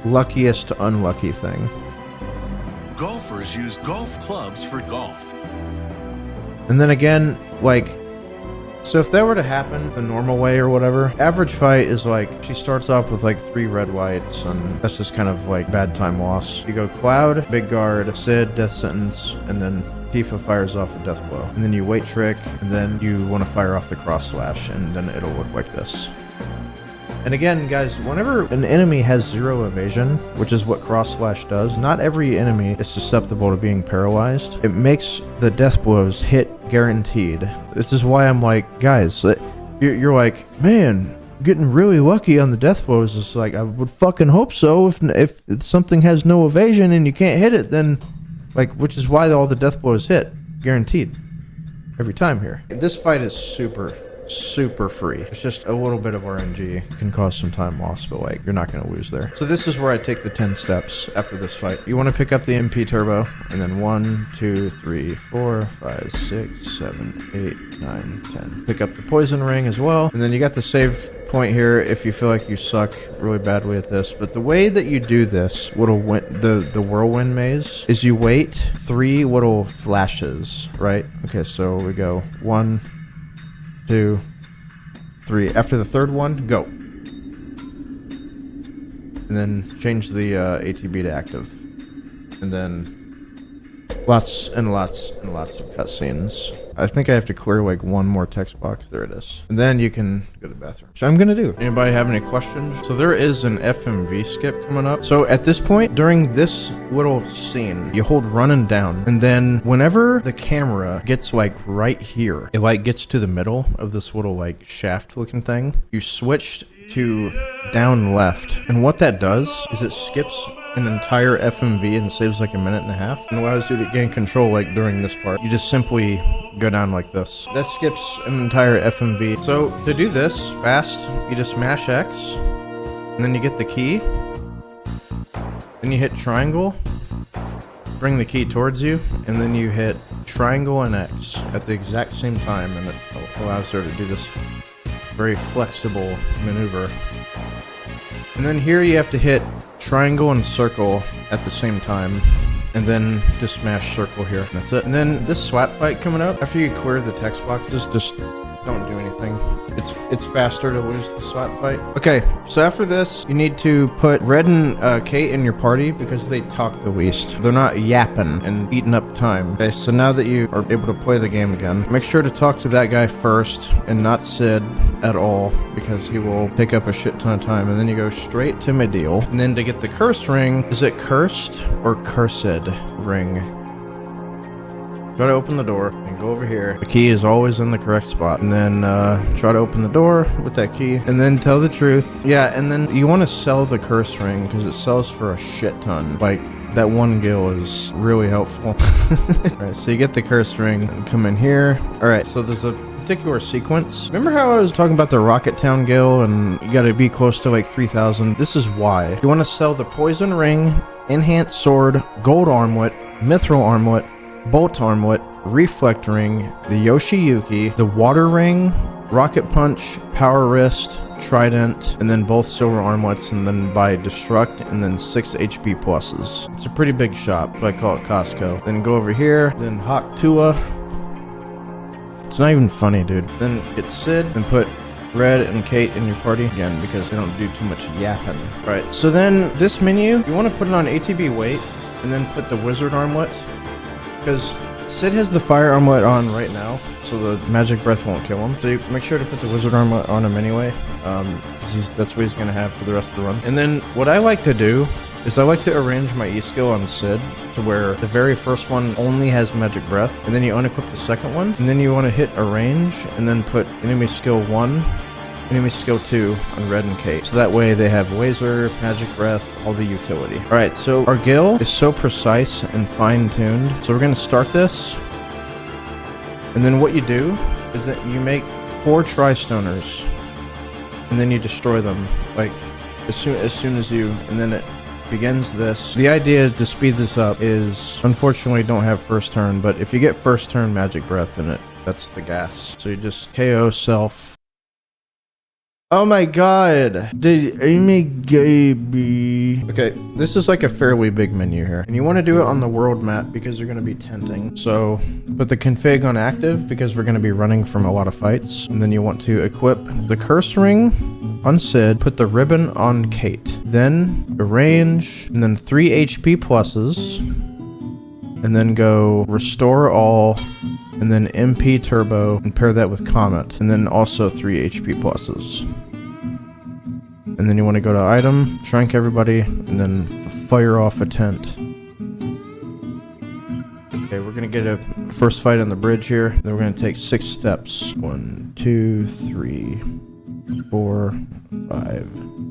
luckiest to unlucky thing. Golfers use golf clubs for golf. And then again, like, so if that were to happen the normal way or whatever, average fight is like, she starts off with like 3 red whites, and that's just kind of like bad time loss. You go Cloud, Big Guard, Sid, Death Sentence, and then Tifa fires off a Death Blow. And then you wait trick, and then you want to fire off the Cross Slash, and then it'll look like this. And again, guys, whenever an enemy has 0 evasion, which is what Cross Slash does, not every enemy is susceptible to being paralyzed. It makes the death blows hit guaranteed. This is why I'm like, guys, you're like, man, getting really lucky on the death blows. It's like, I would fucking hope so. If something has no evasion and you can't hit it, then, like, which is why all the death blows hit, guaranteed, every time here. This fight is super free. It's just a little bit of RNG can cause some time loss, but like, you're not going to lose there. So this is where I take the 10 steps after this fight. You want to pick up the MP turbo, and then 1, 2, 3, 4, 5, 6, 7, 8, 9, 10. Pick up the poison ring as well, and then you got the save point here if you feel like you suck really badly at this. But the way that you do this little the Whirlwind Maze is you wait 3 little flashes, right? Okay, so we go 1, 2, 3. After the 3rd one, go. And then change the ATB to active. And then lots and lots and lots of cutscenes. I think I have to clear like 1 more text box. There it is. And then you can go to the bathroom. Which I'm gonna do. Anybody have any questions? So there is an FMV skip coming up. So at this point, during this little scene, you hold run and down. And then whenever the camera gets like right here, it like gets to the middle of this little like shaft looking thing, you switched to down left. And what that does is it skips an entire FMV and saves like 1.5 minutes and allows you to gain control like during this part. You just simply go down like this. That skips an entire FMV. So to do this fast, you just mash X, and then you get the key, then you hit triangle, bring the key towards you, and then you hit triangle and X at the exact same time, and it allows her to do this very flexible maneuver. And then here you have to hit triangle and circle at the same time, and then just smash circle here. And that's it. And then this swap fight coming up, after you clear the text boxes, just don't do anything. It's faster to lose the swap fight. Okay, so after this, you need to put Red and Kate in your party because they talk the least. They're not yapping and eating up time. Okay, so now that you are able to play the game again, make sure to talk to that guy first and not Sid at all because he will take up a shit ton of time. And then you go straight to Medial. And then to get the cursed ring, is it cursed or cursed ring? Try to open the door and go over here. The key is always in the correct spot. And then try to open the door with that key. And then tell the truth. Yeah, and then you want to sell the curse ring because it sells for a shit ton. Like, that 1 gil is really helpful. Alright, so you get the curse ring and come in here. Alright, so there's a particular sequence. Remember how I was talking about the Rocket Town gil and you gotta be close to like 3,000? This is why. You want to sell the poison ring, enhanced sword, gold armlet, mithril armlet, bolt armlet, reflect ring, the Yoshi Yuki, the water ring, rocket punch, power wrist, trident, and then both silver armlets, and then buy destruct, and then 6 HP pluses. It's a pretty big shop, so I call it Costco. Then go over here, then Hawk Tua. It's not even funny, dude. Then get Sid, and put Red and Kate in your party again because they don't do too much yapping. Alright, so then this menu, you want to put it on ATB weight, and then put the wizard armlet. Because Sid has the fire armlet on right now, so the magic breath won't kill him. So you make sure to put the wizard armlet on him anyway, because that's what he's going to have for the rest of the run. And then what I like to do is I like to arrange my E-skill on Sid to where the very first one only has magic breath, and then you unequip the second one, and then you want to hit arrange, and then put enemy skill 1, enemy skill 2 on Red and Kate. So that way they have laser, magic breath, all the utility. Alright, so our gil is so precise and fine-tuned. So we're going to start this. And then what you do is that you make 4 tri-stoners. And then you destroy them. Like, as soon as you... And then it begins this. The idea to speed this up is, unfortunately, don't have first turn. But if you get first turn magic breath in it, that's the gas. So you just KO self. Oh my god. Did Amy Gaby? Okay, this is like a fairly big menu here. And you want to do it on the world map because you're going to be tenting. So put the config on active because we're going to be running from a lot of fights. And then you want to equip the curse ring on Sid, put the ribbon on Kate. Then arrange, and then 3 HP pluses. And then go restore all, and then MP turbo, and pair that with Comet, and then also 3 HP pluses. And then you want to go to item, shrink everybody, and then fire off a tent. Okay, we're gonna get a first fight on the bridge here. Then we're gonna take 6 steps. 1, 2, 3, 4, 5,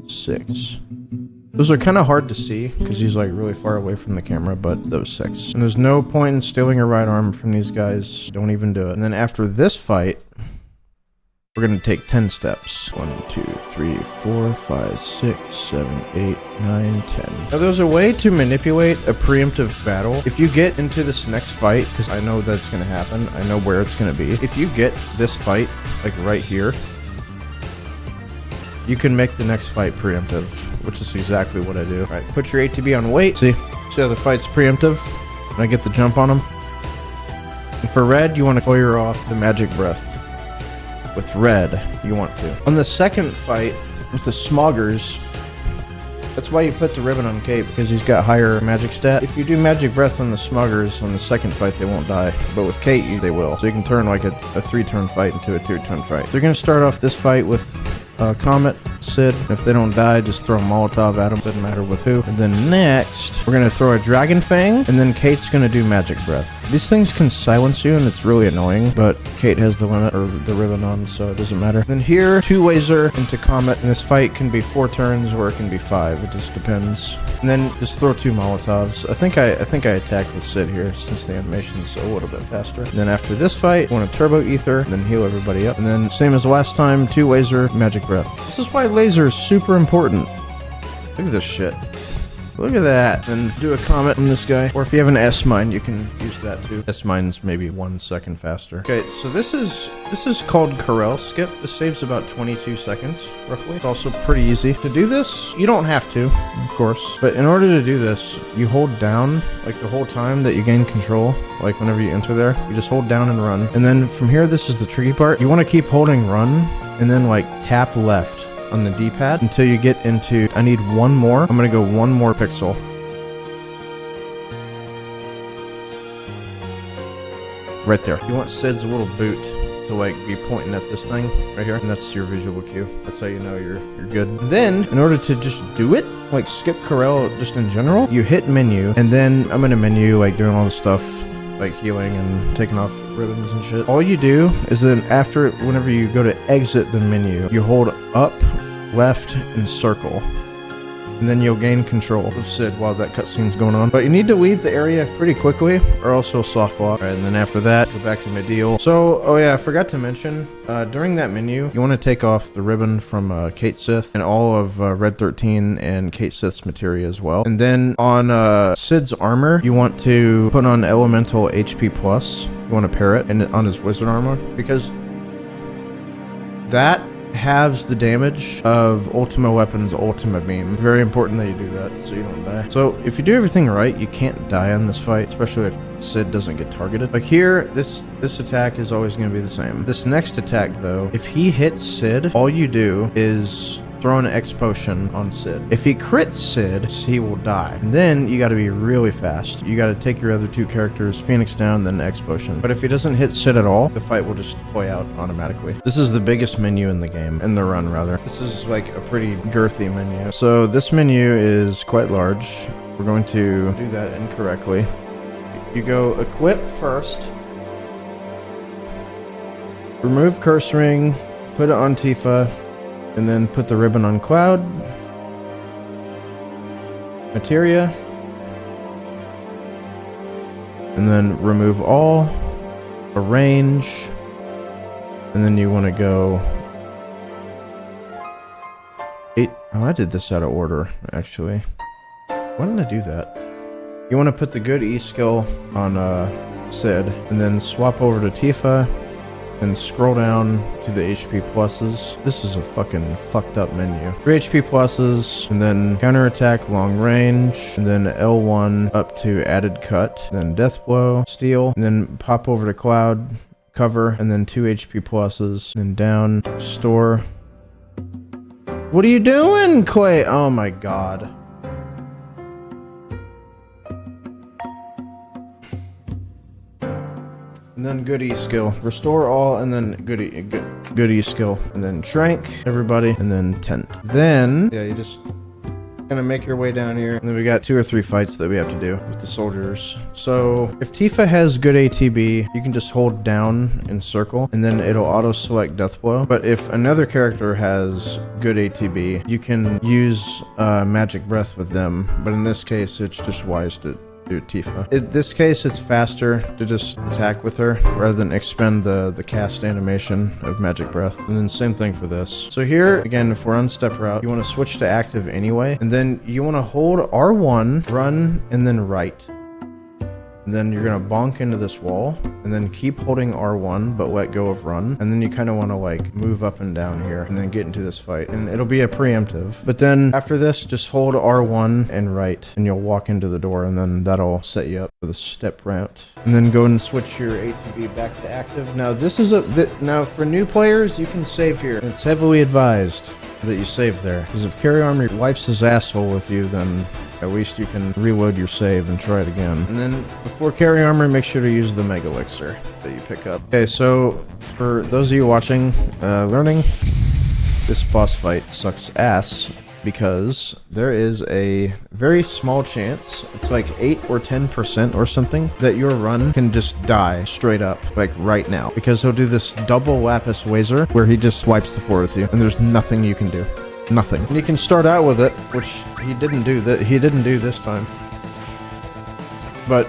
6. Those are kind of hard to see because he's like really far away from the camera, but those 6. And there's no point in stealing a right arm from these guys. Don't even do it. And then after this fight, we're going to take 10 steps. 1, 2, 3, 4, 5, 6, 7, 8, 9, 10. Now there's a way to manipulate a preemptive battle. If you get into this next fight, because I know that's going to happen, I know where it's going to be. If you get this fight, like right here, you can make the next fight preemptive, which is exactly what I do. All right, put your ATB on wait. See how the fight's preemptive? And I get the jump on him. And for red, you want to fire off the magic breath. With red, you want to. On the second fight, with the Smoggers, that's why you put the ribbon on Kate, because he's got higher magic stat. If you do magic breath on the Smoggers, on the second fight, they won't die. But with Kate, they will. So you can turn like a 3-turn fight into a 2-turn fight. So you're going to start off this fight with Comet, Sid. If they don't die, just throw a Molotov at them. Doesn't matter with who. And then next, we're going to throw a Dragon Fang, and then Kate's going to do Magic Breath. These things can silence you, and it's really annoying, but Kate has the limit, or the ribbon on, so it doesn't matter. Then here, 2 Laser into Comet, and this fight can be 4 turns, or it can be 5. It just depends. And then just throw 2 Molotovs. I think I attacked with Sid here, since the animation's a little bit faster. And then after this fight, I want to Turbo Ether, and then heal everybody up. And then, same as last time, 2 Laser, Magic Breath. This is why laser is super important. Look at this shit. Look at that. And do a Comet on this guy. Or if you have an S-Mine, you can use that too. S-Mine's maybe 1 second faster. Okay, so this is called Corel Skip. This saves about 22 seconds, roughly. It's also pretty easy. To do this, you don't have to, of course. But in order to do this, you hold down, like the whole time that you gain control, like whenever you enter there, you just hold down and run. And then from here, this is the tricky part. You want to keep holding run, and then like tap left on the D-pad until you get into, I need 1 more. I'm gonna go 1 more pixel. Right there. You want Sid's little boot to like be pointing at this thing right here, and that's your visual cue. That's how you know you're good. And then, in order to just do it, like skip Corel just in general, you hit menu, and then I'm gonna menu like doing all the stuff like healing and taking off ribbons and shit. All you do is then after, whenever you go to exit the menu, you hold up, left, and circle. And then you'll gain control of Sid while that cutscene's going on. But you need to leave the area pretty quickly, or else he'll soft lock. Alright, and then after that, go back to my deal. So, oh yeah, I forgot to mention, during that menu, you want to take off the ribbon from Kate Sith, and all of Red 13 and Kate Sith's materia as well. And then on Sid's armor, you want to put on Elemental HP+. You want to pair it and on his wizard armor, because that halves the damage of Ultima Weapon's Ultima Beam. Very important that you do that so you don't die. So if you do everything right, you can't die on this fight, especially if Sid doesn't get targeted. Like here, this attack is always going to be the same. This next attack though, if he hits Sid, all you do is throw an X potion on Sid. If he crits Sid, he will die. And then you got to be really fast. You got to take your other 2 characters, Phoenix down, then X potion. But if he doesn't hit Sid at all, the fight will just play out automatically. This is the biggest menu in the game, in the run rather. This is like a pretty girthy menu. So this menu is quite large. We're going to do that incorrectly. You go equip first, remove curse ring, put it on Tifa, and then put the ribbon on Cloud, Materia, and then remove all, arrange, and then you want to go 8. Oh, I did this out of order, actually. Why didn't I do that? You want to put the good E skill on Sid, and then swap over to Tifa, and scroll down to the HP pluses. This is a fucking fucked up menu. 3 HP pluses, and then counterattack long range, and then L1 up to added cut, then death blow, steal, and then pop over to cloud, cover, and then 2 HP pluses, and down, store. What are you doing, Quay? Oh my god. And then good E-skill. Restore all, and then good E-skill. And then Trank, everybody, and then Tent. Then, yeah, you just gonna make your way down here. And then we got 2 or 3 fights that we have to do with the soldiers. So, if Tifa has good ATB, you can just hold down and circle, and then it'll auto-select Death Blow. But if another character has good ATB, you can use Magic Breath with them. But in this case, it's just wise to do Tifa. In this case, it's faster to just attack with her rather than expend the cast animation of Magic Breath. And then same thing for this. So here, again, if we're on step route, you want to switch to active anyway, and then you want to hold R1, run, and then right. And then you're gonna bonk into this wall, and then keep holding R1, but let go of run. And then you kind of want to like move up and down here, and then get into this fight. And it'll be a preemptive. But then after this, just hold R1 and right, and you'll walk into the door, and then that'll set you up for the step route. And then go and switch your ATB back to active. Now this is now for new players, you can save here. It's heavily advised that you save there, because if Carry Armor wipes his asshole with you, then at least you can reload your save and try it again. And then before Carry Armor, make sure to use the Mega Elixir that you pick up. Okay, so for those of you watching, learning, this boss fight sucks ass because there is a very small chance, it's like 8 or 10% or something, that your run can just die straight up, like right now. Because he'll do this double Lapis Wazer where he just swipes the floor with you, and there's nothing you can do. Nothing. And you can start out with it, which he didn't do this time. But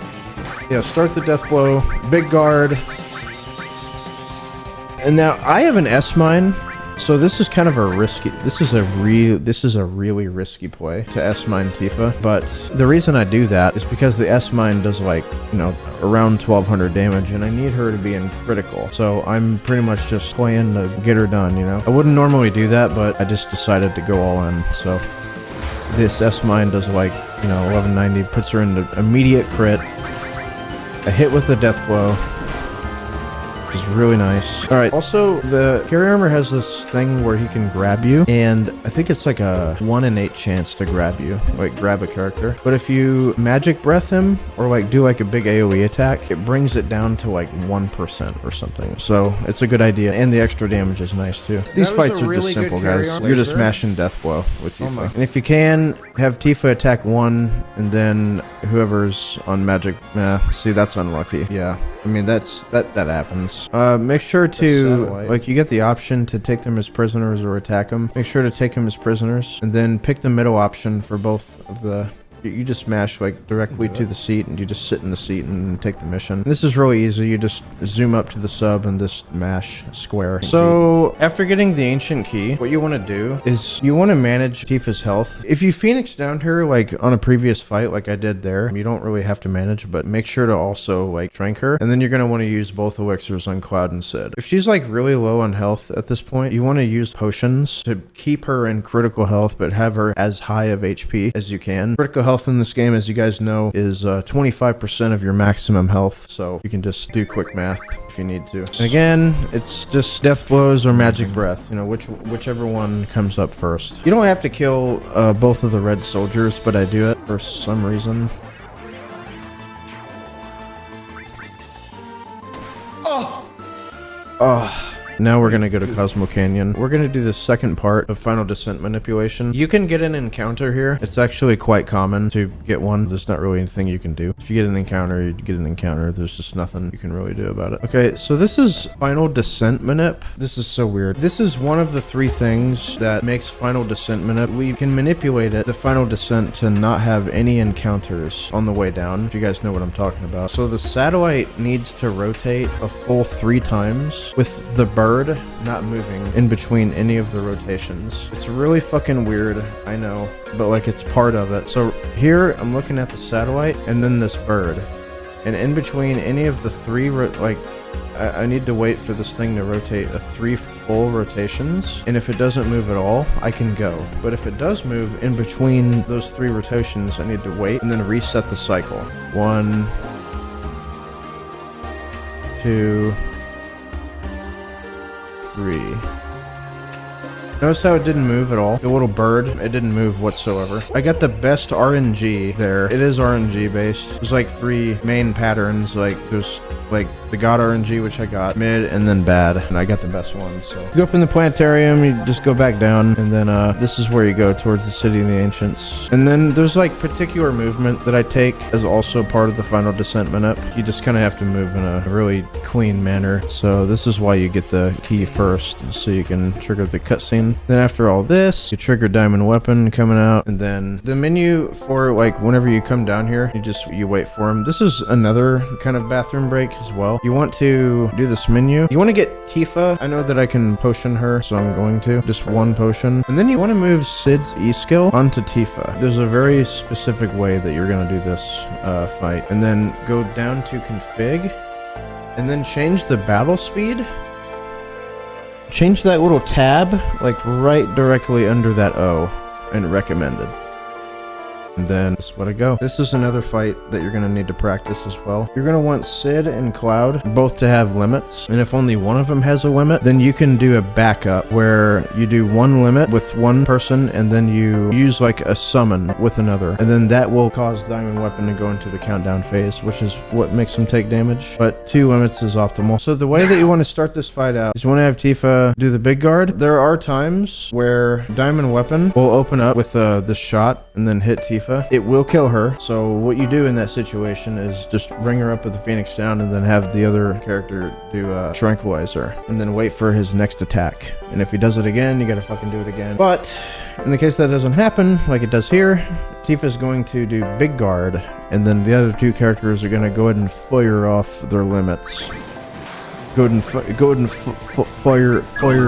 yeah, start the death blow, big guard. And now I have an S mine, so this is kind of a risky, this is a really risky play to S mine Tifa. But the reason I do that is because the S mine does like, you know, around 1200 damage, and I need her to be in critical. So I'm pretty much just playing to get her done, you know. I wouldn't normally do that, but I just decided to go all in. So this S mine does like, you know, 1190, puts her into immediate crit, a hit with the death blow, which is really nice. Alright, also the Carry Armor has this thing where he can grab you, and I think it's like a 1 in 8 chance to grab you, like grab a character. But if you Magic Breath him, or like do like a big AoE attack, it brings it down to like 1% or something. So it's a good idea, and the extra damage is nice too. These fights are just simple, guys. You're just mashing Death Blow with Tifa. And if you can, have Tifa attack 1, and then whoever's on Magic, see, that's unlucky. Yeah, I mean, that happens. Make sure to, like, you get the option to take them as prisoners or attack them. Make sure to take them as prisoners, and then pick the middle option for both of the... You just mash like directly to the seat, and you just sit in the seat and take the mission. This is really easy. You just zoom up to the sub and just mash square. So after getting the ancient key, what you want to do is you want to manage Tifa's health. If you Phoenix down her like on a previous fight like I did there, you don't really have to manage, but make sure to also like trank her, and then you're going to want to use both elixirs on Cloud and Sid. If she's like really low on health at this point, you want to use potions to keep her in critical health but have her as high of HP as you can. Critical health in this game, as you guys know, is 25% of your maximum health, so you can just do quick math if you need to. And again, it's just death blows or magic breath, you know, whichever one comes up first. You don't have to kill both of the red soldiers, but I do it for some reason. Now we're gonna go to Cosmo Canyon. We're gonna do the second part of Final Descent manipulation. You can get an encounter here. It's actually quite common to get one. There's not really anything you can do. If you get an encounter, you get an encounter. There's just nothing you can really do about it. Okay, so this is Final Descent manip. This is so weird. This is one of the 3 things that makes Final Descent manip. We can manipulate it, the Final Descent, to not have any encounters on the way down, if you guys know what I'm talking about. So the satellite needs to rotate a full 3 times with the bird not moving in between any of the rotations. It's really fucking weird, I know, but like it's part of it. So here I'm looking at the satellite and then this bird, and in between any of the 3 like I need to wait for this thing to rotate 3 full rotations, and if it doesn't move at all, I can go. But if it does move in between those 3 rotations, I need to wait and then reset the cycle. 1, 2, 3. Notice how it didn't move at all? The little bird, it didn't move whatsoever. I got the best RNG there. It is RNG based. There's like 3 main patterns. Like there's like the God RNG, which I got, mid, and then bad. And I got the best one, so. You go up in the planetarium, you just go back down, and then this is where you go towards the City of the Ancients. And then there's like particular movement that I take as also part of the Final Descent Manip. You just kind of have to move in a really clean manner. So this is why you get the key first, so you can trigger the cutscene. Then after all this, you trigger Diamond Weapon coming out, and then the menu for like whenever you come down here, you wait for him. This is another kind of bathroom break as well. You want to do this menu. You want to get Tifa. I know that I can potion her, so I'm going to. Just 1 potion. And then you want to move Sid's E-skill onto Tifa. There's a very specific way that you're going to do this fight. And then go down to config, and then change the battle speed. Change that little tab, like right directly under that O, and recommended. And then this is what I go. This is another fight that you're going to need to practice as well. You're going to want Sid and Cloud both to have limits. And if only one of them has a limit, then you can do a backup where you do 1 limit with 1 person and then you use like a summon with another. And then that will cause Diamond Weapon to go into the countdown phase, which is what makes him take damage. But 2 limits is optimal. So the way that you want to start this fight out is you want to have Tifa do the big guard. There are times where Diamond Weapon will open up with this shot and then hit Tifa. It will kill her, so what you do in that situation is just bring her up with the Phoenix down and then have the other character do Tranquilizer, and then wait for his next attack. And if he does it again, you gotta fucking do it again. But in the case that doesn't happen, like it does here, Tifa's going to do Big Guard, and then the other 2 characters are gonna go ahead and fire off their limits. Go ahead and fire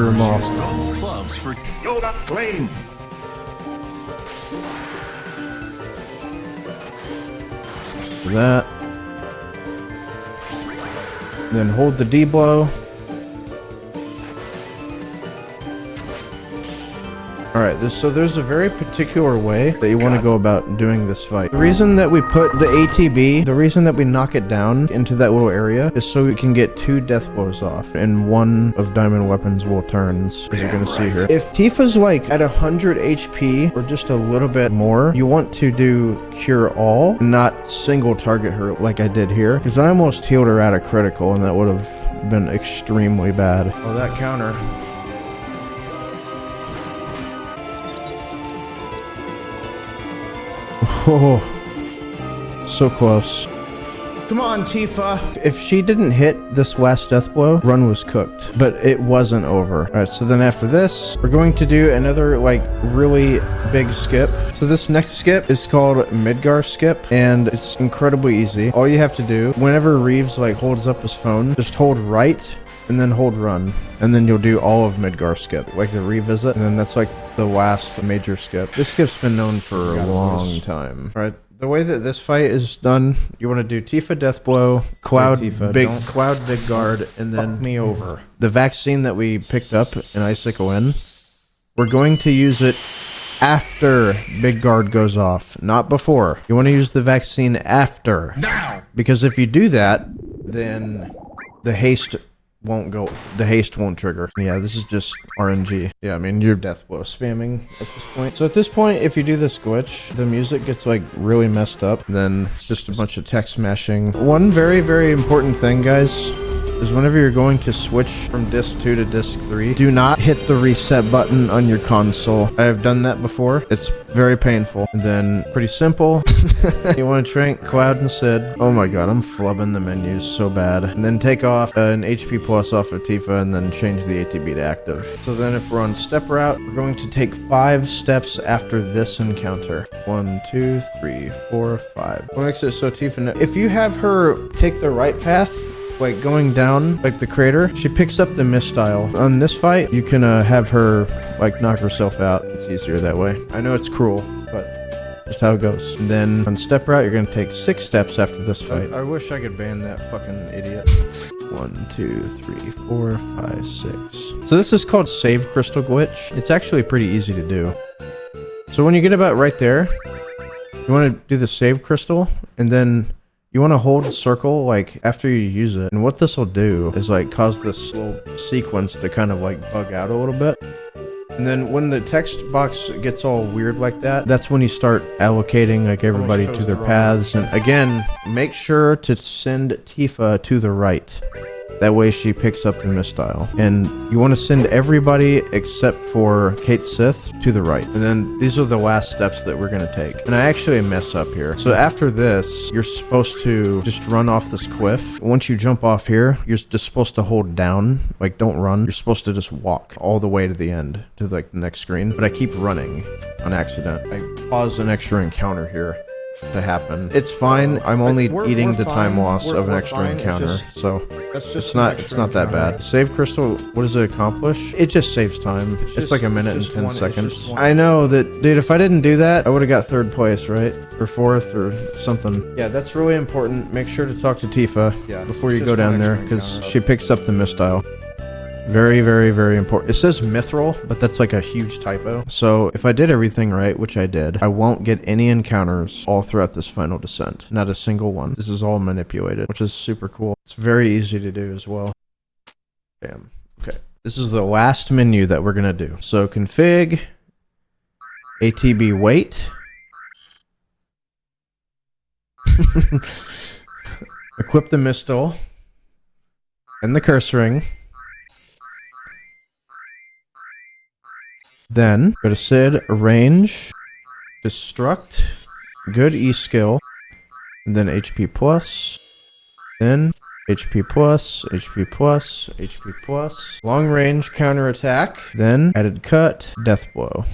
them off. Clubs for you're not playing. That. Then hold the D blow. Alright, so there's a very particular way that you want to go about doing this fight. The reason that we put the ATB, the reason that we knock it down into that little area is so we can get 2 death blows off, and 1 of Diamond Weapon's will turns, as you're going to see here. If Tifa's like at 100 HP or just a little bit more, you want to do Cure All, not single target her like I did here, because I almost healed her at a critical, and that would have been extremely bad. Oh, that counter. Oh, so close. Come on, Tifa. If she didn't hit this last death blow, run was cooked, but it wasn't over. All right, so then after this, we're going to do another like really big skip. So this next skip is called Midgar Skip, and it's incredibly easy. All you have to do, whenever Reeves like holds up his phone, just hold right and then hold run, and then you'll do all of Midgar Skip, like the revisit, and then that's like the last major skip. This skip's been known for a long time. All right, the way that this fight is done, you want to do Tifa Death Blow, Cloud Big Guard, and then me over. The vaccine that we picked up in Icicle in, we're going to use it after Big Guard goes off, not before. You want to use the vaccine after. Now! Because if you do that, then the haste won't trigger. Yeah, this is just RNG. Yeah, I mean, you're death blow spamming at this point. So at this point, if you do this glitch, the music gets like really messed up. Then it's just a bunch of text smashing. One very, very important thing, guys, is whenever you're going to switch from disc 2 to disc 3, do not hit the reset button on your console. I have done that before. It's very painful. And then, pretty simple. You want to trank Cloud and Sid. Oh my god, I'm flubbing the menus so bad. And then take off an HP plus off of Tifa and then change the ATB to active. So then if we're on step route, we're going to take 5 steps after this encounter. 1, 2, 3, 4, 5. What makes it so Tifa... If you have her take the right path, like going down like the crater, she picks up the mistile. On this fight, you can have her like knock herself out. It's easier that way. I know it's cruel, but just how it goes. And then on step route, you're gonna take 6 steps after this fight. I wish I could ban that fucking idiot. 1, 2, 3, 4, 5, 6. So this is called Save Crystal Glitch. It's actually pretty easy to do. So when you get about right there, you want to do the Save Crystal, and then you want to hold the circle like after you use it. And what this will do is like cause this little sequence to kind of like bug out a little bit. And then when the text box gets all weird like that, that's when you start allocating like everybody to their paths. And again, make sure to send Tifa to the right. That way she picks up the mistile. And you want to send everybody except for Kate Sith to the right. And then these are the last steps that we're going to take. And I actually mess up here. So after this, you're supposed to just run off this cliff. Once you jump off here, you're just supposed to hold down. Like, don't run. You're supposed to just walk all the way to the end, to like the next screen. But I keep running on accident. I pause an extra encounter here to happen. It's fine. I'm only eating the time loss of an extra encounter, so it's not that bad. Save crystal, what does it accomplish? It just saves time. It's like a minute and 10 seconds. I know that, dude, if I didn't do that, I would have got 3rd place, right? Or 4th or something. Yeah, that's really important. Make sure to talk to Tifa before you go down there, because she picks up the mistile. Very, very, very important. It says mithril, but that's like a huge typo. So if I did everything right, which I did, I won't get any encounters all throughout this final descent. Not a single one. This is all manipulated, which is super cool. It's very easy to do as well. Bam. Okay. This is the last menu that we're going to do. So config, ATB wait, equip the mistile, and the curse ring. Then go to Sid, Range, Destruct, good E skill, and then HP plus, then HP plus, HP plus, HP plus, long range counter attack, then added cut, death blow.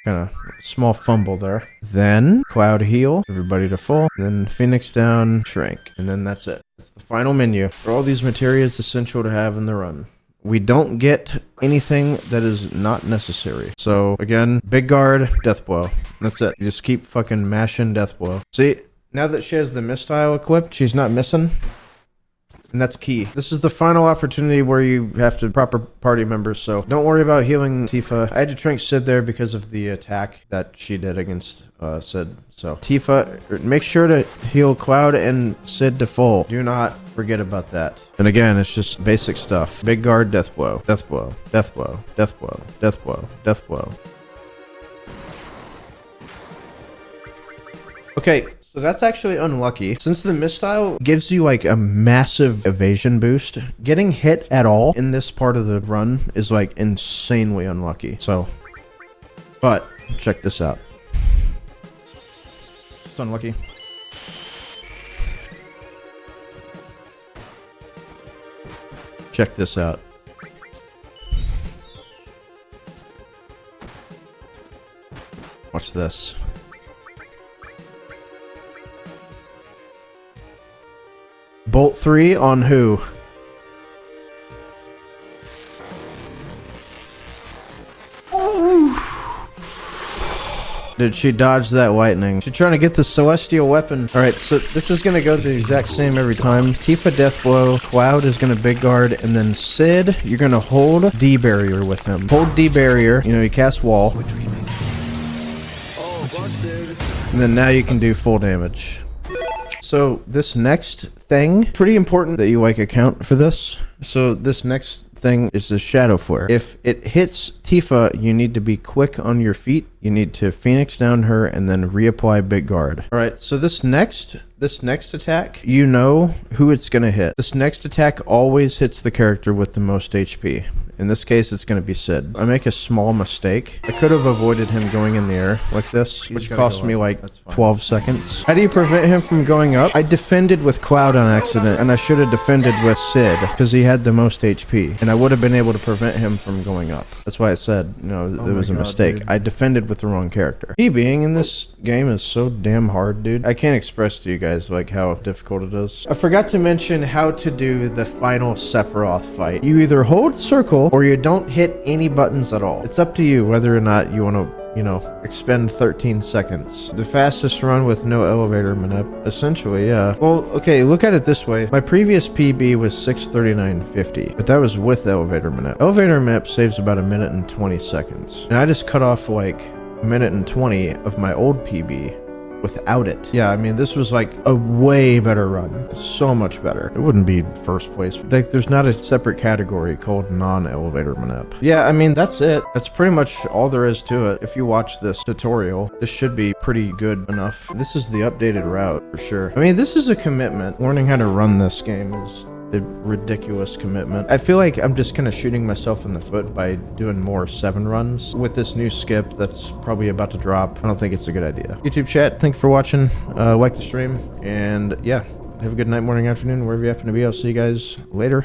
Kind of small fumble there. Then Cloud heal, everybody to full, then Phoenix down, shrink, and then that's it. That's the final menu. For all these materia is essential to have in the run. We don't get anything that is not necessary. So again, big guard, death blow. That's it. You just keep fucking mashing death blow. See, now that she has the mistile equipped, she's not missing. And that's key. This is the final opportunity where you have to proper party members, so don't worry about healing Tifa. I had to drink Sid there because of the attack that she did against Sid. So Tifa, make sure to heal Cloud and Sid to full. Do not forget about that. And again, it's just basic stuff. Big guard, death blow, death blow, death blow, death blow, death blow, death blow. Okay. So that's actually unlucky. Since the mistile gives you like a massive evasion boost, getting hit at all in this part of the run is like insanely unlucky. So, but check this out. It's unlucky. Check this out. Watch this. Bolt 3 on who? Did she dodge that lightning? She's trying to get the celestial weapon. Alright, so this is going to go the exact same every time. Tifa death blow, Cloud is going to big guard, and then Sid, you're going to hold D barrier with him. Hold D barrier, you know, you cast wall. And then now you can do full damage. So this next thing, pretty important that you like account for this. So this next thing is the shadow flare. If it hits Tifa, you need to be quick on your feet. You need to Phoenix down her and then reapply big guard. All right, so this next attack, you know who it's gonna hit. This next attack always hits the character with the most HP. In this case, it's going to be Sid. I make a small mistake. I could have avoided him going in the air like this, which cost me like 12 seconds. How do you prevent him from going up? I defended with Cloud on accident, and I should have defended with Sid, because he had the most HP, and I would have been able to prevent him from going up. That's why I said, you know, it was a mistake. Dude. I defended with the wrong character. He being in this game is so damn hard, dude. I can't express to you guys like how difficult it is. I forgot to mention how to do the final Sephiroth fight. You either hold circle or you don't hit any buttons at all. It's up to you whether or not you want to you know, expend 13 seconds. The fastest run with no elevator manip, essentially, yeah. Well, okay, look at it this way. My previous PB was 6:39.50, but that was with elevator manip. Elevator manip saves about 1 minute and 20 seconds. And I just cut off like 1 minute and 20 of my old PB without it. Yeah, I mean, this was like a way better run. So much better. It wouldn't be first place. Like, there's not a separate category called non-elevator manip. Yeah, I mean, that's it. That's pretty much all there is to it. If you watch this tutorial, this should be pretty good enough. This is the updated route for sure. I mean, this is a commitment. Learning how to run this game is a ridiculous commitment. I feel like I'm just kind of shooting myself in the foot by doing more 7 runs with this new skip that's probably about to drop. I don't think it's a good idea. YouTube chat, thanks for watching. Like the stream, and yeah, have a good night, morning, afternoon, wherever you happen to be. I'll see you guys later.